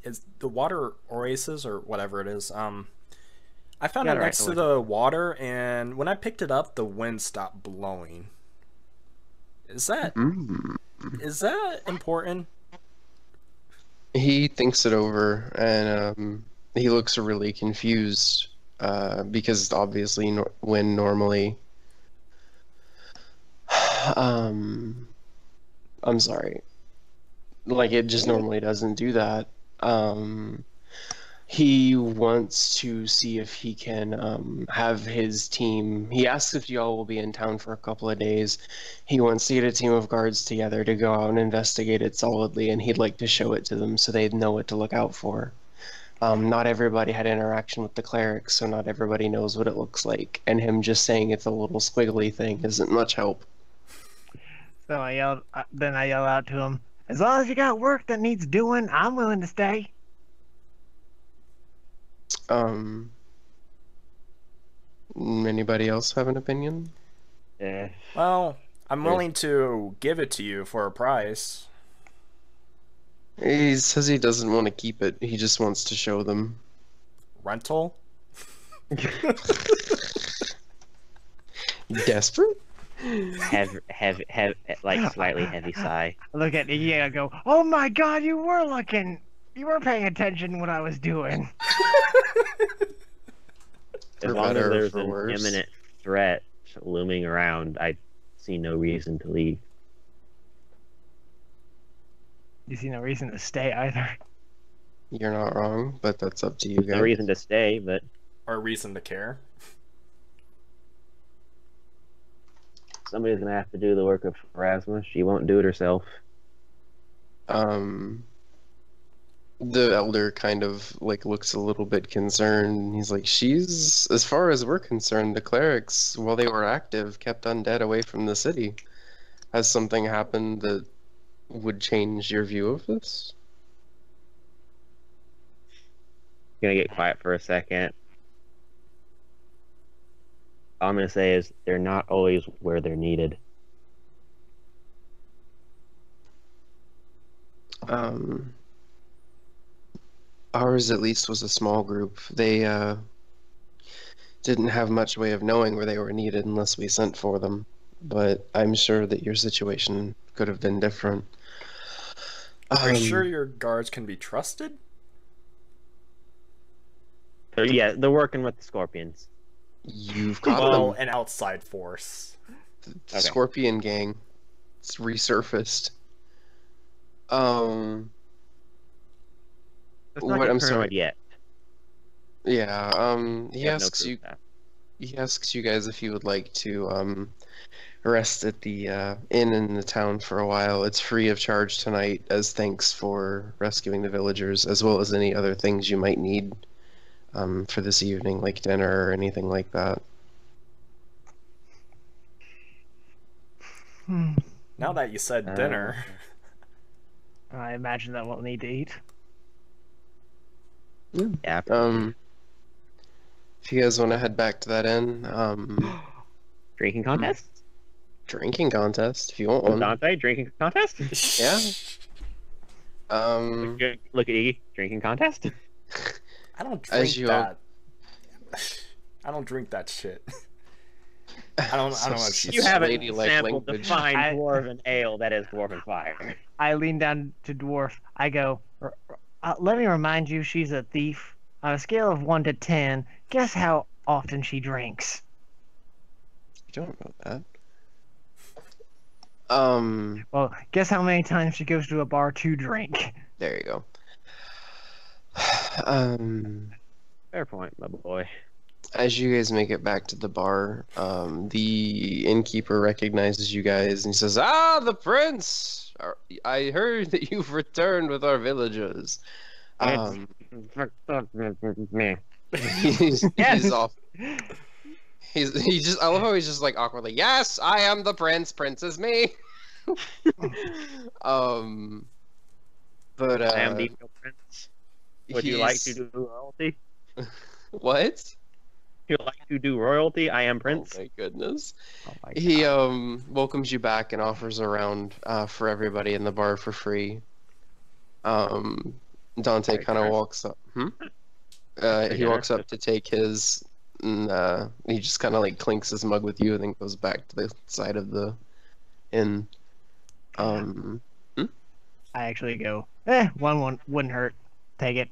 is the water Oasis or whatever it is. I found Yeah, it right, next to the water, and when I picked it up, the wind stopped blowing. Is that important? He thinks it over and he looks really confused because obviously when normally I'm sorry, like it just normally doesn't do that. He wants to see if he can have his team. He asks if y'all will be in town for a couple of days. He wants to get a team of guards together to go out and investigate it solidly, and he'd like to show it to them so they know what to look out for. Not everybody had interaction with the cleric, so not everybody knows what it looks like. And him just saying it's a little squiggly thing isn't much help. So I yelled. Then I yell out to him, "As long as you got work that needs doing, I'm willing to stay." Anybody else have an opinion? Yeah. Well, I'm willing to give it to you for a price. He says he doesn't want to keep it. He just wants to show them. Rental? Desperate? Heavy, like slightly heavy sigh. I look at Eegy and I go, "Oh my God, you were looking. You were paying attention to what I was doing." As For long as better or there's for an worse. imminent threat looming around, I see no reason to leave. You see no reason to stay either. You're not wrong, but that's up to you guys. No reason to stay, but Or a reason to care? somebody's gonna have to do the work of Erasmus. She won't do it herself. The elder kind of like looks a little bit concerned. He's like, she's, as far as we're concerned, the clerics, while they were active, kept undead away from the city. Has something happened that would change your view of this? Gonna get quiet for a second. All I'm gonna say is they're not always where they're needed. Ours at least was a small group. They didn't have much way of knowing where they were needed unless we sent for them. But I'm sure that your situation could have been different. Are you sure your guards can be trusted? So yeah, they're working with the Scorpions. You've caught Well, them. an outside force. The Okay. Scorpion gang. It's resurfaced. Let's not What? get I'm paranoid sorry. yet. Yeah. He We have no asks proof you. of that. He asks you guys if you would like to rest at the inn in the town for a while. It's free of charge tonight as thanks for rescuing the villagers, as well as any other things you might need for this evening, like dinner or anything like that. Now that you said dinner, I imagine that we'll need to eat. Yeah. If you guys want to head back to that inn, Drinking contest? drinking contest if you want one. Dante, drinking contest? Yeah. Look at Eegy, drinking contest? I don't As drink you that. I don't drink that shit. I don't know if she's You haven't ladylike sampled the language. fine I- dwarven ale that is Dwarven Fire. I lean down to Dwarf. I go, "Let me remind you, she's a thief. On a scale of 1 to 10, guess how often she drinks." You don't know that. Well, guess how many times she goes to a bar to drink. There you go. Fair point, my boy. As you guys make it back to the bar, the innkeeper recognizes you guys and he says, "Ah, the prince! I heard that you've returned with our villagers." He's Yes. off. He just, I love how he's just like awkwardly, "Yes, I am the prince. Prince is me." But I am the prince. Would you like to do royalty? What? You like to do royalty? I am prince. Oh my goodness. Oh my He welcomes you back and offers a round for everybody in the bar for free. Dante Very kind of generous. walks up. Very He walks generous. up to take his, and he just kind of like clinks his mug with you, and then goes back to the side of the inn. I actually go, one wouldn't hurt. Take it.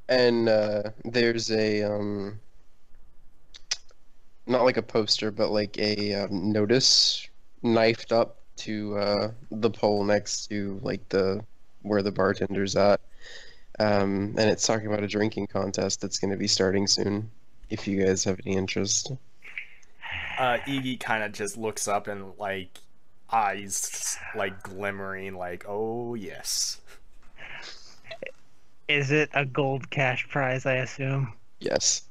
And there's a not like a poster, but like a notice knifed up to the pole next to like the where the bartender's at. And it's talking about a drinking contest that's going to be starting soon. If you guys have any interest. Eegy kind of just looks up and like eyes like glimmering, like, oh yes. Is it a gold cash prize, I assume? Yes,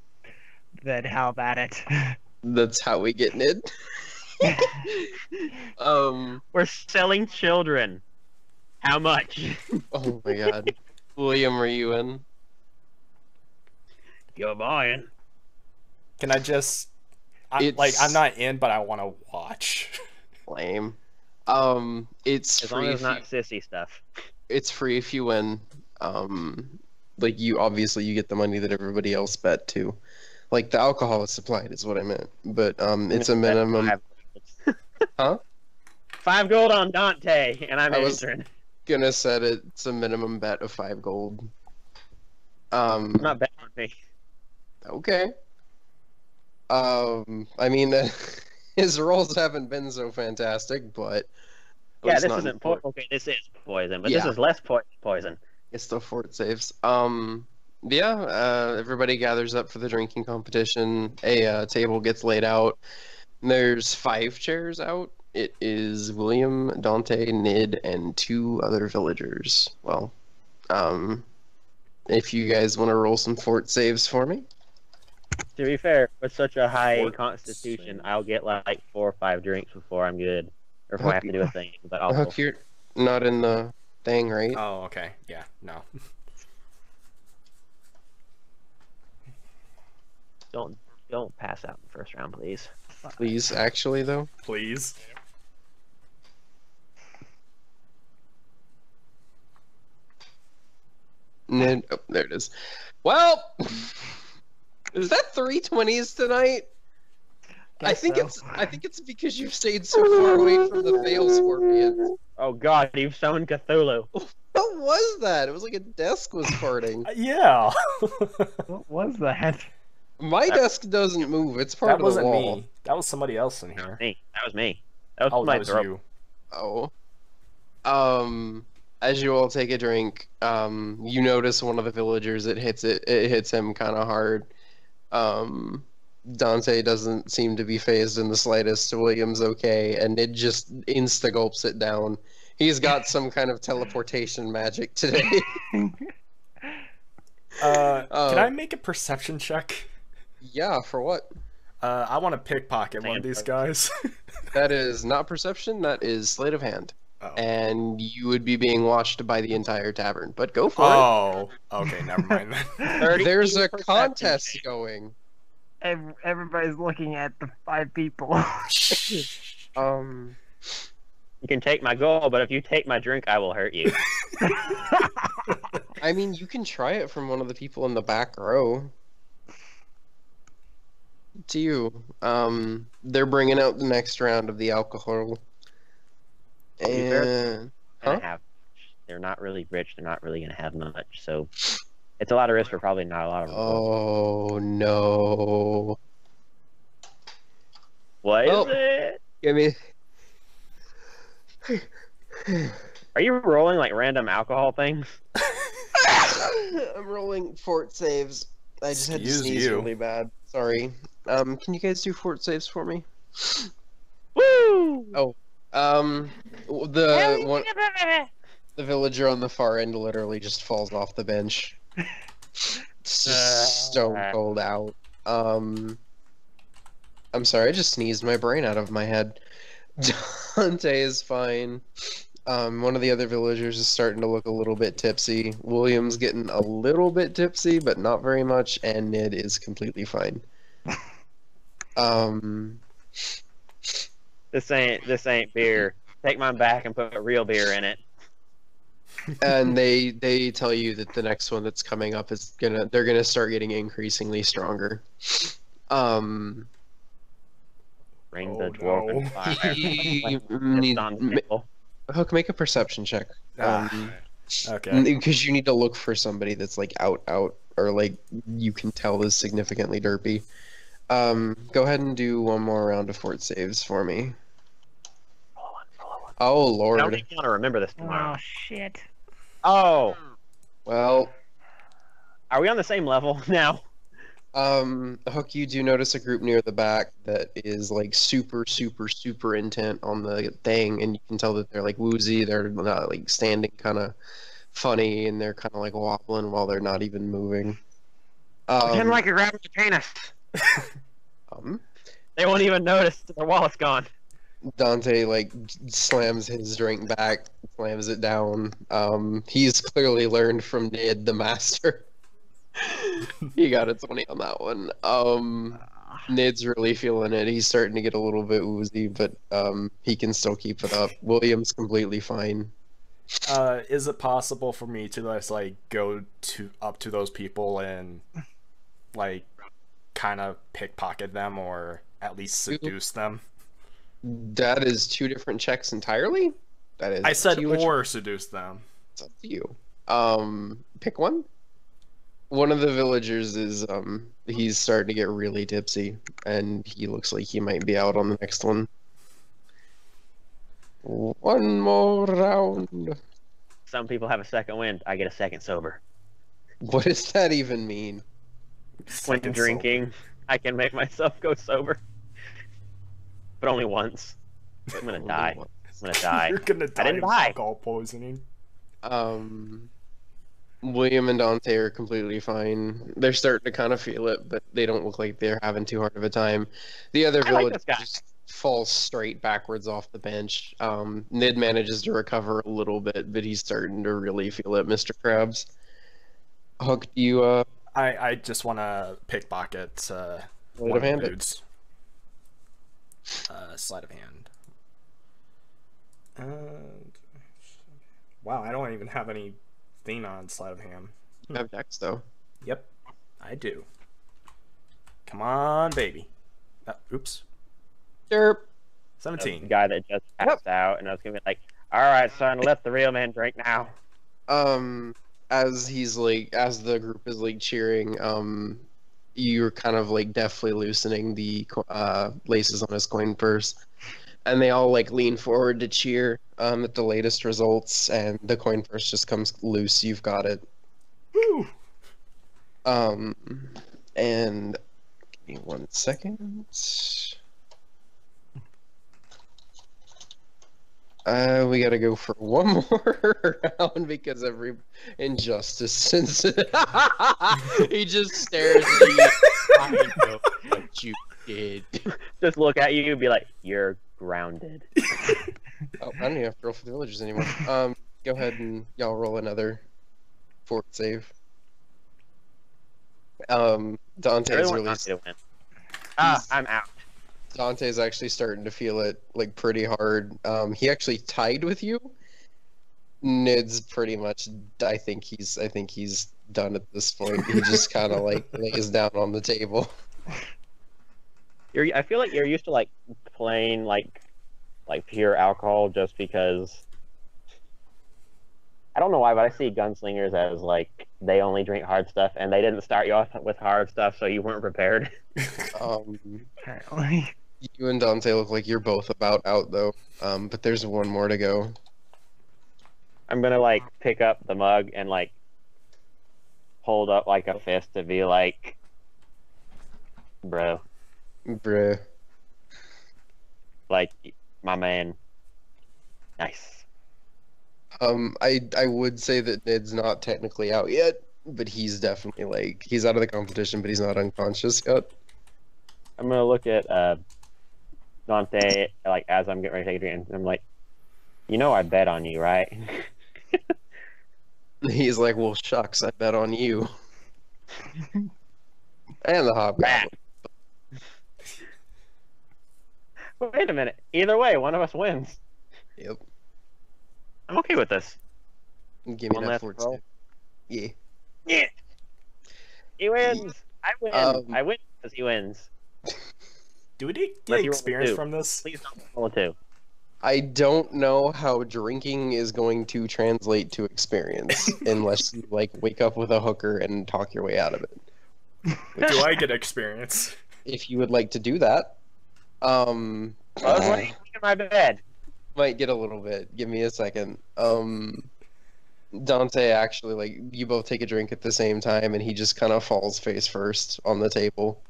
Then how about it? that's how we get Nid. We're selling children. How much? Oh my God, William, are you in? You're buying. Can I just? I'm It's not in, but I want to watch. lame. It's As long free as it's if not you, sissy stuff. it's free if you win. Like you obviously you get the money that everybody else bet too. Like the alcohol is supplied is what I meant, but it's a minimum. Huh? 5 gold on Dante, and I'm I was- entering. Gonna set it's a minimum bet of 5 gold. I'm not betting on me. Okay. I mean, his rolls haven't been so fantastic, but at Yeah, least this not in isn't fort. okay. This is poison, but Yeah. this is less poison. It's still fort saves. Everybody gathers up for the drinking competition. A table gets laid out. There's 5 chairs out. It is William, Dante, Nid, and 2 other villagers. Well, if you guys want to roll some fort saves for me. To be fair, with such a high Fort constitution, save. I'll get like 4 or 5 drinks before I'm good, or before I have to do a thing. But also, Hook, you're not in the thing, right? Oh, okay. Yeah. No. don't pass out in the first round, please. Please, actually, though. Please. Nid, oh, there it is. Well, is that 320s tonight? I think so. it's because you've stayed so far away from the fail scorpions. Oh God, you've summoned Cthulhu. What was that? It was like a desk was farting. Yeah. What was that? My desk doesn't move. It's part That of the wasn't wall. me. That was somebody else in here. Me. That was me. That was Oh, my that was throat. you. Oh. As you all take a drink, you notice one of the villagers. It hits him kind of hard. Dante doesn't seem to be phased in the slightest. William's okay, and it just insta gulps it down. He's got some kind of teleportation magic today. Can I make a perception check? Yeah, for what? I want to pickpocket one of these guys. That is not perception. That is sleight of hand, Oh. and you would be being watched by the entire tavern. But go for Oh. Okay. Never mind then. it. 30 There's a perception contest check. going. Everybody's looking at the 5 people. You can take my gold, but if you take my drink, I will hurt you. I mean, you can try it from one of the people in the back row. To you. They're bringing out the next round of the alcohol. be fair, And Gonna Huh? have. They're not really rich. They're not really gonna have much. So it's a lot of risk for probably not a lot of. oh no. What well. is it? Give me. Are you rolling like random alcohol things? I'm rolling fort saves. I just had to Excuse sneeze you. really bad. Sorry. Can you guys do fort saves for me? Woo! The one, the villager on the far end literally just falls off the bench. It's just stone cold out. I'm sorry, I just sneezed my brain out of my head. Dante is fine. One of the other villagers is starting to look a little bit tipsy. William's getting a little bit tipsy, but not very much, and Nid is completely fine. This ain't beer. Take mine back and put real beer in it. And they tell you that the next one that's coming up is they're gonna start getting increasingly stronger. Bring the Oh, dwarf no. and fire. You It's need- on the table. Hook, make a perception check. Okay. Because you need to look for somebody that's like out, or like you can tell is significantly derpy. Go ahead and do one more round of fort saves for me. Oh I don't lord. even want to remember this tomorrow. Oh shit. Oh, Well, are we on the same level now? Hook, you do notice a group near the back that is like super intent on the thing, and you can tell that they're like woozy. They're not like standing kind of funny, and they're kind of like wobbling while they're not even moving. Pretend like you're grabbing the penis. um, They won't even notice their wallet's gone. Dante like slams his drink back, slams it down. He's clearly learned from Nid the master. He got a 20 on that one. Nid's really feeling it. He's starting to get a little bit woozy, but he can still keep it up. William's completely fine. Is it possible for me to just like go up to those people and like kind of pickpocket them or at least seduce them? That is two different checks entirely. That is. I said to you, or seduce them. it's up to you. Pick one. One of the villagers is he's starting to get really tipsy, and he looks like he might be out on the next one. One more round. Some people have a second wind. I get a second sober. What does that even mean? When Second drinking, I can make myself go sober. But only once. I'm gonna die. I'm gonna die. You're gonna die didn't of die. alcohol poisoning. William and Dante are completely fine. They're starting to kind of feel it, but they don't look like they're having too hard of a time. The other I like village this guy. just falls straight backwards off the bench. Nid manages to recover a little bit, but he's starting to really feel it, Mr. Krabs. Hook, do you, I just want to pickpocket Sleight one of of the hand it. dudes. Sleight of hand. Wow, I don't even have anything on sleight of hand. You have Dex, though. Yep, I do. Come on, baby. Oops. Derp. The 17. guy that just passed out, and I was gonna be like, "Alright, son, let the real man drink now." As he's like, as the group is like cheering, you're kind of like deftly loosening the laces on his coin purse, and they all like lean forward to cheer at the latest results, and the coin purse just comes loose. You've got it. Woo! And give me 1 second. We gotta go for one more round because every injustice since he just stares at you. I know what you did. Just look at you and be like, "You're grounded." Oh, I don't even have to roll for the villagers anymore. Go ahead and y'all roll another fort save. I Dante's really want really Dante to win. I'm out. Dante's actually starting to feel it like pretty hard. He actually tied with you. Nid's pretty much. I think he's done at this point. He just kind of like lays down on the table. I feel like you're used to like playing like pure alcohol just because. I don't know why, but I see gunslingers as like they only drink hard stuff, and they didn't start you off with hard stuff, so you weren't prepared. Apparently. You and Dante look like you're both about out though. But there's one more to go. I'm gonna like pick up the mug and like hold up like a fist to be like, bro, Bruh. like my man. Nice. I would say that Nid's not technically out yet, but he's definitely like he's out of the competition, but he's not unconscious yet. I'm gonna look at Dante like as I'm getting ready to take a drink, and I'm like, you know, I bet on you, right? He's like, well, shucks, I bet on you. And the hobgoblin. Wait a minute. Either way, one of us wins. Yep. I'm okay with this. Give me One that last fort roll. save. Yeah. Yeah. He wins. I win. I win because he wins. Do we Unless get you roll a experience two. from this? Please don't roll a 2. I don't know how drinking is going to translate to experience unless you like wake up with a hooker and talk your way out of it. Do I get experience? If you would like to do that, I was laying in my bed. might get a little bit. Give me a second. Dante actually like you both take a drink at the same time, and he just kind of falls face first on the table.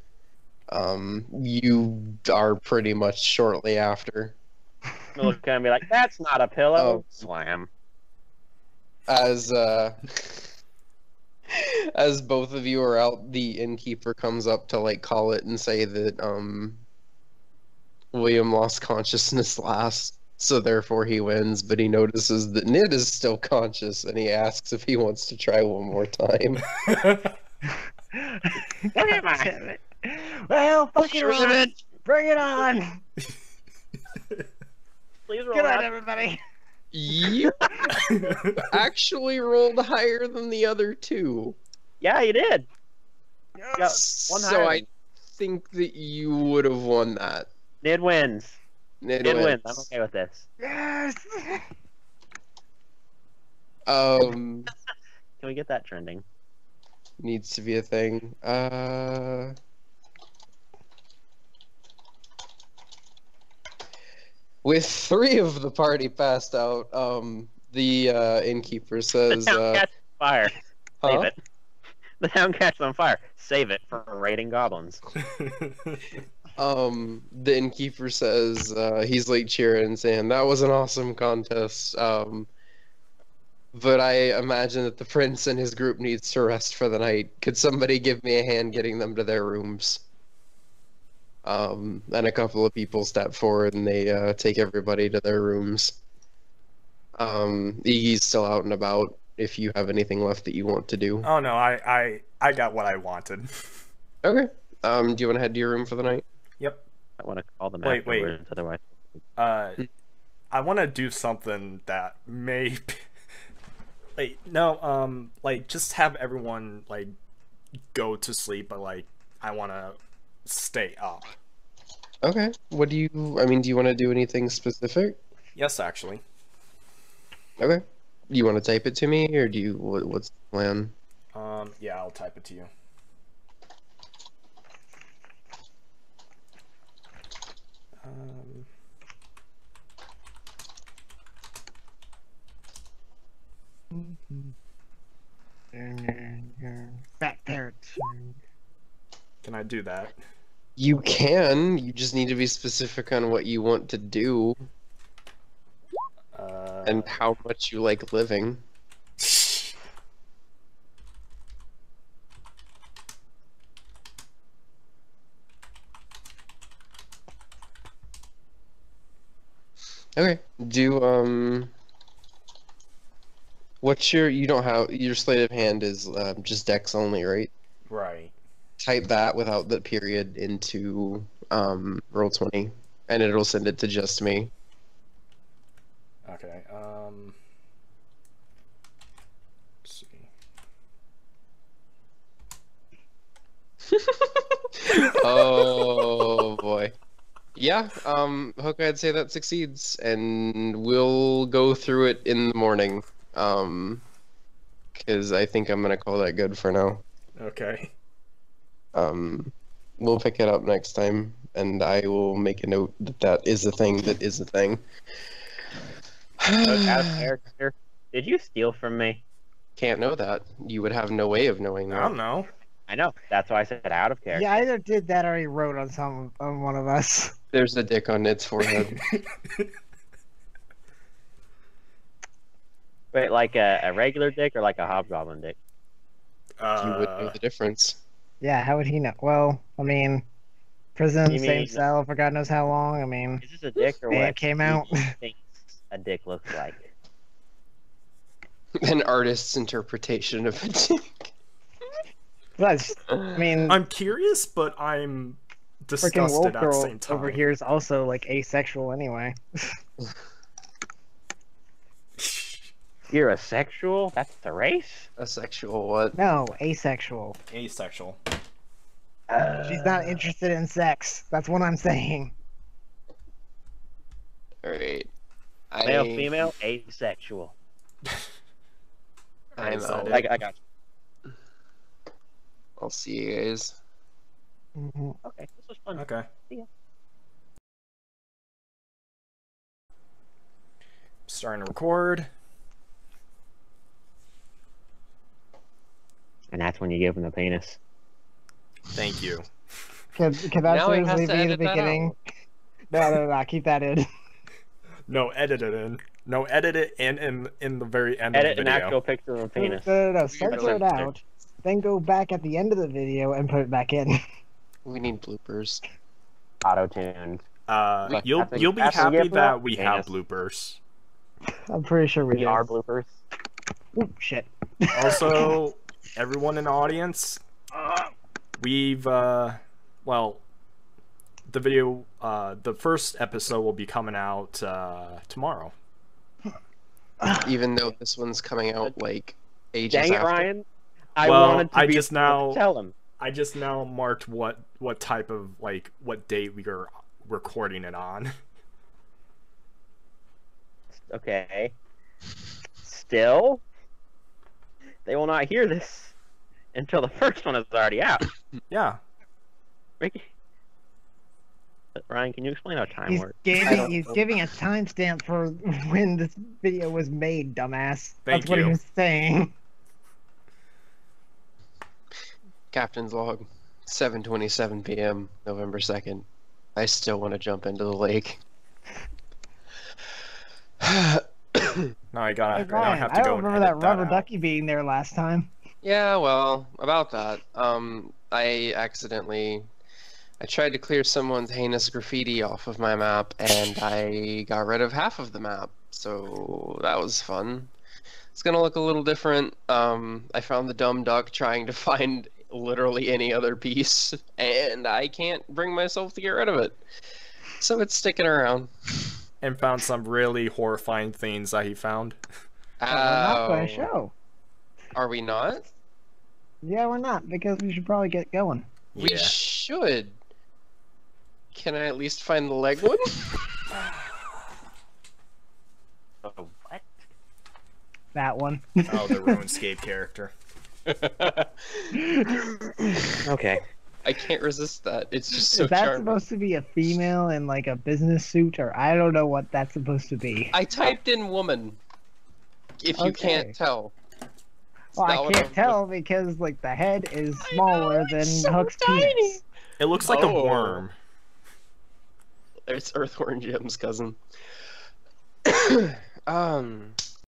You are pretty much shortly after. I'm gonna look at him and be like, "That's not a pillow." Slam. as as both of you are out, the innkeeper comes up to like call it and say that William lost consciousness last, so therefore he wins, but he notices that Nid is still conscious and he asks if he wants to try one more time. Damn it. Well, fuck it, Riven. Bring it on. Please roll Good night, out. everybody. You actually rolled higher than the other two. Yeah, you did. Got one So higher I than- think that you would have won that. Nid wins. Nid Nid wins. I'm wins. okay with this. Yes. Um, Can we get that trending? needs to be a thing. With 3 of the party passed out, the innkeeper The says, town catches on fire. Save huh? it. The town catches on fire. Save it for raiding goblins. The innkeeper says, he's like cheering and saying, that was an awesome contest. But I imagine that the prince and his group needs to rest for the night. Could somebody give me a hand getting them to their rooms? And a couple of people step forward and they take everybody to their rooms. Eegee's still out and about if you have anything left that you want to do. Oh no, I got what I wanted. Okay. Do you want to head to your room for the night? Yep. I want to call them Wait. afterwards, otherwise. I want to do something that may. Wait, no. Like just have everyone like go to sleep, but like I want to stay up. Okay. What do you? I mean, do you want to do anything specific? Yes, actually. Okay. You want to type it to me, or do you? What's the plan? Yeah, I'll type it to you. Fat parrot. Can I do that? You can. You just need to be specific on what you want to do and how much you like living. Okay. What's your? You don't have your sleight of hand is just dex only, right? Right. Type that without the period into Roll20, and it'll send it to just me. Okay. Let's see. Oh boy. Yeah, Hook, I'd say that succeeds, and we'll go through it in the morning. Because I think I'm gonna call that good for now. Okay. We'll pick it up next time, and I will make a note that that is a thing that is a thing. Out of character. Did you steal from me? Can't know that. You would have no way of knowing I that. don't know. I know. That's why I said out of character. Yeah, I either did that or he wrote on one of us. There's a dick on Nid's forehead. Wait, like a regular dick or like a hobgoblin dick? You would know the difference. Yeah, how would he know? Well, I mean, prison, You same mean- cell for God knows how long. I mean, Is this a dick or Man what? came out. He thinks a dick looks like. An artist's interpretation of a dick. but I mean, I'm curious, but I'm freaking wolf disgusted at the girl same time. over here is also like asexual anyway. You're a sexual? That's the race? A sexual what? No, asexual. Asexual. She's not interested in sex. That's what I'm saying. Alright. Male, female, asexual. I'm Is out. that it? I got you. I'll see you guys. Mhm. Okay, this was fun. Okay. See ya. Starting to record. And that's when you give him the penis. Thank you. Could that Now he has seriously to be the edit that beginning? No, keep that in. No, edit it in. No, edit it in the very end Edit of the an video. actual picture of a penis. No, censor it Censor. out, then go back at the end of the video and put it back in. We need bloopers. Auto-tuned. You'll That's a- you'll be that's a happy gift that up, we have penis. bloopers. I'm pretty sure we We are did. bloopers. Ooh, shit. Also, everyone in the audience, we've well, the video, the first episode will be coming out tomorrow. Even though this one's coming out like ages Dang it, after. Ryan. I Well, wanted to I be just able now- to tell him. I just now marked what type of what date we are recording it on. Okay. Still, they will not hear this until the first one is already out. Yeah. Ricky. Ryan, can you explain how time He's works? he's giving a timestamp for when this video was made, dumbass. Thank That's what you. he was saying. Captain's log, 7:27 p.m., November 2nd. I still want to jump into the lake. No, I gotta. Hey, now I Ryan, have I to go don't and remember that edit rubber out. ducky being there last time. Yeah, well, about that. I tried to clear someone's heinous graffiti off of my map, and I got rid of half of the map. So that was fun. It's gonna look a little different. I found the dumb duck trying to find literally any other piece, and I can't bring myself to get rid of it. So it's sticking around. And found some really horrifying things that he found. But we're not going Ow. to show. Are we not? Yeah, we're not, because we should probably get going. We Yeah. should. Can I at least find the leg one? Oh, what? That one. Oh, the RuneScape character. Okay. I can't resist that. It's just so Is that charming. supposed to be a female in like a business suit, or I don't know what that's supposed to be? I typed in woman. If you Okay. can't tell. It's Well, not I what can't I'm- than because like the head is I smaller know, than it's so Hook's tiny. penis. It looks like Oh. a worm. It's Earthworm Jim's cousin.